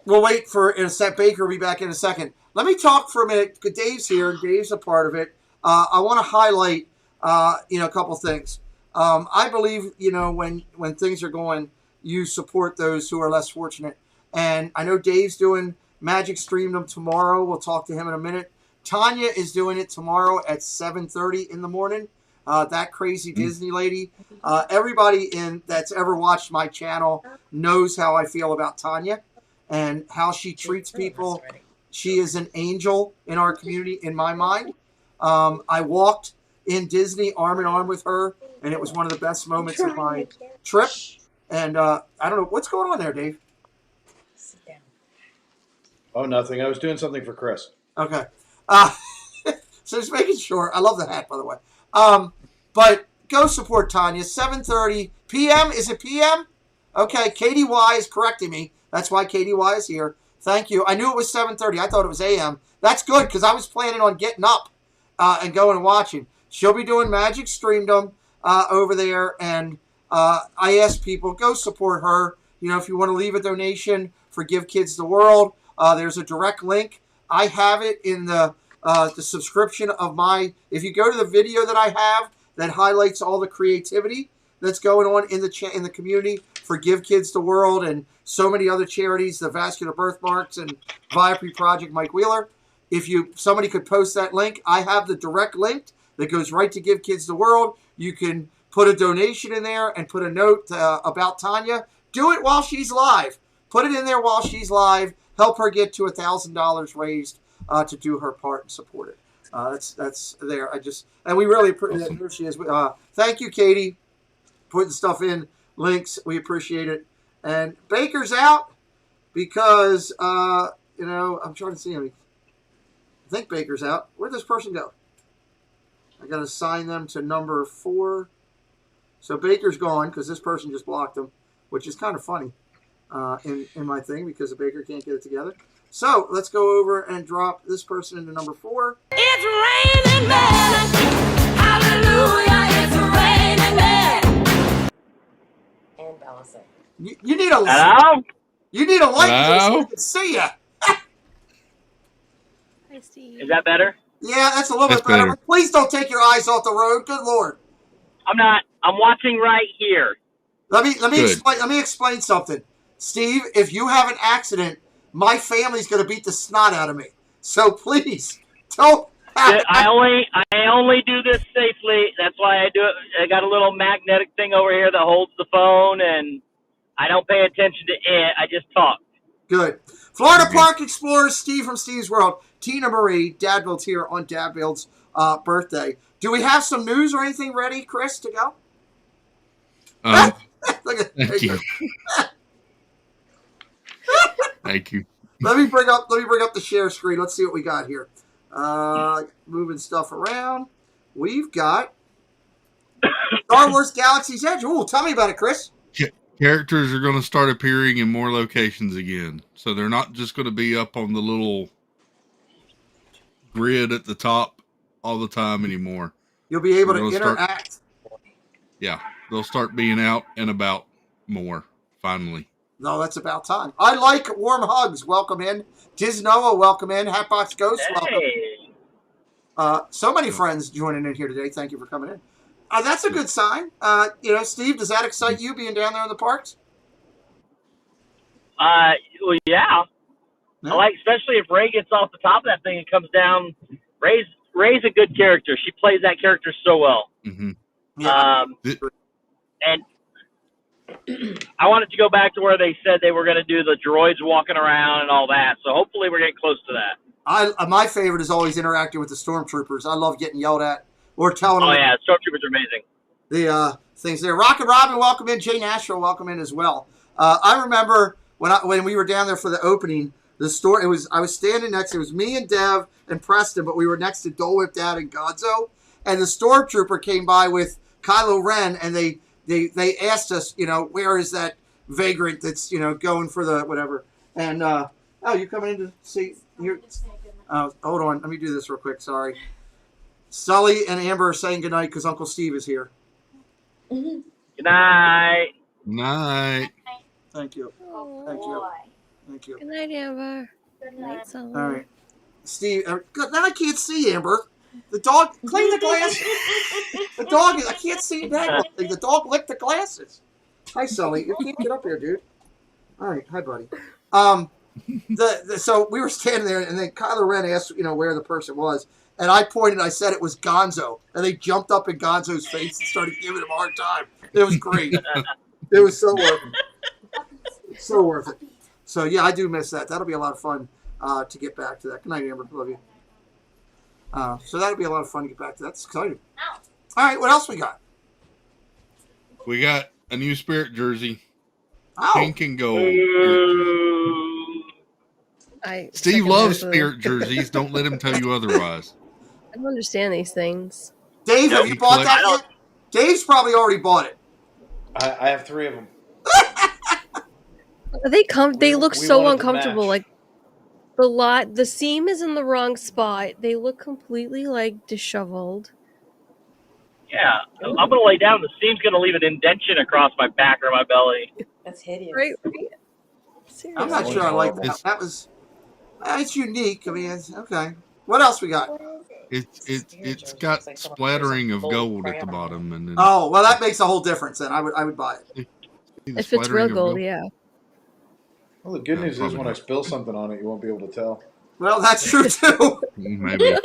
We'll wait for in a sec. Baker will be back in a second. Let me talk for a minute. Dave's here. Dave's a part of it. I want to highlight, a couple things. I believe, when things are going, you support those who are less fortunate. And I know Dave's doing Magic Streamdom tomorrow. We'll talk to him in a minute. Tanya is doing it tomorrow at 7:30 in the morning. That crazy Disney lady. Everybody that's ever watched my channel knows how I feel about Tanya and how she treats people. She is an angel in our community, in my mind. I walked in Disney arm in arm with her, and it was one of the best moments of my trip. And I don't know. What's going on there, Dave? Sit down. Oh, nothing. I was doing something for Chris. Okay. So just making sure. I love the hat, by the way. But go support Tanya. 7:30 p.m. Is it p.m.? Okay, Katie Y is correcting me. That's why Katie Y is here. Thank you. I knew it was 7:30. I thought it was a.m. That's good because I was planning on getting up and going and watching. She'll be doing Magic Streamdom over there, and I asked people, go support her. You know, if you want to leave a donation for Give Kids the World, there's a direct link. I have it in the subscription of my. If you go to the video that I have that highlights all the creativity that's going on in the community for Give Kids the World and so many other charities, the Vascular Birthmarks and Viapre Project, Mike Wheeler. If somebody could post that link, I have the direct link that goes right to Give Kids the World. You can put a donation in there and put a note about Tanya. Do it while she's live. Put it in there while she's live. Help her get to $1,000 raised to do her part and support it. That's there. And we really appreciate. There she is. Thank you, Katie, putting stuff in links. We appreciate it. And Baker's out because I'm trying to see him. I think Baker's out. Where'd this person go? I got to assign them to number 4. So Baker's gone because this person just blocked him, which is kind of funny in my thing because the Baker can't get it together. So let's go over and drop this person into number 4. It's raining men. Hallelujah, it's raining men. And Allison. You need a Hello? You need a light Hello? so we can see ya. Is that better? Yeah, that's a little bit better. But please don't take your eyes off the road. Good Lord. I'm not. I'm watching right here. Let me explain something. Steve, if you have an accident, my family's going to beat the snot out of me. So please don't. I only do this safely. That's why I do it. I got a little magnetic thing over here that holds the phone, and I don't pay attention to it. I just talk. Good. Florida Park Explorers, Steve from Steve's World. Tina Marie, Dadville's here on Dadville's birthday. Do we have some news or anything ready, Chris, to go? Thank you. Thank you. Let me bring up the share screen. Let's see what we got here. Moving stuff around. We've got Star Wars Galaxy's Edge. Ooh, tell me about it, Chris. Characters are going to start appearing in more locations again. So they're not just going to be up on the little grid at the top all the time anymore. You'll be able to interact. They'll start being out and about more, finally. No, that's about time. I like warm hugs. Welcome in. Disnoa, welcome in. Hatbox Ghost, welcome. So many friends joining in here today. Thank you for coming in. That's a good sign. Steve, does that excite you being down there in the parks? Well, yeah. I like, especially if Ray gets off the top of that thing and comes down. Ray's a good character. She plays that character so well. Mm-hmm. And I wanted to go back to where they said they were going to do the droids walking around and all that. So hopefully we're getting close to that. My favorite is always interacting with the stormtroopers. I love getting yelled at or telling them. Oh yeah, stormtroopers are amazing. The things there. Rock and Robin, welcome in. Jay Nashville, welcome in as well. I remember when we were down there for the opening. I was standing next. It was me and Dev and Preston, but we were next to Dole Whip Dad and Gonzo, and the stormtrooper came by with Kylo Ren, and they asked us, where is that vagrant that's going for the whatever? And you coming in to see? Hold on, let me do this real quick. Sorry, Sully and Amber are saying goodnight because Uncle Steve is here. Good night. Night. Thank you. Thank you. Thank you. Good night, Amber. Good night, Sully. All right, Steve. Now I can't see Amber. The dog clean the glasses. The dog I can't see that. The dog licked the glasses. Hi, Sully. You can't get up here, dude. All right, hi, buddy. So we were standing there, and then Kylo Ren asked, where the person was, and I pointed. I said it was Gonzo, and they jumped up in Gonzo's face and started giving him a hard time. It was great. It was so worth it. So worth it. So yeah, I do miss that. That'll be a lot of fun to get back to that. Good night, Amber. Love you. So that'll be a lot of fun to get back to. That's exciting. All right, what else we got? We got a new Spirit jersey. Oh. Pink and gold. Steve second loves that, Spirit jerseys. Don't let him tell you otherwise. I don't understand these things. Dave, have you bought that yet? Dave's probably already bought it. I have 3 of them. They look we so wanted to uncomfortable. match. Like the seam is in the wrong spot. They look completely like disheveled. Yeah, I'm gonna lay down. The seam's gonna leave an indentation across my back or my belly. That's hideous. Right. I'm not sure I like that. That's unique. I mean, it's, okay. What else we got? It's got splattering of gold at the bottom, and then Oh, well, that makes a whole difference. Then I would buy it. If it's real gold, yeah. Well, the good news is when I spill something on it, you won't be able to tell. Well, that's true too. Maybe.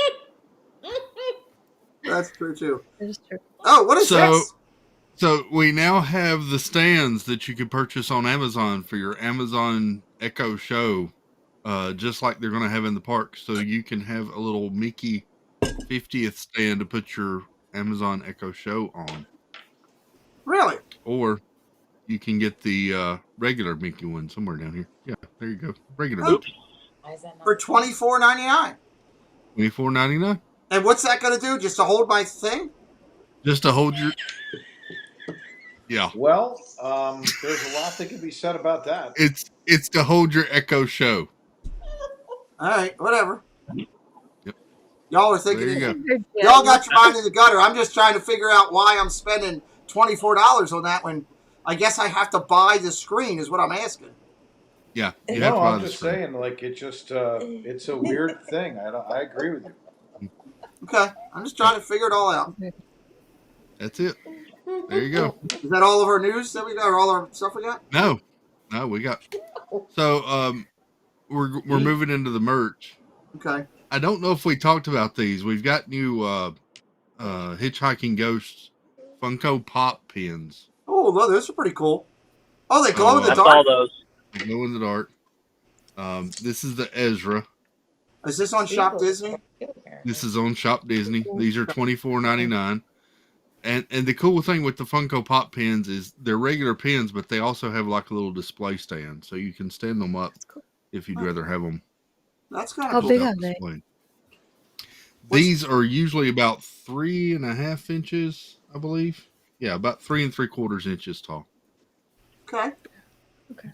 That's true too. That is true. Oh, what is this? So we now have the stands that you can purchase on Amazon for your Amazon Echo Show, just like they're going to have in the park. So you can have a little Mickey 50th stand to put your Amazon Echo Show on. Really? Or you can get the regular Mickey one somewhere down here. Yeah, there you go. Regular Oops. Mickey. For $24.99. $24.99. And what's that going to do? Just to hold my thing? Just to hold your. Yeah. Well, there's a lot that can be said about that. It's to hold your Echo Show. All right, whatever. Yep. Y'all are thinking. There you Y'all got your mind in the gutter. I'm just trying to figure out why I'm spending $24 on that when I guess I have to buy the screen. Is what I'm asking. Yeah. You have to buy I'm the just screen. saying, like it's just it's a weird thing. I agree with you. Okay, I'm just trying to figure it all out. That's it. There you go. Is that all of our news that we got, or all our stuff we got? No, we got. So we're moving into the merch. Okay. I don't know if we talked about these. We've got new Hitchhiking Ghosts Funko Pop pins. Oh, well, those are pretty cool. Oh, they glow in the I dark. saw those. They glow in the dark. This is the Ezra. Is this on Shop Disney? This is on Shop Disney. These are $24.99. And the cool thing with the Funko Pop pins is they're regular pins, but they also have like a little display stand, so you can stand them up if you'd rather have them. That's kind How of cool. big are they? These are usually about 3.5 inches, I believe. Yeah, about 3 3/4 inches tall. Okay.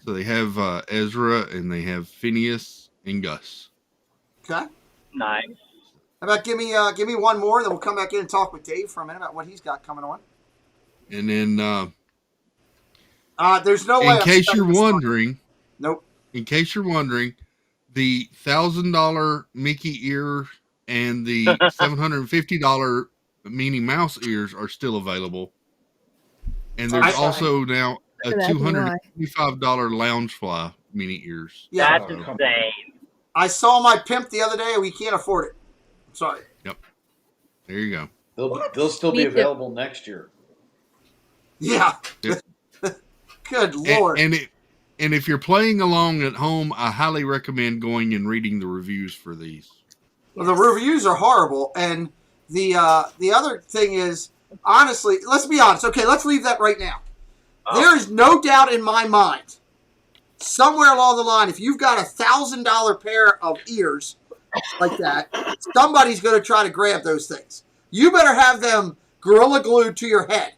So they have Ezra and they have Phineas and Gus. Okay. Nice. How about give me one more, then we'll come back in and talk with Dave for a minute about what he's got coming on. And then, there's no way. in case you're wondering, nope. In case you're wondering, the $1,000 Mickey ear and the $750 Minnie Mouse ears are still available. And there's also now a $225 Loungefly Minnie ears. Yeah, that's insane. I saw my pimp the other day, and we can't afford it. Sorry. Yep. There you go. They'll still be available next year. Yeah. Yep. Good Lord. And if you're playing along at home, I highly recommend going and reading the reviews for these. Well, the reviews are horrible, and the other thing is, honestly, let's be honest. Okay, let's leave that right now. There is no doubt in my mind, somewhere along the line, if you've got $1,000 pair of ears like that, somebody's going to try to grab those things. You better have them Gorilla Glued to your head.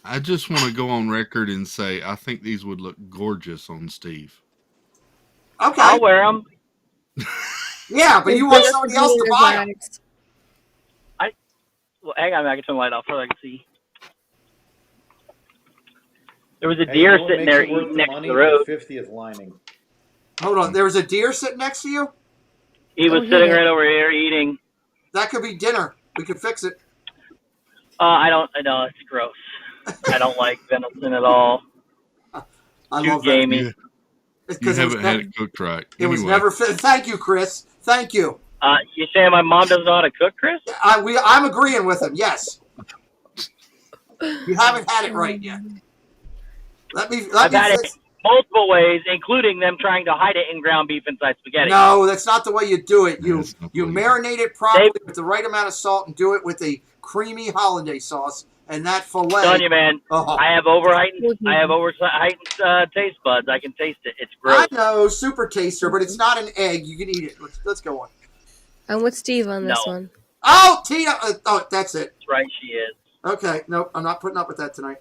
I just want to go on record and say I think these would look gorgeous on Steve. Okay. I'll wear them. Yeah, but you want somebody else to buy them. Well, hang on, I can turn the light off so I can see. There was a deer sitting there eating next to the road. 50th lining. Hold on, there was a deer sitting next to you? He was sitting right over here eating. That could be dinner. We could fix it. I know it's gross. I don't like venison at all. I Too love gamey. You haven't had it cooked right. It was never fit. Thank you, Chris. Thank you. You saying my mom doesn't know how to cook, Chris? I'm agreeing with him. Yes. You haven't had it right yet. I've had it multiple ways, including them trying to hide it in ground beef inside spaghetti. No, that's not the way you do it. You marinate it properly with the right amount of salt and do it with a creamy hollandaise sauce. And that fillet. Telling you, man, I have overheightened taste buds. I can taste it. It's gross. I know, super taster, but it's not an egg. You can eat it. Let's go on. I'm with Steve on this one. Oh, Tina. Oh, that's it. That's right, she is. Okay, nope, I'm not putting up with that tonight.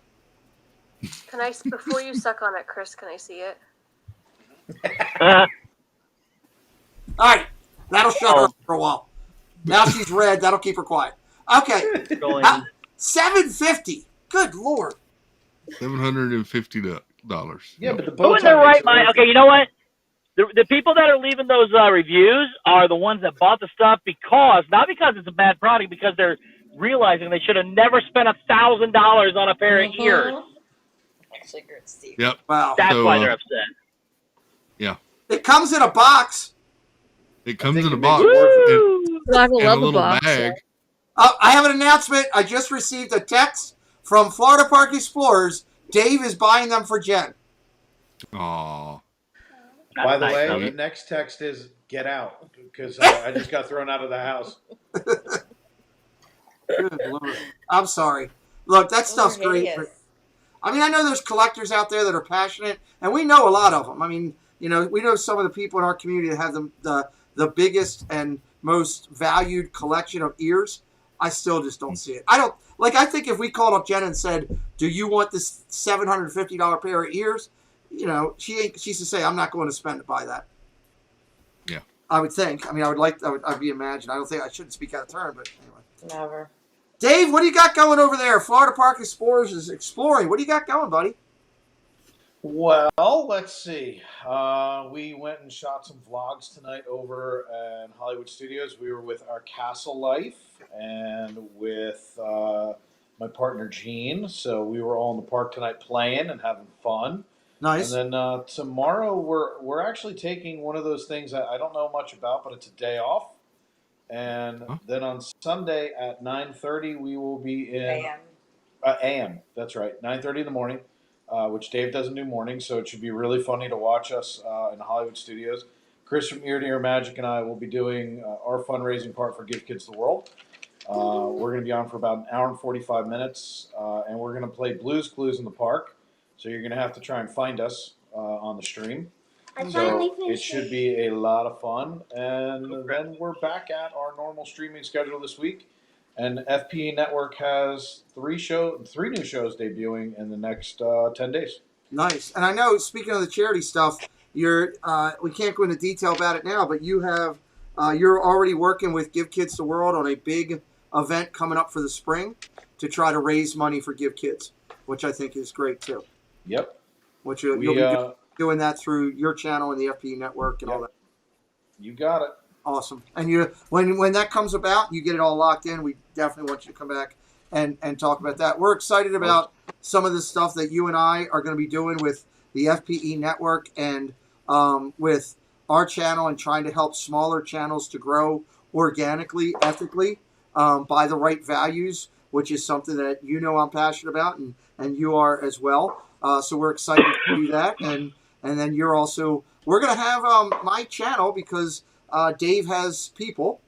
Can I, before you suck on it, Chris, can I see it? All right, that'll shut her up for a while. Now she's red. That'll keep her quiet. Okay, $750. Good Lord. $750. Yeah, but the Who bow in their tie right makes it mind? worth Okay, it. you know what? The people that are leaving those reviews are the ones that bought the stuff not because it's a bad product, because they're realizing they should have never spent $1,000 on a pair of ears. Yep. Wow. That's So, why they're upset. Yeah. It comes in a box. It comes in a makes box it worth and I a love a little box. bag. I have an announcement. I just received a text from Florida Park Explorers. Dave is buying them for Jen. Aw. By the nice way, of the it. next text is get out because I just got thrown out of the house. Good Lord. I'm sorry. Look, that stuff's great. But, I mean, I know there's collectors out there that are passionate, and we know a lot of them. I mean, we know some of the people in our community that have the biggest and most valued collection of ears. I still just don't see it. I think if we called up Jen and said, do you want this $750 pair of ears? She's to say, I'm not going to spend to buy that. Yeah. I would think. I mean, I'd be imagined. I shouldn't speak out of turn, but anyway. Never. Dave, what do you got going over there? Florida Park Explorers is exploring. What do you got going, buddy? Well, let's see. We went and shot some vlogs tonight over in Hollywood Studios. We were with our Castle Life and with my partner Gene. So we were all in the park tonight playing and having fun. Nice. And then tomorrow we're actually taking one of those things that I don't know much about, but it's a day off. And then on Sunday at 9:30 we will be in AM. That's right, 9:30 in the morning. Which Dave doesn't do mornings, so it should be really funny to watch us in the Hollywood Studios. Chris from Ear to Ear Magic and I will be doing our fundraising part for Give Kids the World. We're going to be on for about an hour and 45 minutes, and we're going to play Blues Clues in the park. So you're going to have to try and find us on the stream. So it should be a lot of fun. And then we're back at our normal streaming schedule this week. And FPE Network has three new shows debuting in the next 10 days. Nice. And I know, speaking of the charity stuff, we can't go into detail about it now, but you're already working with Give Kids the World on a big event coming up for the spring to try to raise money for Give Kids, which I think is great too. Yep. Which you'll be doing that through your channel and the FPE Network and all that. You got it. Awesome. And when that comes about, you get it all locked in. We definitely want you to come back and talk about that. We're excited about some of the stuff that you and I are going to be doing with the FPE Network and with our channel and trying to help smaller channels to grow organically, ethically, by the right values, which is something that I'm passionate about and you are as well. So we're excited to do that. And then we're going to have my channel because Dave has people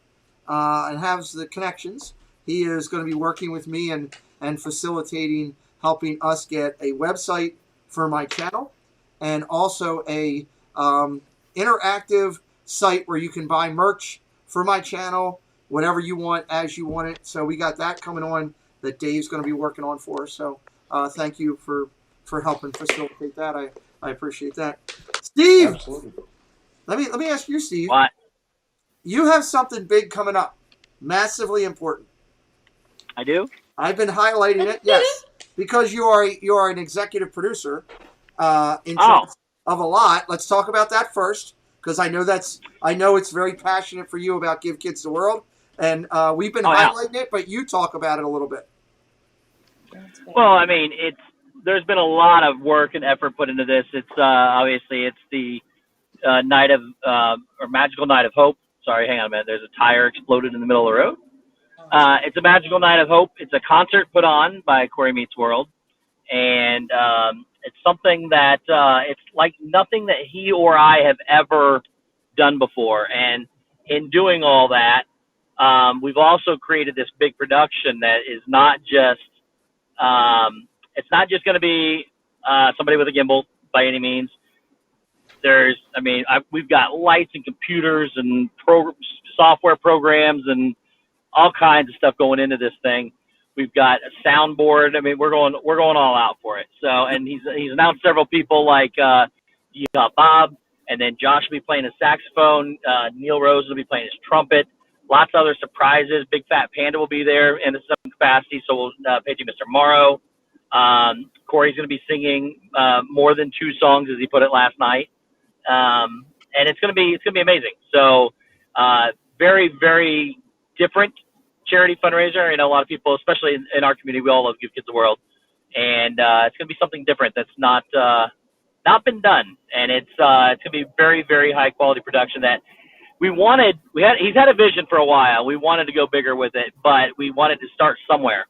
and has the connections. He is going to be working with me and facilitating, helping us get a website for my channel and also a interactive site where you can buy merch for my channel, whatever you want, as you want it. So we got that coming on that Dave's going to be working on for us. So thank you for helping facilitate that. I appreciate that. Steve, absolutely. Let me ask you, Steve. What? You have something big coming up, massively important. I do. I've been highlighting it, yes, because you are an executive producer in charge of a lot. Let's talk about that first, because I know it's very passionate for you about Give Kids the World, and we've been highlighting it, but you talk about it a little bit. Well, I mean, there's been a lot of work and effort put into this. It's obviously it's the night of or Magical Night of Hope. Sorry, hang on a minute. There's a tire exploded in the middle of the road. It's a Magical Night of Hope. It's a concert put on by Corey Meets World, and it's something that it's like nothing that he or I have ever done before. And in doing all that, we've also created this big production that is not just it's not just going to be somebody with a gimbal by any means. We've got lights and computers and software programs and all kinds of stuff going into this thing. We've got a soundboard. I mean, we're going all out for it. So, and he's announced several people like you got Bob, and then Josh will be playing his saxophone. Neil Rose will be playing his trumpet. Lots of other surprises. Big Fat Panda will be there in some capacity. So we'll pay to Mr. Morrow. Corey's going to be singing more than 2 songs, as he put it last night. And it's going to be amazing. So, very, very different charity fundraiser. I know a lot of people, especially in our community, we all love Give Kids the World, and it's going to be something different that's not been done, and it's going to be very, very high quality production that he's had a vision for a while. We wanted to go bigger with it, but we wanted to start somewhere.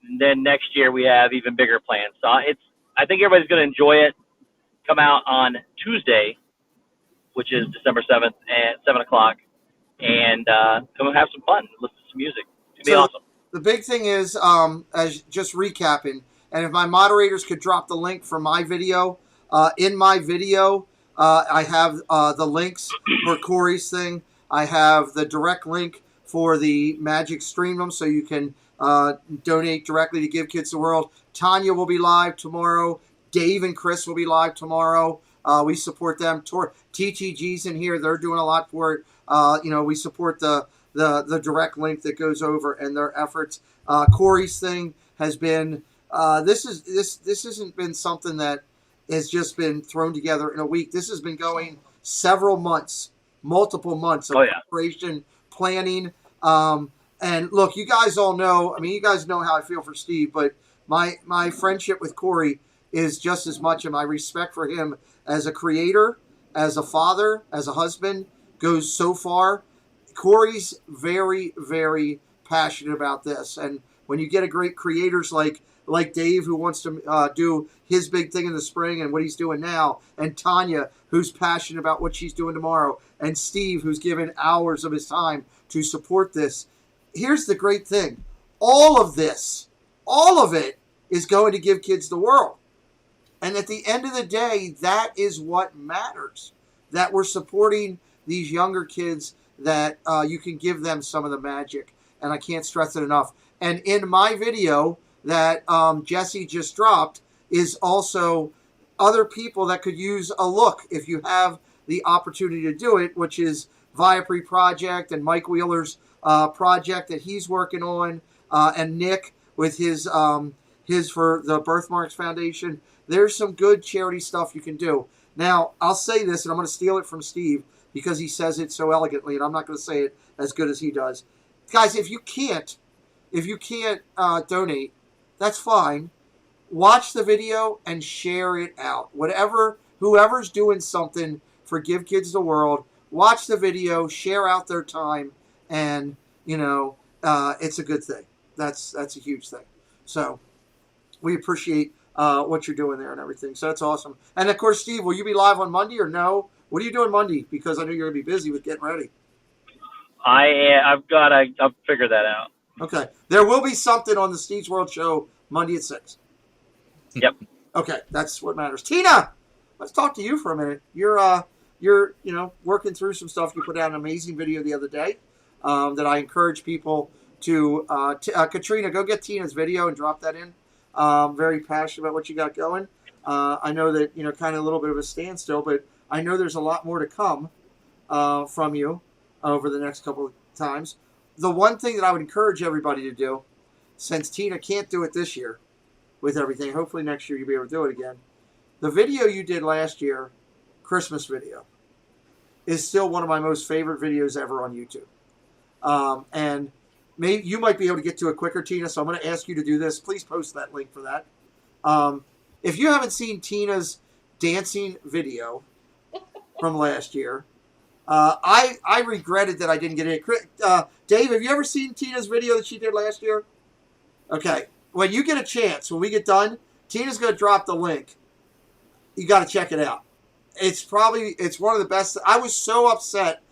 And then next year we have even bigger plans. So I think everybody's going to enjoy it. Come out on Tuesday, which is December 7th at 7 o'clock, and come and have some fun, listen to some music. It's going to be awesome. The big thing is, as just recapping, and if my moderators could drop the link for my video, in my video, I have the links for Corey's thing. I have the direct link for the Magic Stream Room, so you can donate directly to Give Kids the World. Tanya will be live tomorrow. Dave and Chris will be live tomorrow. We support them. TTG's in here. They're doing a lot for it. We support the direct link that goes over and their efforts. Corey's thing has been this hasn't been something that has just been thrown together in a week. This has been going several months, multiple months of preparation, planning. And look, you guys all know. I mean, you guys know how I feel for Steve, but my friendship with Corey is just as much, and my respect for him as a creator, as a father, as a husband goes so far. Corey's very, very passionate about this, and when you get a great creators like Dave, who wants to do his big thing in the spring and what he's doing now, and Tanya, who's passionate about what she's doing tomorrow, and Steve, who's given hours of his time to support this. Here's the great thing. All of it is going to Give Kids the World. And at the end of the day, that is what matters, that we're supporting these younger kids, that you can give them some of the magic. And I can't stress it enough. And in my video that Jesse just dropped is also other people that could use a look if you have the opportunity to do it, which is Viapre Project and Mike Wheeler's project that he's working on, and Nick with his for the Birthmarks Foundation. There's some good charity stuff you can do. Now, I'll say this, and I'm going to steal it from Steve because he says it so elegantly, and I'm not going to say it as good as he does. Guys, if you can't donate, that's fine. Watch the video and share it out. Whoever's doing something for Give Kids the World, watch the video, share out their time, and it's a good thing. That's a huge thing. So we appreciate what you're doing there and everything. So that's awesome. And of course, Steve, will you be live on Monday or no? What are you doing Monday? Because I know you're going to be busy with getting ready. I'll figure that out. Okay. There will be something on the Steve's World Show Monday at 6. Yep. Okay. That's what matters. Tina, let's talk to you for a minute. You're working through some stuff. You put out an amazing video the other day that I encourage people to Katrina, go get Tina's video and drop that in. Very passionate about what you got going. I know that, kind of a little bit of a standstill, but I know there's a lot more to come from you over the next couple of times. The one thing that I would encourage everybody to do, since Tina can't do it this year with everything, hopefully next year you'll be able to do it again. The video you did last year, Christmas video, is still one of my most favorite videos ever on YouTube. And maybe you might be able to get to it quicker, Tina, so I'm going to ask you to do this. Please post that link for that. If you haven't seen Tina's dancing video from last year, I regretted that I didn't get it. Dave, have you ever seen Tina's video that she did last year? Okay. When you get a chance, when we get done, Tina's going to drop the link. You got to check it out. It's one of the best. I was so upset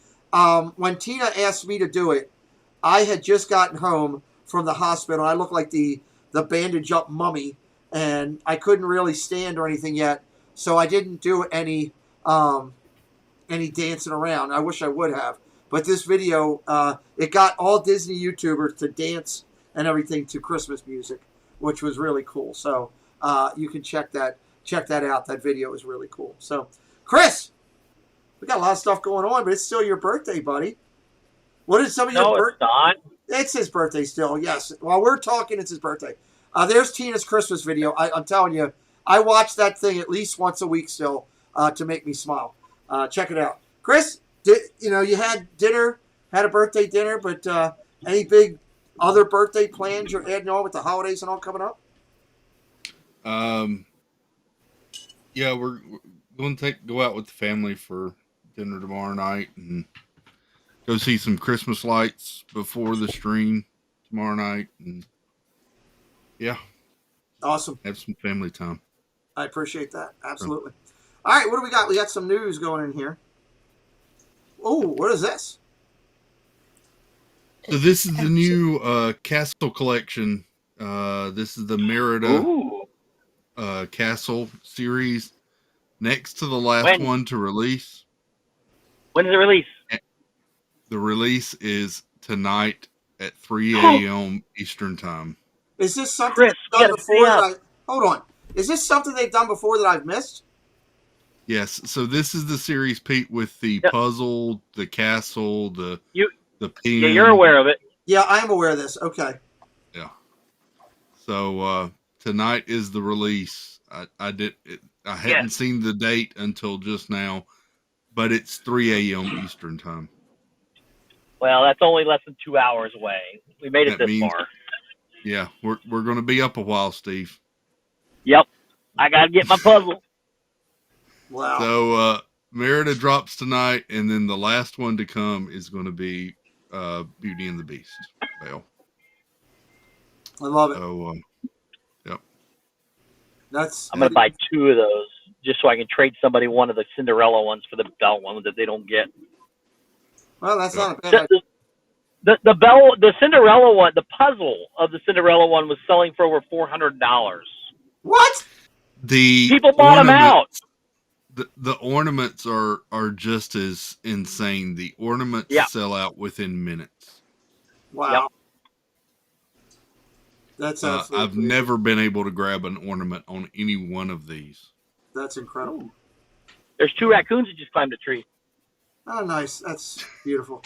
when Tina asked me to do it. I had just gotten home from the hospital. I looked like the bandage up mummy, and I couldn't really stand or anything yet, so I didn't do any dancing around. I wish I would have. But this video, it got all Disney YouTubers to dance and everything to Christmas music, which was really cool. So you can check that out. That video is really cool. So, Chris, we got a lot of stuff going on, but it's still your birthday, buddy. What is some of your birthday? No, it's not. It's his birthday still, yes. While we're talking, it's his birthday. There's Tina's Christmas video. I'm telling you, I watch that thing at least once a week still to make me smile. Check it out. Chris, you had dinner, had a birthday dinner, but any big other birthday plans you're adding on with the holidays and all coming up? Yeah, we're going to go out with the family for dinner tomorrow night and go see some Christmas lights before the stream tomorrow night. And yeah. Awesome. Have some family time. I appreciate that. Absolutely. All right, what do we got? We got some news going in here. Oh, what is this? So this is the new castle collection. This is the Merida castle series. Next to the last one to release. When is it release? The release is tonight at 3 a.m. Eastern time. Is this something they've done before? Hold on. Is this something they've done before that I've missed? Yes. So this is the series, Pete, with the puzzle, the castle, the pin. Yeah, you're aware of it. Yeah, I am aware of this. Okay. Yeah. So tonight is the release. I hadn't seen the date until just now, but it's 3 a.m. Eastern time. Well, that's only less than 2 hours away. We made it this far. Yeah, we're going to be up a while, Steve. Yep. I got to get my puzzle. Wow. So Merida drops tonight, and then the last one to come is going to be Beauty and the Beast. Belle. I love it. So, yep. I'm going to buy 2 of those just so I can trade somebody one of the Cinderella ones for the Belle one that they don't get. Well, that's not a bad idea. The Cinderella one, the puzzle of the Cinderella one was selling for over $400. What? The people bought them out. The ornaments are just as insane. The ornaments sell out within minutes. Wow. That's absolutely I've never been able to grab an ornament on any one of these. That's incredible. There's 2 raccoons that just climbed a tree. Oh, nice. That's beautiful.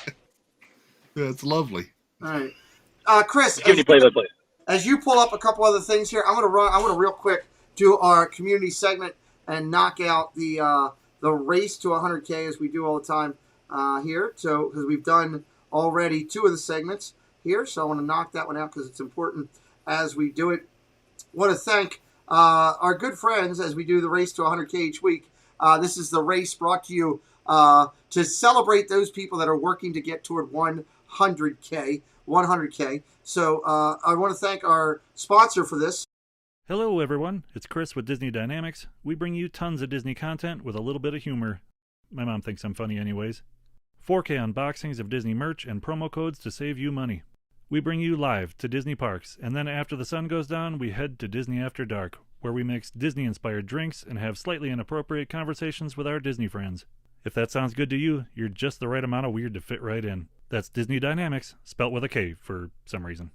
That's lovely. All right. Chris, as you pull up a couple other things here, I want to real quick do our community segment and knock out the race to 100K as we do all the time here. So, because we've done already 2 of the segments here, so I want to knock that one out because it's important as we do it. Want to thank our good friends as we do the race to 100K each week. This is the race brought to you to celebrate those people that are working to get toward 100K. So I want to thank our sponsor for this. Hello everyone, it's Chris with Disney Dynamics. We bring you tons of Disney content with a little bit of humor. My mom thinks I'm funny anyways. 4K unboxings of Disney merch and promo codes to save you money. We bring you live to Disney parks, and then after the sun goes down, we head to Disney After Dark, where we mix Disney-inspired drinks and have slightly inappropriate conversations with our Disney friends. If that sounds good to you, you're just the right amount of weird to fit right in. That's Disney Dynamics, spelt with a K for some reason.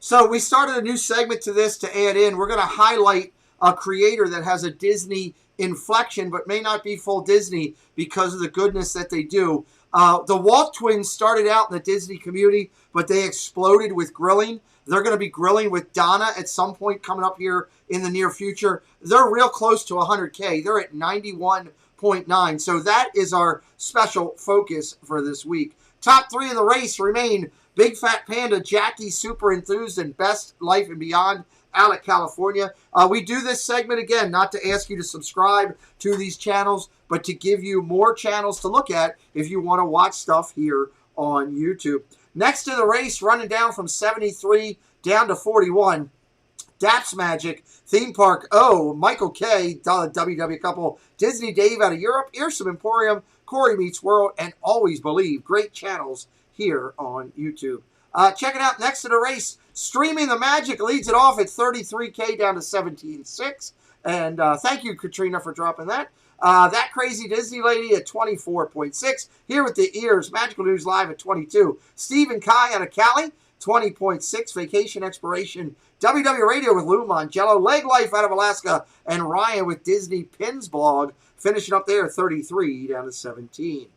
So we started a new segment to this to add in. We're going to highlight a creator that has a Disney inflection, but may not be full Disney because of the goodness that they do. The Walt twins started out in the Disney community, but they exploded with grilling. They're going to be grilling with Donna at some point coming up here in the near future. They're real close to 100K. They're at 91.9. So that is our special focus for this week. Top 3 in the race remain Big Fat Panda, Jackie Super Enthused, and Best Life and Beyond out of California. We do this segment again, not to ask you to subscribe to these channels, but to give you more channels to look at if you want to watch stuff here on YouTube. Next to the race, running down from 73 down to 41, Daps Magic, Theme Park O, Michael K, WW Couple, Disney Dave out of Europe, Earsome Emporium, Corey Meets World, and Always Believe. Great channels here on YouTube. Check it out. Next to the race, Streaming the Magic leads it off at 33K down to 17.6. And thank you, Katrina, for dropping that. That Crazy Disney Lady at 24.6. Here with the ears, Magical News Live at 22. Steve and Kai out of Cali, 20.6. Vacation Exploration, WW Radio with Lou Mongello. Leg Life out of Alaska, and Ryan with Disney Pins Blog, finishing up there 33 down to 17.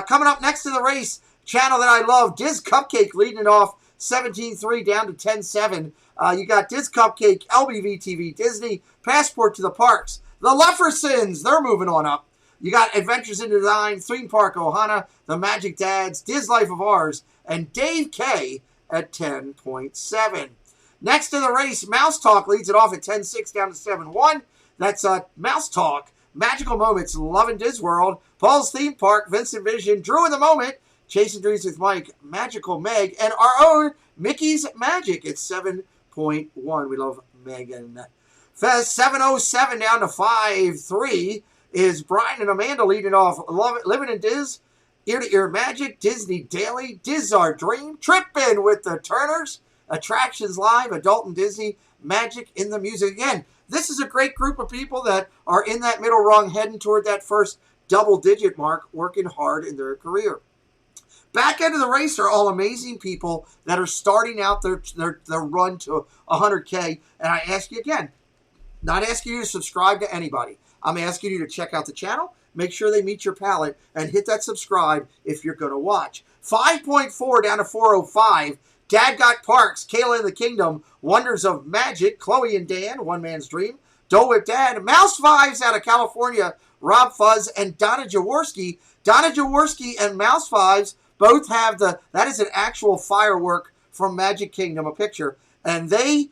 Coming up next to the race, channel that I love, Diz Cupcake leading it off 17-3 down to 10-7. You got Diz Cupcake, LBV TV, Disney, Passport to the Parks. The Leffersons, they're moving on up. You got Adventures in Design, Theme Park Ohana, The Magic Dads, Diz Life of Ours, and Dave K at 10.7. Next to the race, Mouse Talk leads it off at 10-6 down to 7-1. That's Mouse Talk, Magical Moments, Love and Diz World, Paul's Theme Park, Vincent Vision, Drew in the Moment, Chasing Dreams with Mike, Magical Meg, and our own Mickey's Magic at 7.1. We love Megan. 7:07 down to 5-3 is Brian and Amanda leading off. Living in Diz, Ear to Ear Magic, Disney Daily, Diz Our Dream, Trippin' with the Turners, Attractions Live, Adult and Disney, Magic in the Music. Again, this is a great group of people that are in that middle rung, heading toward that first double-digit mark, working hard in their career. Back end of the race are all amazing people that are starting out their run to 100K. And I ask you again, not asking you to subscribe to anybody. I'm asking you to check out the channel, make sure they meet your palate, and hit that subscribe if you're going to watch. 5.4 down to 405. Dad Got Parks, Kayla in the Kingdom, Wonders of Magic, Chloe and Dan, One Man's Dream, Dole Whip Dad, Mouse Fives out of California, Rob Fuzz, and Donna Jaworski. Donna Jaworski and Mouse Fives both have that is an actual firework from Magic Kingdom, a picture. And they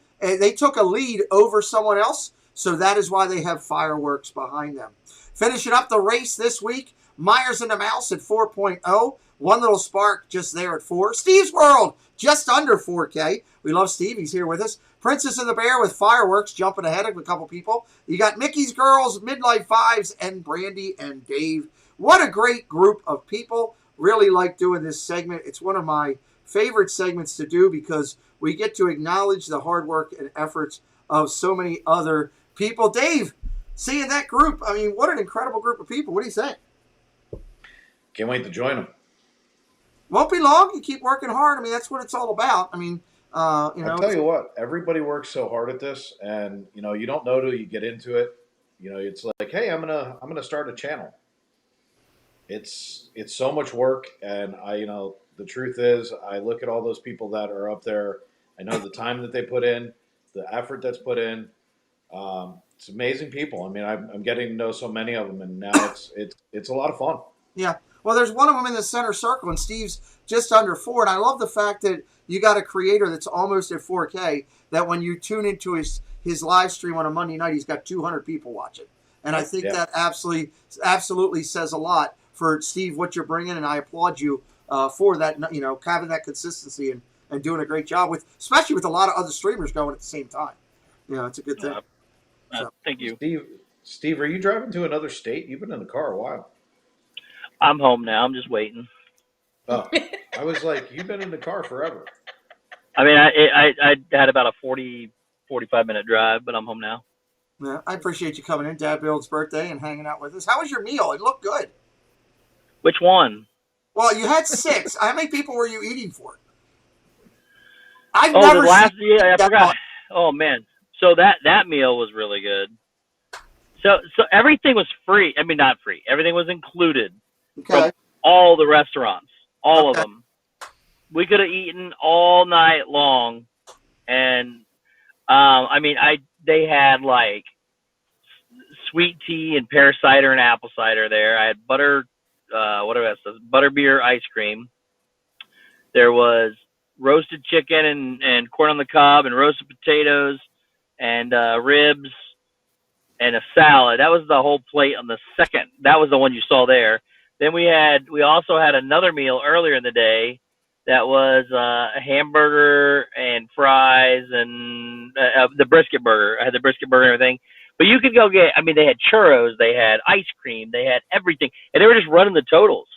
took a lead over someone else, so that is why they have fireworks behind them. Finishing up the race this week, Myers and the Mouse at 4.0. One Little Spark just there at 4. Steve's World, just under 4K. We love Steve. He's here with us. Princess and the Bear with fireworks, jumping ahead of a couple people. You got Mickey's Girls, Midlife Fives, and Brandy and Dave. What a great group of people. Really like doing this segment. It's one of my favorite segments to do because we get to acknowledge the hard work and efforts of so many other people. Dave, seeing that group, I mean, what an incredible group of people. What do you think? Can't wait to join them. Won't be long. You keep working hard. I mean, that's what it's all about. I mean, I'll tell you what, everybody works so hard at this, and you don't know till you get into it. It's like, hey, I'm gonna start a channel. It's so much work, and the truth is, I look at all those people that are up there. I know the time that they put in, the effort that's put in. It's amazing people. I mean, I'm getting to know so many of them, and now it's a lot of fun. Yeah. Well, there's one of them in the center circle, and Steve's just under 4. And I love the fact that you got a creator that's almost at 4K, that when you tune into his live stream on a Monday night, he's got 200 people watching. And I think that absolutely says a lot for Steve, what you're bringing, and I applaud you for that, having that consistency and doing a great job, especially with a lot of other streamers going at the same time. It's a good thing. Thank you. Steve, are you driving to another state? You've been in the car a while. I'm home now. I'm just waiting. Oh, I was like, you've been in the car forever. I mean, I had about a 45-minute drive, but I'm home now. Yeah, I appreciate you coming in, Dad Bill's birthday, and hanging out with us. How was your meal? It looked good. Which one? Well, you had 6. How many people were you eating for? I forgot. Oh man, so that meal was really good. So everything was free. I mean, not free. Everything was included from all the restaurants, all of them. We could have eaten all night long, and I mean, they had like sweet tea and pear cider and apple cider there. I had butterbeer ice cream. There was roasted chicken and corn on the cob and roasted potatoes and ribs and a salad. That was the whole plate on the second. That was the one you saw there. Then we also had another meal earlier in the day that was a hamburger and fries and the brisket burger. I had the brisket burger and everything. But you could go get, I mean, they had churros, they had ice cream, they had everything. And they were just running the totals.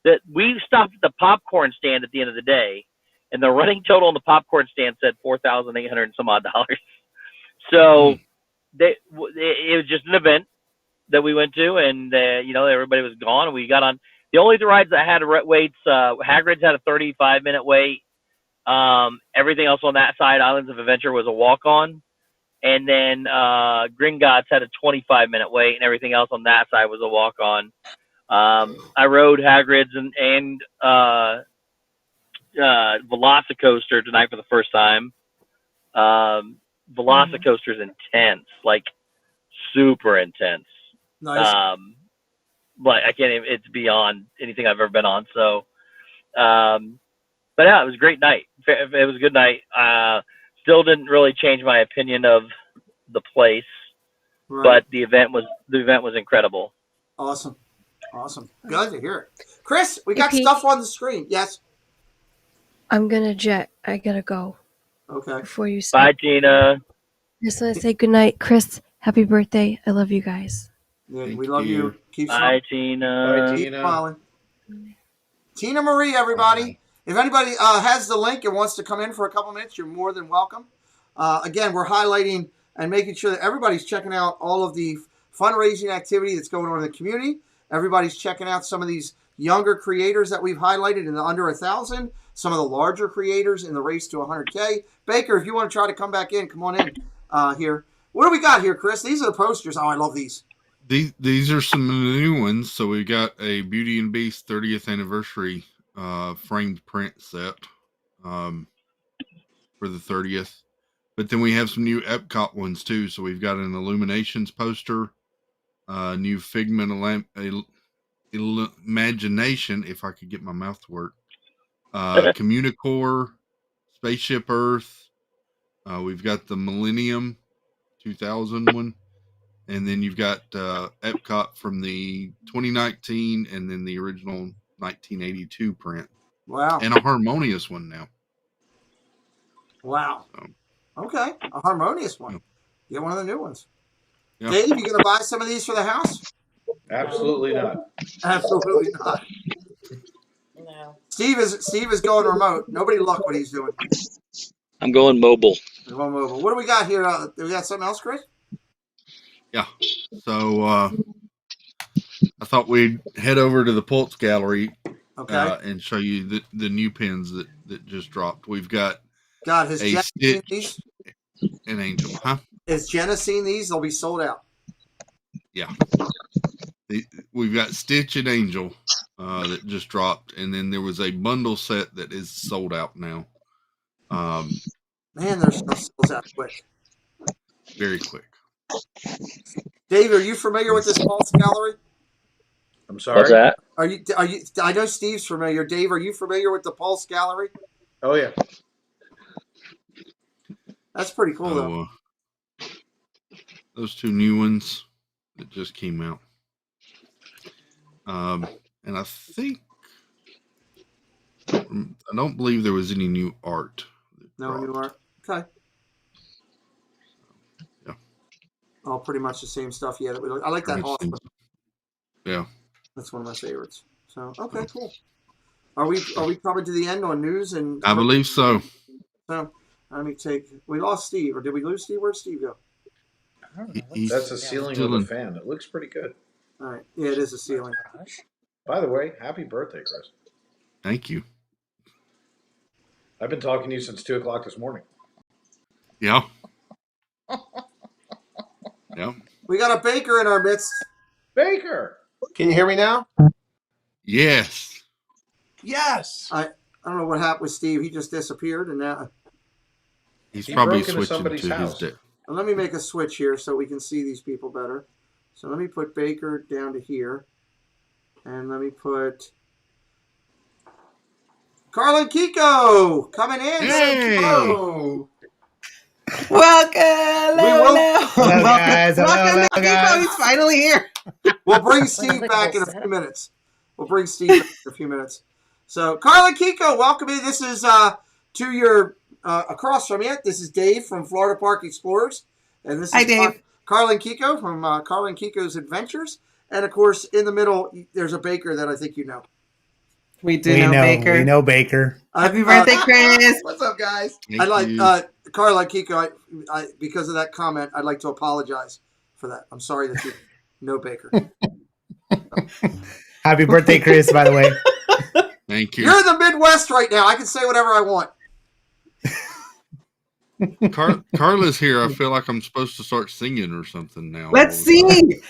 That we stopped at the popcorn stand at the end of the day, and the running total on the popcorn stand said $4,800 and some odd dollars. So it was just an event that we went to, and everybody was gone, and we got on. The only rides that had waits, Hagrid's had a 35-minute wait. Everything else on that side, Islands of Adventure, was a walk-on. And then Gringotts had a 25-minute wait, and everything else on that side was a walk-on. I rode Hagrid's and Velocicoaster tonight for the first time. Velocicoaster's intense, like super intense. Nice. Like I can't even, it's beyond anything I've ever been on. So, but yeah, it was a great night. It was a good night. Still didn't really change my opinion of the place, Right. but the event was incredible. Awesome. Glad to hear it. Chris, we got Pete. stuff on the screen. Yes. I'm gonna jet. I gotta go. Okay. Before you Bye, start. Tina. Just want to say good night, Chris. Happy birthday. I love you guys. Yeah, we love you. Keep Bye, smiling. Tina. Keep smiling. Tina Marie, everybody. If anybody has the link and wants to come in for a couple minutes, you're more than welcome. Again, we're highlighting and making sure that everybody's checking out all of the fundraising activity that's going on in the community. Everybody's checking out some of these younger creators that we've highlighted in the under 1,000, some of the larger creators in the race to 100K. Baker, if you want to try to come back in, come on in here. What do we got here, Chris? These are the posters. Oh, I love these. These are some of the new ones. So we got a Beauty and Beast 30th anniversary framed print set for the 30th. But then we have some new Epcot ones too. So we've got an Illuminations poster, new Figment Imagination, if I could get my mouth to work, Communicore, Spaceship Earth. We've got the Millennium 2000 one. And then you've got Epcot from the 2019 and then the original 1982 print. Wow. And a Harmonious one now. Wow. So, okay. A Harmonious one. Get one of the new ones. yeah. Dave, you going to buy some of these for the house? Absolutely not. Absolutely not. No. Steve is going remote. Nobody look what he's doing. I'm going mobile. He's going mobile. What do we got here? We got something else, Chris? Yeah. So I thought we'd head over to the Pulse Gallery and show you the new pins that just dropped. We've got has a Jenna seen Stitch these? and Angel. Huh? Has Jenna seen these? They'll be sold out. Yeah. We've got Stitch and Angel that just dropped. And then there was a bundle set that is sold out now. Man, their stuff sells out quick. Very quick. Dave, are you familiar with this Pulse Gallery? I'm sorry. What's that? Are you? I know Steve's familiar. Dave, are you familiar with the Pulse Gallery? Oh yeah. That's pretty cool, though. Those two new ones that just came out. And I think I don't believe there was any new art. No new art. Okay. Yeah. All pretty much the same stuff. Yeah, that we look. I like that Hoffman. Yeah. That's one of my favorites. So okay, cool. Are we probably to the end on news and? I believe so. So let me take. We lost Steve, or did we lose Steve? Where'd Steve go? I don't know. That's a ceiling of a fan. It looks pretty good. All right. Yeah, it is a ceiling. By the way, happy birthday, Chris. Thank you. I've been talking to you since 2:00 this morning. Yeah. Yeah. We got a Baker in our midst. Baker. Can you hear me now? Yes. Yes. I don't know what happened with Steve. He just disappeared, and now He's He probably broke into switching somebody's to his house. day. let me make a switch here so we can see these people better. So let me put Baker down to here, and let me put Carlin Kiko coming in. Hey. Hello. Welcome. We will- Hello, guys. Hello, Welcome to guys. Kiko. He's finally here. We'll bring Steve back in a few minutes. So, Carlin Kiko, welcome in. This is to your across from you. This is Dave from Florida Park Explorers, and this is Hi, Dave. Carlin Kiko from Carlin Kiko's Adventures. And of course, in the middle, there's a Baker that I think you know. We know Baker. We know Baker. Happy birthday, Chris. What's up, guys? Thank I'd like you. Carlin Kiko. I because of that comment, I'd like to apologize for that. I'm sorry that you know Baker. Happy birthday, Chris, by the way. Thank you. You're in the Midwest right now. I can say whatever I want. Carla's here. I feel like I'm supposed to start singing or something now. Let's sing.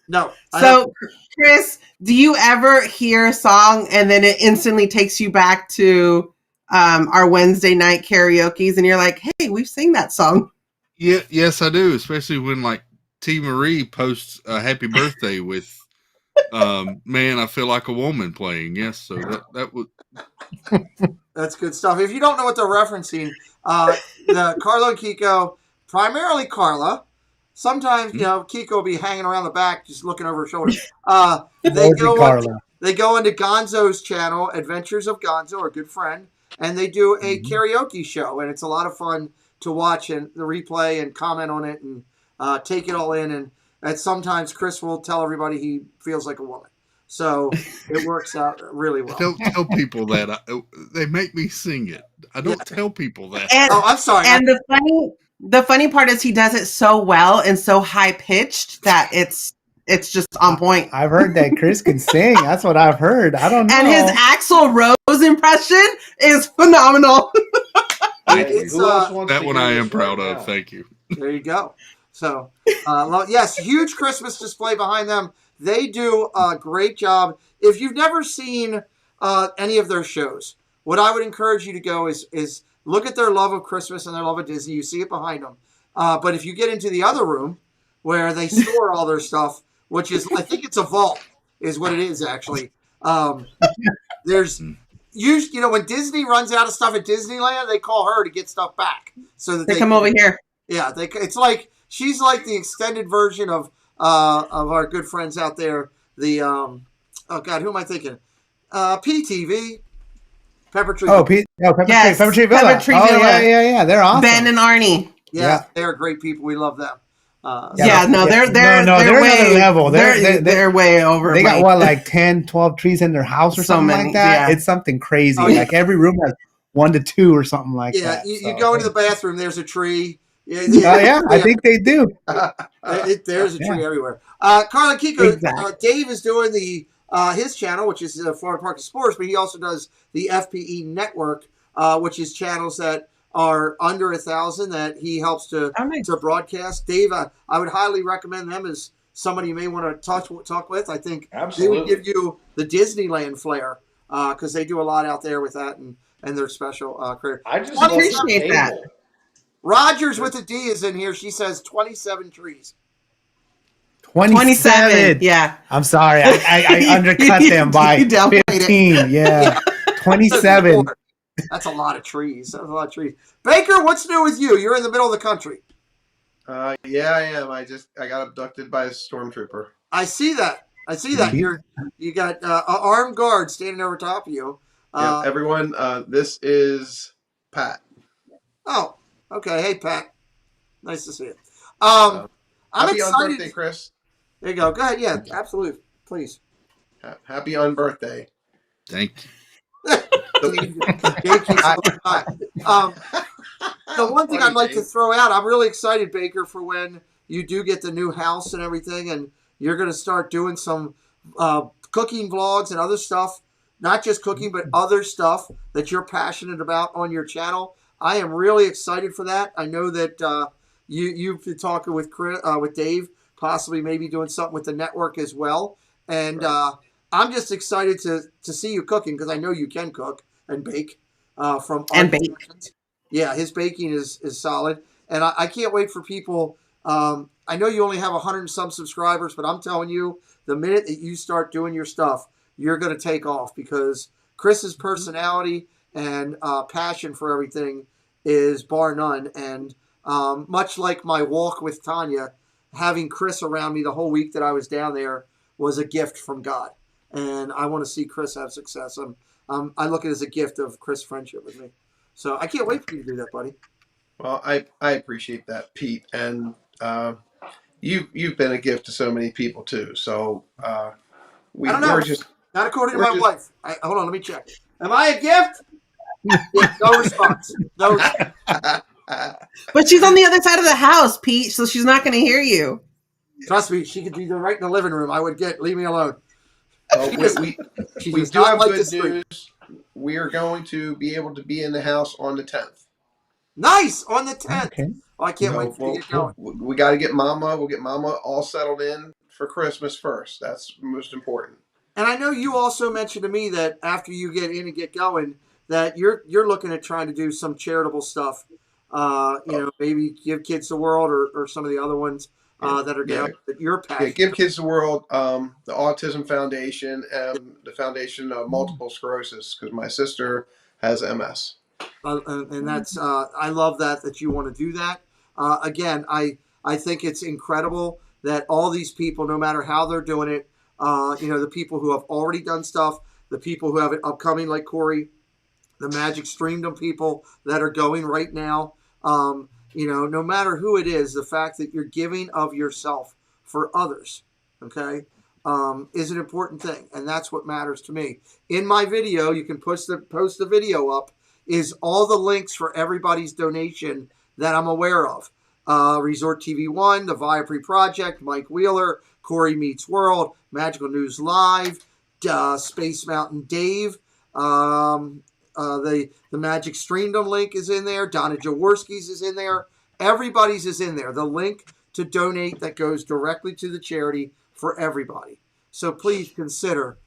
No. So, Chris, do you ever hear a song and then it instantly takes you back to our Wednesday night karaoke's and you're like, hey, we've sang that song? Yeah, yes, I do. Especially when like T. Marie posts a happy birthday with "Man, I Feel Like a Woman" playing. Yes, so that would. That's good stuff. If you don't know what they're referencing, the Carla and Kiko, primarily Carla. Sometimes, Kiko will be hanging around the back, just looking over her shoulder. They go into Gonzo's channel, Adventures of Gonzo, a good friend, and they do a karaoke show, and it's a lot of fun to watch and the replay and comment on it and take it all in. And sometimes Chris will tell everybody he feels like a woman. So it works out really well. Don't tell people that. They make me sing it. I don't tell people that. And, I'm sorry. And the funny part is he does it so well and so high pitched that it's just on point. I've heard that Chris can sing. That's what I've heard. I don't know. And his Axl Rose impression is phenomenal. That one I am proud of. Thank you. There you go. So, yes, huge Christmas display behind them. They do a great job. If you've never seen any of their shows, what I would encourage you to go is look at their love of Christmas and their love of Disney. You see it behind them. But if you get into the other room where they store all their stuff, which is, I think it's a vault, is what it is actually. There's usually, when Disney runs out of stuff at Disneyland, they call her to get stuff back so that they come over here. Yeah, it's like she's like the extended version of our good friends out there. The oh God, who am I thinking? PTV, Pepper Tree. Oh, Pepper Tree Villa. Pepper Tree Villa. Yeah. They're awesome. Ben and Arnie. Yeah, they're great people. We love them. They're way another level. They're way over. They got like 10, 12 trees in their house or something like that. Yeah. It's something crazy. Oh, yeah. Like every room has 1 to 2 or something like that. Yeah, you go into the bathroom. There's a tree. Yeah, I think they do. There's a tree everywhere. Carla Kiko, Exactly. Dave is doing his channel, which is Florida Park of Sports, but he also does the FPE Network, which is channels that are under 1,000 that he helps to broadcast. Dave, I would highly recommend them as somebody you may want to talk with. I think they would give you the Disneyland flair because they do a lot out there with that and their special creator. I just appreciate that. Rogers with a D is in here. She says 27 trees. 27. Yeah. I'm sorry. I undercut them by 15. Yeah. 27. That's a lot of trees. Baker, what's new with you? You're in the middle of the country. Yeah, I am. I got abducted by a stormtrooper. I see that. You got an armed guard standing over top of you. Yeah, everyone, this is Pat. Oh, okay. Hey, Pat. Nice to see you. I'm happy excited. on birthday, Chris. There you go. Go ahead. Yeah, absolutely. Please. Happy on birthday. Thank you. The one thing I'd like to throw out, I'm really excited, Baker, for when you do get the new house and everything, and you're going to start doing some cooking vlogs and other stuff, not just cooking, but other stuff that you're passionate about on your channel. I am really excited for that. I know that you've been talking with Dave, possibly maybe doing something with the network as well, and I'm just excited to see you cooking because I know you can cook and bake. Yeah, his baking is solid, and I can't wait for people. I know you only have 100 and some subscribers, but I'm telling you, the minute that you start doing your stuff, you're going to take off because Chris's personality and passion for everything is bar none. And much like my walk with Tanya, having Chris around me the whole week that I was down there was a gift from God. And I want to see Chris have success. I look at it as a gift of Chris' friendship with me. So I can't wait for you to do that, buddy. Well, I appreciate that, Pete. And you've been a gift to so many people, too. So I don't know. Not according to my wife. Hold on, let me check. Am I a gift? Yeah, no response. No response. But she's on the other side of the house, Pete, so she's not going to hear you. Trust me, she could be right in the living room. I would leave me alone. We do have good news. we are going to be able to be in the house on the 10th. Nice, on the 10th. Okay. Oh, I can't wait to get going. We got to get Mama. We'll get Mama all settled in for Christmas first. That's most important. And I know you also mentioned to me that after you get in and get going, that you're looking at trying to do some charitable stuff. Maybe Give Kids the World or some of the other ones that are down that you're passionate. Yeah, Give Kids the World, the Autism Foundation, and the Foundation of Multiple Sclerosis, because my sister has MS. And that's I love that you want to do that. Again, I think it's incredible that all these people, no matter how they're doing it, the people who have already done stuff, the people who have it upcoming like Corey, the Magic Streamdom people that are going right now, no matter who it is, the fact that you're giving of yourself for others, okay, is an important thing. And that's what matters to me. In my video, you can post the video up, is all the links for everybody's donation that I'm aware of. Resort TV 1, the Viapre Project, Mike Wheeler, Corey Meets World, Magical News Live, Space Mountain Dave, the Magic Streamdom link is in there. Donna Jaworski's is in there. Everybody's is in there. The link to donate that goes directly to the charity for everybody. So please consider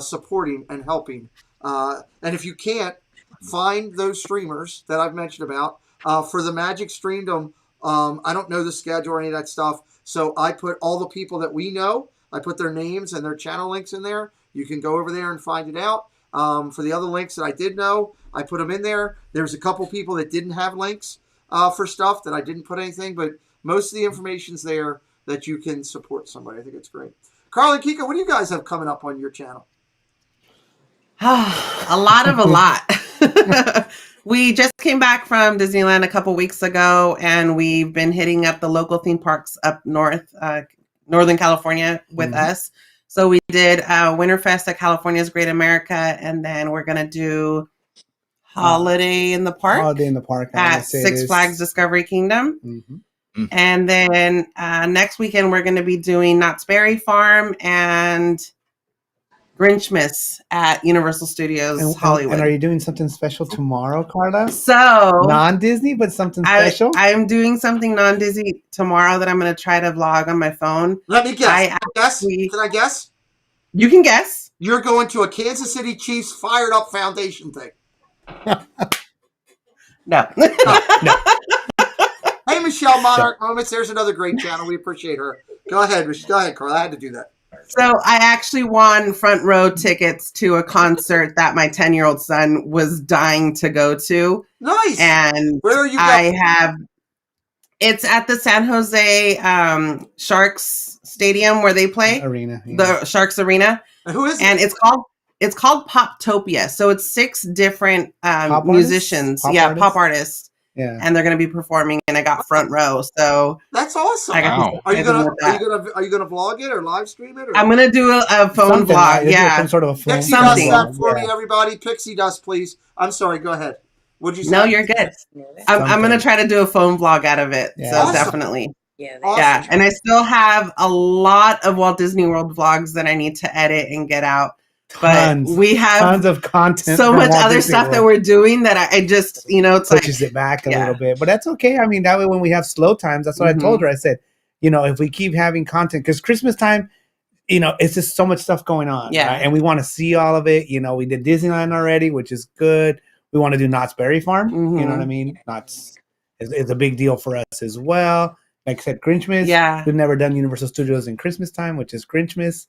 supporting and helping. And if you can't, find those streamers that I've mentioned about. For the Magic Streamdom, I don't know the schedule or any of that stuff. So I put all the people that we know. I put their names and their channel links in there. You can go over there and find it out. For the other links that I did know, I put them in there. There's a couple people that didn't have links for stuff that I didn't put anything, but most of the information's there that you can support somebody. I think it's great. Carl and Kika, what do you guys have coming up on your channel? A lot. We just came back from Disneyland a couple weeks ago, and we've been hitting up the local theme parks up north, Northern California with us. So we did Winterfest at California's Great America, and then we're going to do Holiday in the Park. Holiday in the Park at Six Flags Discovery Kingdom. And then next weekend, we're going to be doing Knott's Berry Farm and Grinchmas at Universal Studios Hollywood. And are you doing something special tomorrow, Carla? So non-Disney, but something special? I'm doing something non-Disney tomorrow that I'm going to try to vlog on my phone. Let me guess. Can I guess? You can guess. You're going to a Kansas City Chiefs Fired Up Foundation thing. No. Hey, Michelle Monarch Moments. There's another great channel. We appreciate her. Go ahead, Carl. I had to do that. So I actually won front row tickets to a concert that my 10-year-old son was dying to go to. Nice. And where are you going? It's at the San Jose Sharks Stadium where they play. Arena. Yeah. The Sharks Arena. And who is it? And it's called Poptopia. So it's 6 different musicians. Pop artists. Yeah. And they're going to be performing, and I got front row. So that's awesome. Are you gonna vlog it or live stream it? Or? I'm going to do a phone vlog. Yeah. Some sort of a phone. Pixie does that for me, everybody. Pixie dust, please. I'm sorry. Go ahead. What'd you say? No, you're good. I'm going to try to do a phone vlog out of it. Yeah. So Awesome. definitely. Yeah. Awesome. Yeah. And I still have a lot of Walt Disney World vlogs that I need to edit and get out. But we have tons of content, so much other stuff that we're doing that I just, it's pushes it back a little bit. But that's okay. I mean, that way when we have slow times, that's what I told her. I said, if we keep having content, because Christmas time, it's just so much stuff going on. Yeah. Right? And we want to see all of it. We did Disneyland already, which is good. We want to do Knott's Berry Farm. You know what I mean? Knott's is a big deal for us as well. Like I said, Grinchmas. Yeah. We've never done Universal Studios in Christmas time, which is Grinchmas.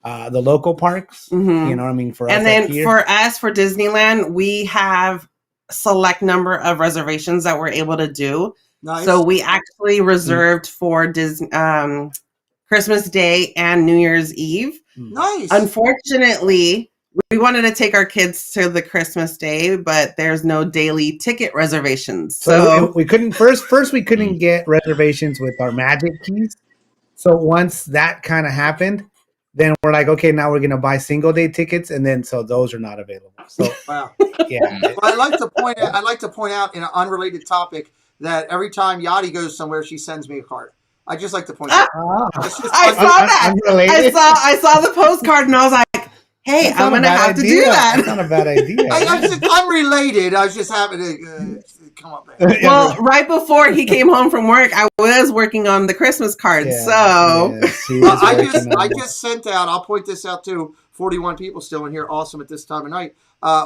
The local parks, you know what I mean? For us, and then for us, for Disneyland, we have a select number of reservations that we're able to do. Nice. So we actually reserved for Christmas Day and New Year's Eve. Nice. Unfortunately, we wanted to take our kids to the Christmas Day, but there's no daily ticket reservations. So we couldn't first we couldn't get reservations with our Magic keys. So once that kind of happened, then we're like, okay, now we're gonna buy single day tickets, and then so those are not available. So wow, yeah. Well, I'd like to point out in an unrelated topic that every time Yachty goes somewhere, she sends me a card. I just like to point out. I saw that. I saw the postcard, and I was like, Hey, That's I'm not a gonna bad have to do idea. that. That's not a bad idea. I was just unrelated. I was just happy to come up there. Well, right before he came home from work, I was working on the Christmas cards. Yeah, so yes, he was I working on it. just sent out. I'll point this out too. 41 people still in here. Awesome at this time of night.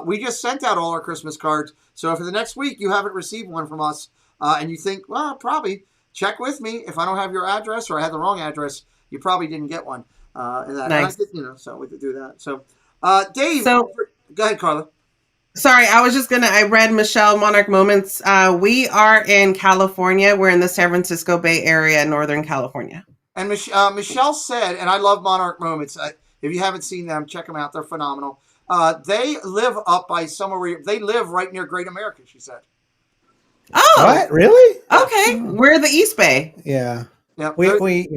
We just sent out all our Christmas cards. So for the next week you haven't received one from us, and you think, well, probably check with me. If I don't have your address or I had the wrong address, you probably didn't get one. And that, Nice. and I did, so we could do that. So, Dave, So- go ahead, Carla. Sorry, I read Michelle Monarch Moments. We are in California. We're in the San Francisco Bay Area, Northern California. And Michelle said, and I love Monarch Moments. If you haven't seen them, check them out. They're phenomenal. They live up by somewhere where they live right near Great America, she said. Oh, What? Really? Okay, we're the East Bay. Yeah. Yeah, We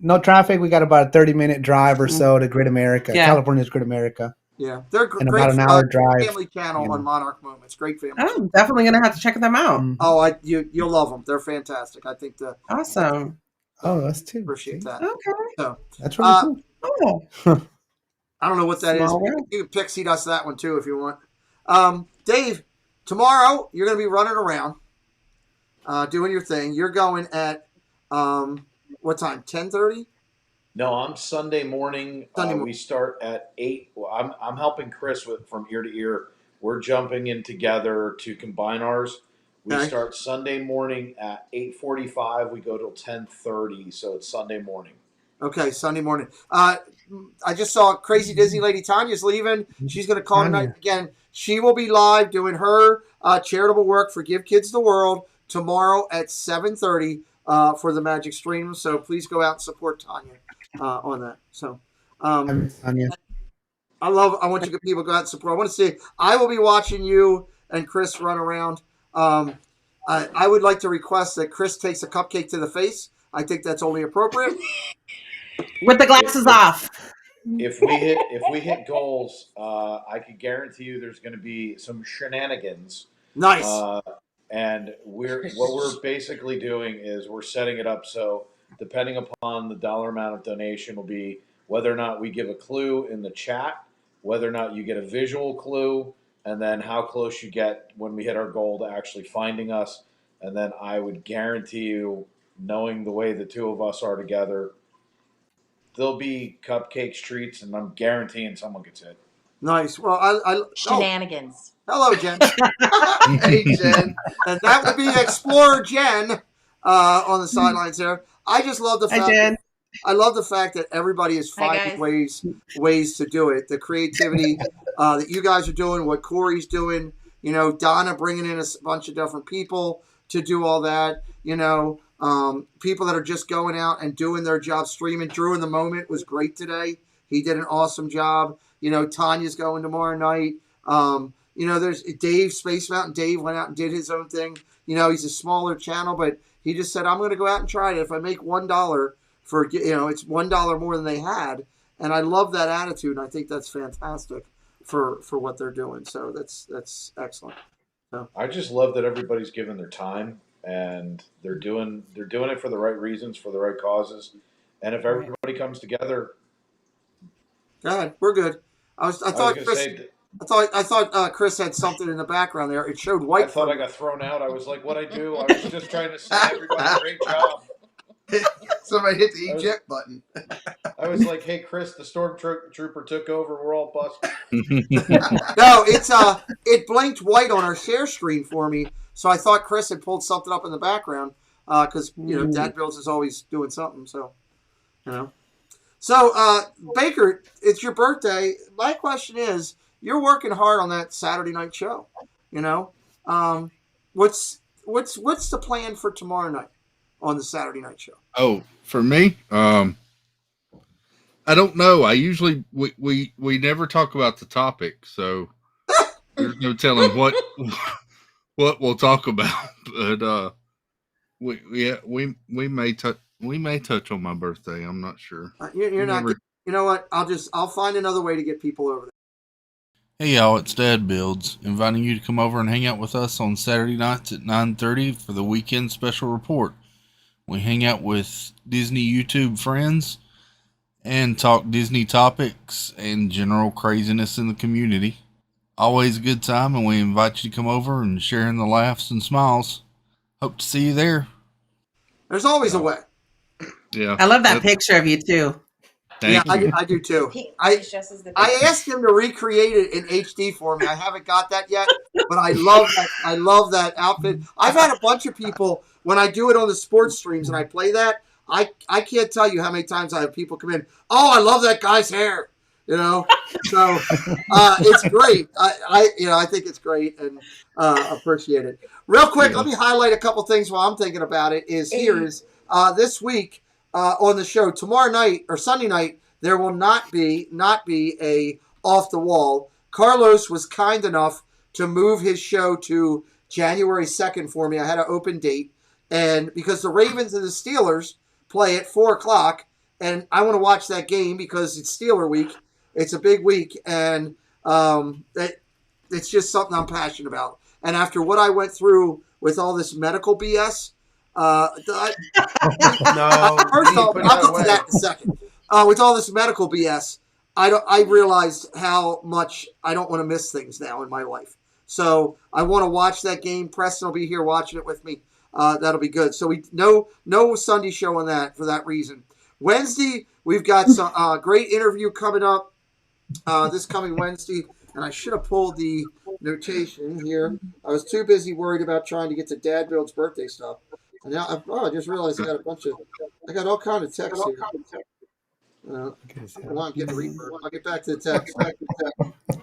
no traffic. We got about a 30-minute drive or so to Great America. Yeah. California's Great America. Yeah, they're And great. about an hour drive. Family channel on Monarch Moments. Great family. I'm definitely gonna have to check them out. Oh, you'll love them. They're fantastic. I think Awesome. Oh, that's too. appreciate that. Okay. So That's really cool. Oh, I don't know what that is. Small world. You can pixie dust that one too if you want. Dave, tomorrow you're going to be running around, doing your thing. You're going at what time? 10:30. No, I'm Sunday morning. We start at 8. Well, I'm helping Chris with from ear to ear. We're jumping in together to combine ours. We Okay. start Sunday morning at 8:45. We go till 10:30, so it's Sunday morning. Okay, Sunday morning. I just saw Crazy Disney Lady Tanya's leaving. She's going to call tonight again. She will be live doing her charitable work for Give Kids the World tomorrow at 7:30 for the Magic Stream. So please go out and support Tanya on that. So Tanya. I want you people to go out and support. I want to see. I will be watching you and Chris run around. I would like to request that Chris takes a cupcake to the face. I think that's only appropriate. with the glasses off. If we hit goals, I can guarantee you there's going to be some shenanigans. Nice. And what we're basically doing is we're setting it up so depending upon the dollar amount of donation will be whether or not we give a clue in the chat, whether or not you get a visual clue, and then how close you get when we hit our goal to actually finding us. And then I would guarantee you, knowing the way the two of us are together, there'll be cupcakes, treats, and I'm guaranteeing someone gets hit. Nice. Well, Shenanigans. Hello, Jen. Hey, Jen. And that would be Explorer Jen on the sidelines there. I just love the fact. Jen. I love the fact that everybody is Hi, finding guys. ways to do it. The creativity that you guys are doing, what Corey's doing. Donna bringing in a bunch of different people to do all that. People that are just going out and doing their job streaming. Drew in the Moment was great today. He did an awesome job. Tanya's going tomorrow night. There's Dave, Space Mountain Dave went out and did his own thing. He's a smaller channel, but he just said, I'm going to go out and try it. If I make $1 for, it's $1 more than they had. And I love that attitude. And I think that's fantastic for what they're doing. So that's excellent. So I just love that everybody's giving their time and they're doing it for the right reasons, for the right causes. And if everybody comes together, go ahead. We're good. I thought Chris had something in the background there. It showed white. I thought I got thrown out. I was like, "What I do?" I was just trying to say, "Everybody, great job." Somebody hit the eject button. I was like, "Hey, Chris, the stormtrooper took over. We're all busted." No, it blinked white on our share screen for me, so I thought Chris had pulled something up in the background because Dad Bills is always doing something. So, So Baker, it's your birthday. My question is, you're working hard on that Saturday night show. What's the plan for tomorrow night on the Saturday night show? Oh, for me, I don't know. I usually we never talk about the topic, so there's no telling what we'll talk about. But we may touch on my birthday. I'm not sure. You're not. You know what? I'll find another way to get people over there. Hey y'all, it's Dad Builds, inviting you to come over and hang out with us on Saturday nights at 9:30 for the weekend special report. We hang out with Disney YouTube friends, and talk Disney topics and general craziness in the community. Always a good time, and we invite you to come over and share in the laughs and smiles. Hope to see you there. There's always a way. Yeah. I love that picture of you too. Thank you. I do too. I asked him to recreate it in HD for me. I haven't got that yet, but I love that. I love that outfit. I've had a bunch of people when I do it on the sports streams and I play that. I can't tell you how many times I have people come in. Oh, I love that guy's hair. You know, so it's great. I think it's great and appreciate it. Real quick, let me highlight a couple things while I'm thinking about it. This week on the show tomorrow night or Sunday night, there will not be a off the wall. Carlos was kind enough to move his show to January 2nd for me. I had an open date, and because the Ravens and the Steelers play at 4:00, and I want to watch that game because it's Steeler week. It's a big week, and it's just something I'm passionate about. And after what I went through with all this medical BS, first off, I'll get to that in a second. With all this medical BS, I realized how much I don't want to miss things now in my life. So I want to watch that game. Preston will be here watching it with me. That'll be good. So no Sunday show on that for that reason. Wednesday, we've got some great interview coming up this coming Wednesday. And I should have pulled the notation here. I was too busy worried about trying to get to Dad Build's birthday stuff. And now I just realized I got all kinds of texts here. Hold on, get the reverb. I'll get back to the text.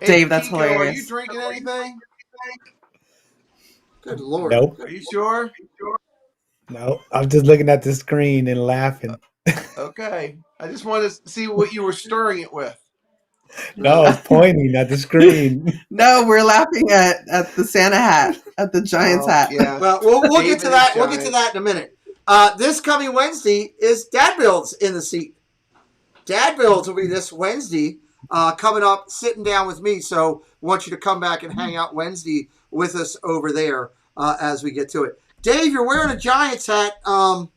Dave, that's Kiko, hilarious. Are you drinking anything? Good Lord. Nope. Are you sure? No, I'm just looking at the screen and laughing. Okay. I just wanted to see what you were stirring it with. No, I was pointing at the screen. No, we're laughing at the Santa hat, at the Giants hat. Yeah. Well, we'll get to that. We'll get to that in a minute. This coming Wednesday is Dad Builds in the seat. Dad Builds will be this Wednesday coming up, sitting down with me. So I want you to come back and hang out Wednesday with us over there as we get to it. Dave, you're wearing a Giants hat. I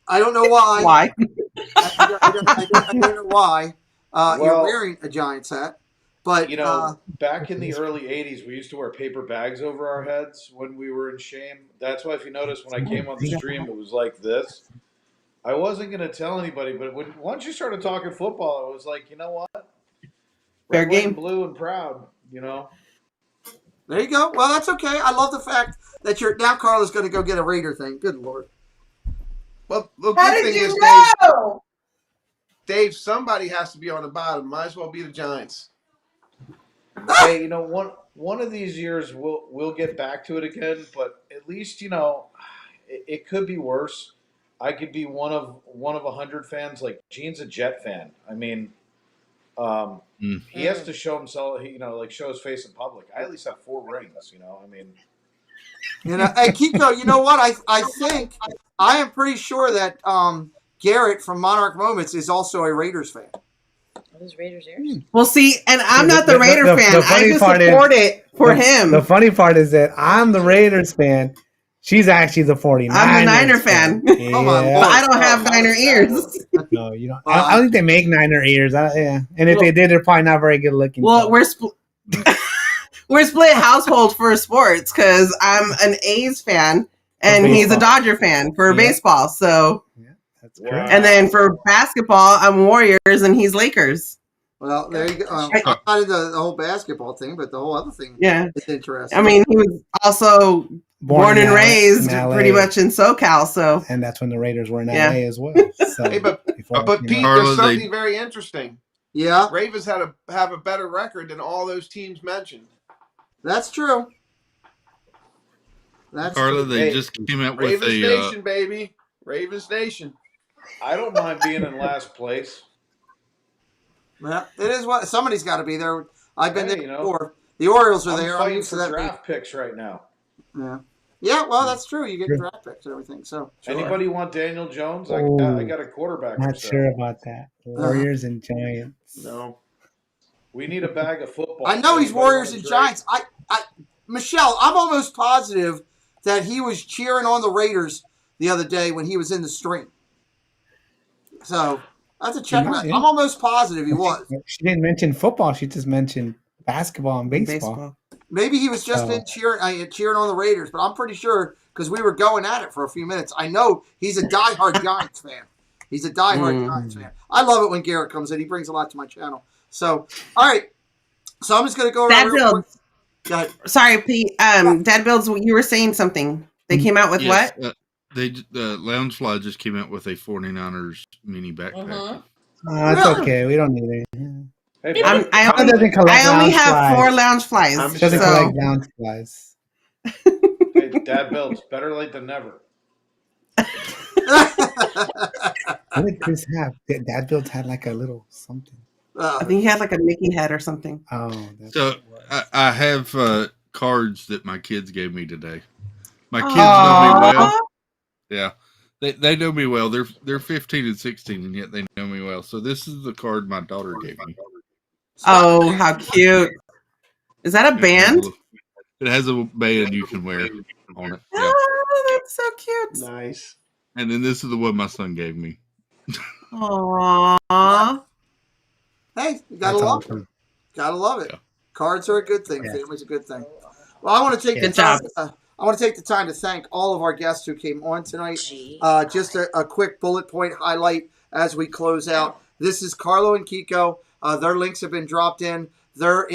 don't know why. Why? I don't know why. You're wearing a Giants hat. But back in the early 80s, we used to wear paper bags over our heads when we were in shame. That's why if you notice when I came on the stream, it was like this. I wasn't going to tell anybody, but once you started talking football, it was like, you know what? Fair game. Blue and proud, There you go. Well, that's okay. I love the fact that now Carla's going to go get a Raider thing. Good Lord. Well, the How good did thing you is, know? Dave, somebody has to be on the bottom. Might as well be the Giants. Hey, one of these years we'll get back to it again, but at least it could be worse. I could be one of 100 fans. Like Gene's a Jet fan. I mean, he has to show himself. Show his face in public. I at least have 4 rings. I mean, hey Kiko, you know what? I think I am pretty sure that Garrett from Monarch Moments is also a Raiders fan. Those Raiders ears. Well, see, and I'm not the Raider fan. I just support it for him. The funny part is that I'm the Raiders fan. She's actually the 49ers. I'm the Niner fan. Yeah. Oh my Lord. But I don't have Niner ears. No, you don't. I don't think they make Niner ears. Yeah, and if they did, they're probably not very good looking. Well, we're split household for sports because I'm an A's fan and he's a Dodger fan for baseball. So, that's correct. And then for basketball, I'm Warriors and he's Lakers. Well, there you go. Not the whole basketball thing, but the whole other thing. Yeah, it's interesting. I mean, he was also born and raised pretty much in SoCal, so and that's when the Raiders were in LA as well. So, hey, but Pete, there's something very interesting. Yeah, Ravens have a better record than all those teams mentioned. That's true. Carla, they just came out with Ravens Nation, baby. Ravens Nation. I don't mind being in last place. Yeah, it is what somebody's got to be there. I've been there before. The Orioles are there. I'm fighting for draft picks right now. Yeah. Yeah, well, that's true. You get draft picks and everything. So, anybody want Daniel Jones? I got a quarterback. Not sure about that. Warriors and Giants. No. We need a bag of football. I know he's Warriors and Giants. Michelle, I'm almost positive that he was cheering on the Raiders the other day when he was in the stream. So, I have to check him out. I'm almost positive he was. She didn't mention football. She just mentioned basketball and baseball. Maybe he was just in cheering on the Raiders, but I'm pretty sure because we were going at it for a few minutes. I know he's a diehard Giants fan. He's a diehard Giants fan. I love it when Garrett comes in. He brings a lot to my channel. So, all right. So I'm just going to go around real quick. Go ahead. Sorry, Pete. Dad Builds, you were saying something. They came out with what? The Loungefly just came out with a 49ers mini backpack. That's okay. We don't need it. Hey, I only have 4 lounge flies. Doesn't collect lounge flies. Hey, Dad Builds, better late than never. What did Chris have? Dad Builds had like a little something. I think he had like a Mickey head or something. Oh. So I have cards that my kids gave me today. My kids know me well. Yeah. They know me well. They're 15 and 16, and yet they know me well. So this is the card my daughter gave me. Oh, how cute! Is that a band? It has a band you can wear on it. Yeah. Oh, that's so cute. Nice. And then this is the one my son gave me. Aww. Hey, you gotta love it. Gotta love it. Yeah. Cards are a good thing. Yeah. Family's a good thing. Well, I want to take the time. I want to take the time to thank all of our guests who came on tonight. Just a quick bullet point highlight as we close out. This is Carlo and Kiko. Their links have been dropped in. They're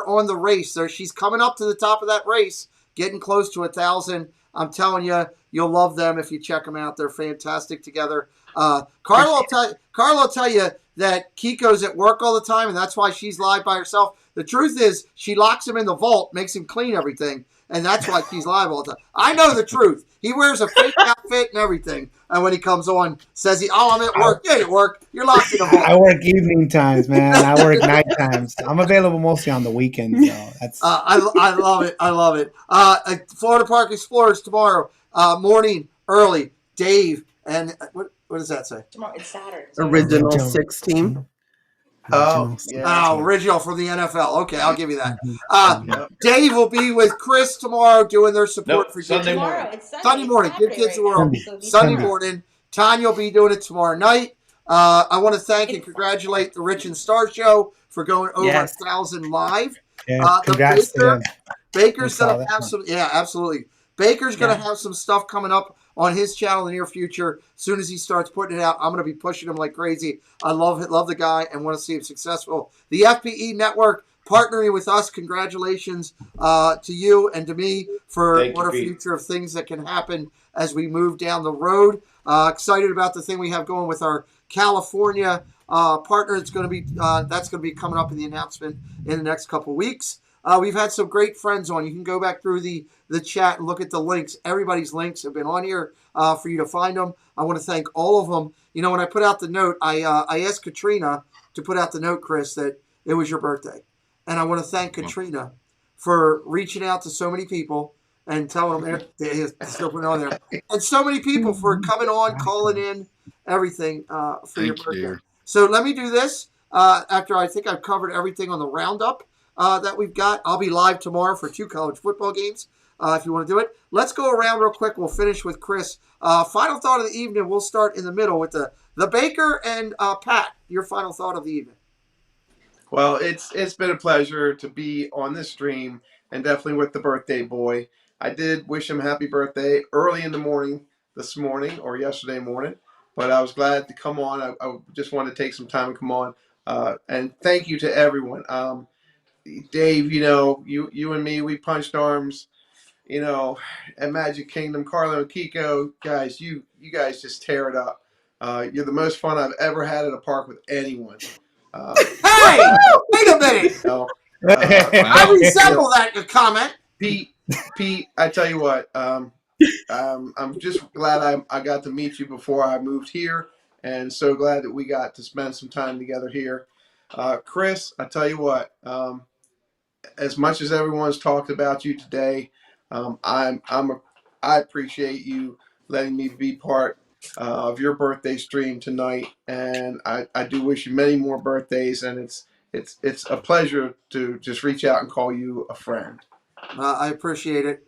on the race. She's coming up to the top of that race, getting close to 1,000. I'm telling you, you'll love them if you check them out. They're fantastic together. Carlo will tell you that Kiko's at work all the time, and that's why she's live by herself. The truth is, she locks him in the vault, makes him clean everything, and that's why she's live all the time. I know the truth. He wears a fake outfit and everything, and when he comes on, says I'm at work. Yeah, at work. You're locked in the vault. I work evening times, man. I work night times. I'm available mostly on the weekends, so that's. I love it. I love it. Florida Park Explorers tomorrow morning early. Dave and what does that say? Tomorrow it's Saturday. Original 16. Oh, yeah. Original from the NFL. Okay, I'll give you that. Dave will be with Chris tomorrow doing their support for Sunday morning. It's Sunday morning. Give kids the world. Sunday morning. Tanya will be doing it tomorrow night. I want to thank and congratulate the Rich and Star Show for going over 1,000 live. Yeah, congrats to them. Baker's going to have some. Yeah, absolutely. Baker's going to have some stuff coming up on his channel in the near future. As soon as he starts putting it out, I'm going to be pushing him like crazy. I love the guy and want to see him successful. The FPE Network partnering with us. Congratulations to you and to me for what a future of things that can happen as we move down the road. Excited about the thing we have going with our California partner. It's going to be that's going to be coming up in the announcement in the next couple weeks. We've had some great friends on. You can go back through the chat and look at the links. Everybody's links have been on here for you to find them. I want to thank all of them. You know, when I put out the note, I asked Katrina to put out the note, Chris, that it was your birthday. And I want to thank Katrina for reaching out to so many people and telling them they're still putting it on there. And so many people for coming on, calling in, everything for your birthday. Dear. So let me do this after I think I've covered everything on the roundup that we've got. I'll be live tomorrow for 2 college football games if you want to do it. Let's go around real quick. We'll finish with Chris. Final thought of the evening. We'll start in the middle with the Baker and Pat. Your final thought of the evening. Well, it's been a pleasure to be on this stream and definitely with the birthday boy. I did wish him happy birthday early in the morning this morning or yesterday morning, but I was glad to come on. I just wanted to take some time to come on. And thank you to everyone. Dave, you know, you and me, we punched arms, you know, at Magic Kingdom. Carlo and Kiko, guys, you guys just tear it up. You're the most fun I've ever had at a park with anyone. Hey, wait a minute. You know, I resemble that comment. Pete, I tell you what, I'm just glad I got to meet you before I moved here, and so glad that we got to spend some time together here. Chris, I tell you what, as much as everyone's talked about you today, I appreciate you letting me be part of your birthday stream tonight, and I do wish you many more birthdays, and it's a pleasure to just reach out and call you a friend. I appreciate it.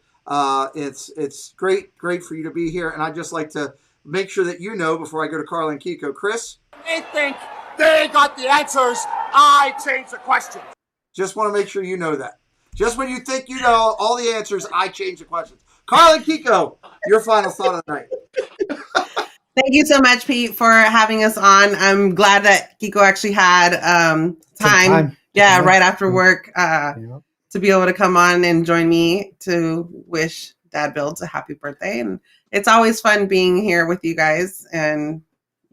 It's great for you to be here, and I'd just like to make sure that you know before I go to Carl and Kiko. Chris? They think they got the answers. I change the questions. Just want to make sure you know that. Just when you think you know all the answers, I change the questions. Carl and Kiko, your final thought of the night. Thank you so much, Pete, for having us on. I'm glad that Kiko actually had time. Yeah, right after work to be able to come on and join me to wish Dad Builds a happy birthday. And it's always fun being here with you guys. And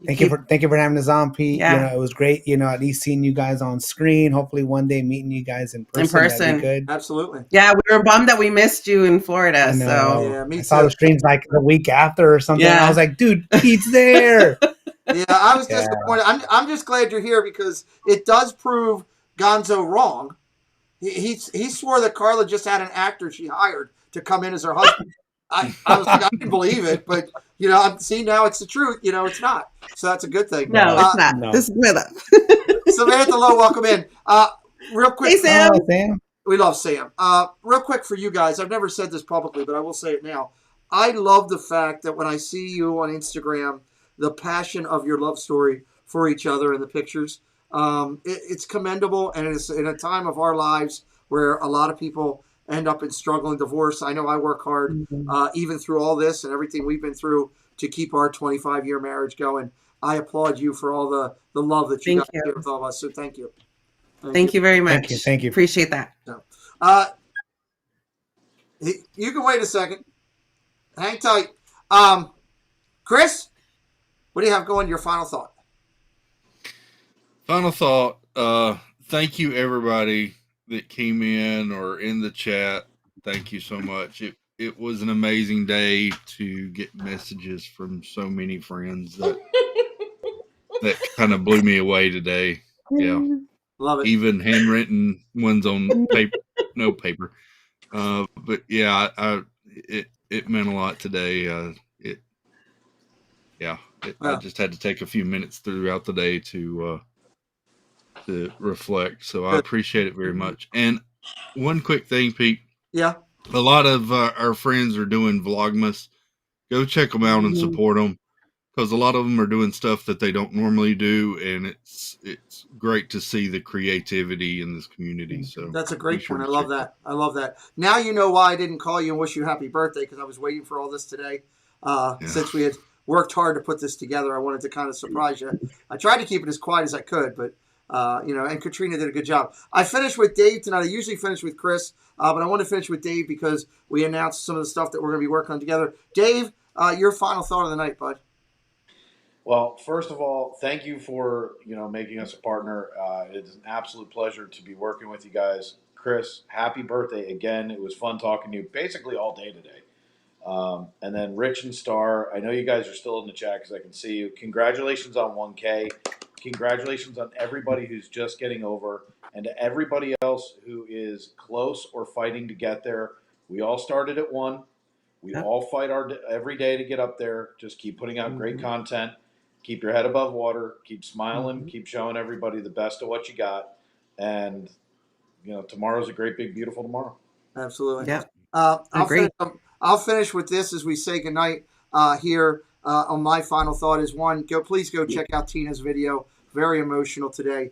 thank you for having us on, Pete. Yeah. You know, it was great. You know, at least seeing you guys on screen. Hopefully, one day meeting you guys in person. That'd be good. Absolutely. Yeah, we were bummed that we missed you in Florida. So yeah, me I saw the streams like the week after or something. Yeah. I was like, dude, Pete's there. Yeah, I was disappointed. I'm just glad you're here because it does prove Gonzo wrong. He swore that Carla just had an actor she hired to come in as her husband. I was like, I didn't believe it, but you know, I'm see now it's the truth. You know, it's not. So that's a good thing. No, it's not. No. This is Mila. Samantha Lowe, welcome in. Real quick, Hey, Sam. Sam. We love Sam. Real quick for you guys, I've never said this publicly, but I will say it now. I love the fact that when I see you on Instagram, the passion of your love story for each other in the pictures, it's commendable, and it's in a time of our lives where a lot of people end up in struggling divorce. I know I work hard, even through all this and everything we've been through to keep our 25-year marriage going. I applaud you for all the love that you got here with all of us. So thank you. Thank you very much. Thank you. Appreciate that. You can wait a second. Hang tight. Chris, what do you have going? Your final thought. Final thought. Thank you, everybody that came in or in the chat. Thank you so much. It was an amazing day to get messages from so many friends that kind of blew me away today. Yeah. Love it. Even handwritten ones on paper, no paper. But yeah, it meant a lot today. I just had to take a few minutes throughout the day to reflect. So I appreciate it very much. And one quick thing, Pete. Yeah. A lot of our friends are doing Vlogmas. Go check them out and support them, because a lot of them are doing stuff that they don't normally do, and it's great to see the creativity in this community. So that's a great point. I love that. I love that. Now you know why I didn't call you and wish you happy birthday, because I was waiting for all this today. Since we had worked hard to put this together, I wanted to kind of surprise you. I tried to keep it as quiet as I could, but and Katrina did a good job. I finished with Dave tonight. I usually finish with Chris, but I want to finish with Dave because we announced some of the stuff that we're going to be working on together. Dave, your final thought of the night, bud. Well, first of all, thank you for making us a partner. It's an absolute pleasure to be working with you guys. Chris, happy birthday again. It was fun talking to you basically all day today. And then Rich and Star, I know you guys are still in the chat because I can see you. Congratulations on 1K. Congratulations on everybody who's just getting over, and to everybody else who is close or fighting to get there. We all started at 1. We all fight every day to get up there. Just keep putting out great content. Keep your head above water. Keep smiling. Keep showing everybody the best of what you got. And tomorrow's a great, big, beautiful tomorrow. Absolutely. Yeah. I'll finish with this as we say goodnight here. On my final thought is please go check out Tina's video. Very emotional today.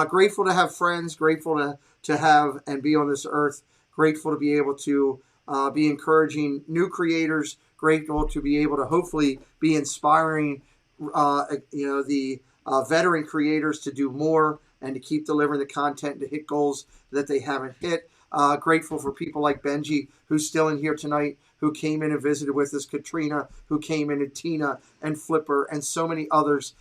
Grateful to have friends. Grateful to have and be on this earth. Grateful to be able to be encouraging new creators. Grateful to be able to hopefully be inspiring the veteran creators to do more and to keep delivering the content to hit goals that they haven't hit. Grateful for people like Benji, who's still in here tonight, who came in and visited with us, Katrina, who came in, and Tina, and Flipper, and so many others.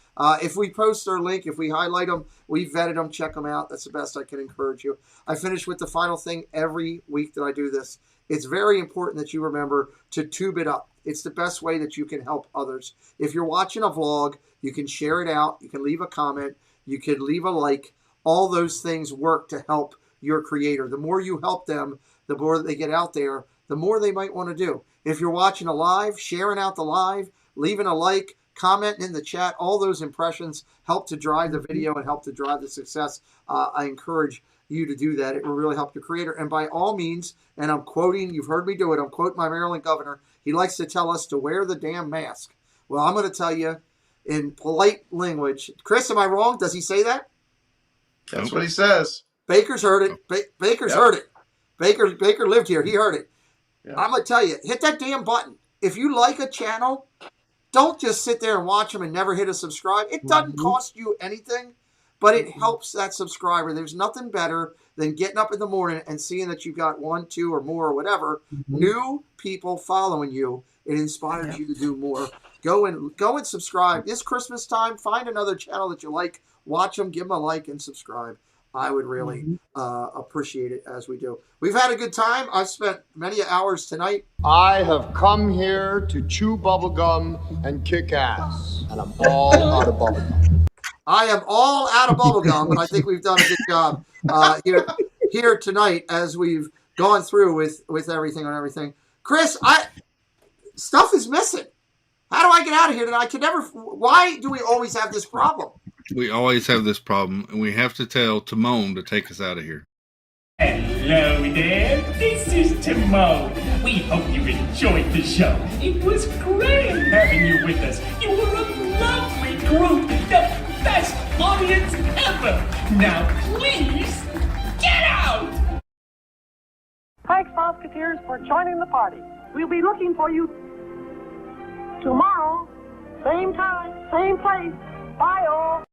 If we post their link, if we highlight them, we vetted them, check them out. That's the best I can encourage you. I finish with the final thing every week that I do this. It's very important that you remember to tube it up. It's the best way that you can help others. If you're watching a vlog, you can share it out. You can leave a comment. You can leave a like. All those things work to help your creator. The more you help them, the more they get out there, the more they might want to do. If you're watching a live, sharing out the live, leaving a like, commenting in the chat, all those impressions help to drive the video and help to drive the success. I encourage you to do that. It will really help your creator. And by all means, and I'm quoting, you've heard me do it, I'm quoting my Maryland governor. He likes to tell us to wear the damn mask. Well, I'm going to tell you in polite language. Chris, am I wrong? Does he say that? That's what he says. Baker's heard it. Baker's heard it. Baker lived here. He heard it. Yeah. I'm going to tell you, hit that damn button. If you like a channel, don't just sit there and watch them and never hit a subscribe. It doesn't cost you anything, but it helps that subscriber. There's nothing better than getting up in the morning and seeing that you've got 1, 2, or more or whatever new people following you. It inspires you to do more. Go and subscribe. This Christmas time, find another channel that you like. Watch them, give them a like, and subscribe. I would really appreciate it as we do. We've had a good time. I've spent many hours tonight. I have come here to chew bubblegum and kick ass, and I'm all out of bubblegum. I am all out of bubblegum, but I think we've done a good job here tonight as we've gone through with everything and everything. Chris, stuff is missing. How do I get out of here tonight? I can never. Why do we always have this problem? We always have this problem, and we have to tell Timon to take us out of here. Hello there, this is Timon. We hope you enjoyed the show. It was great having you with us. You were a lovely group, the best audience ever. Now please, get out! Thanks, Musketeers, for joining the party. We'll be looking for you tomorrow, same time, same place. Bye, all.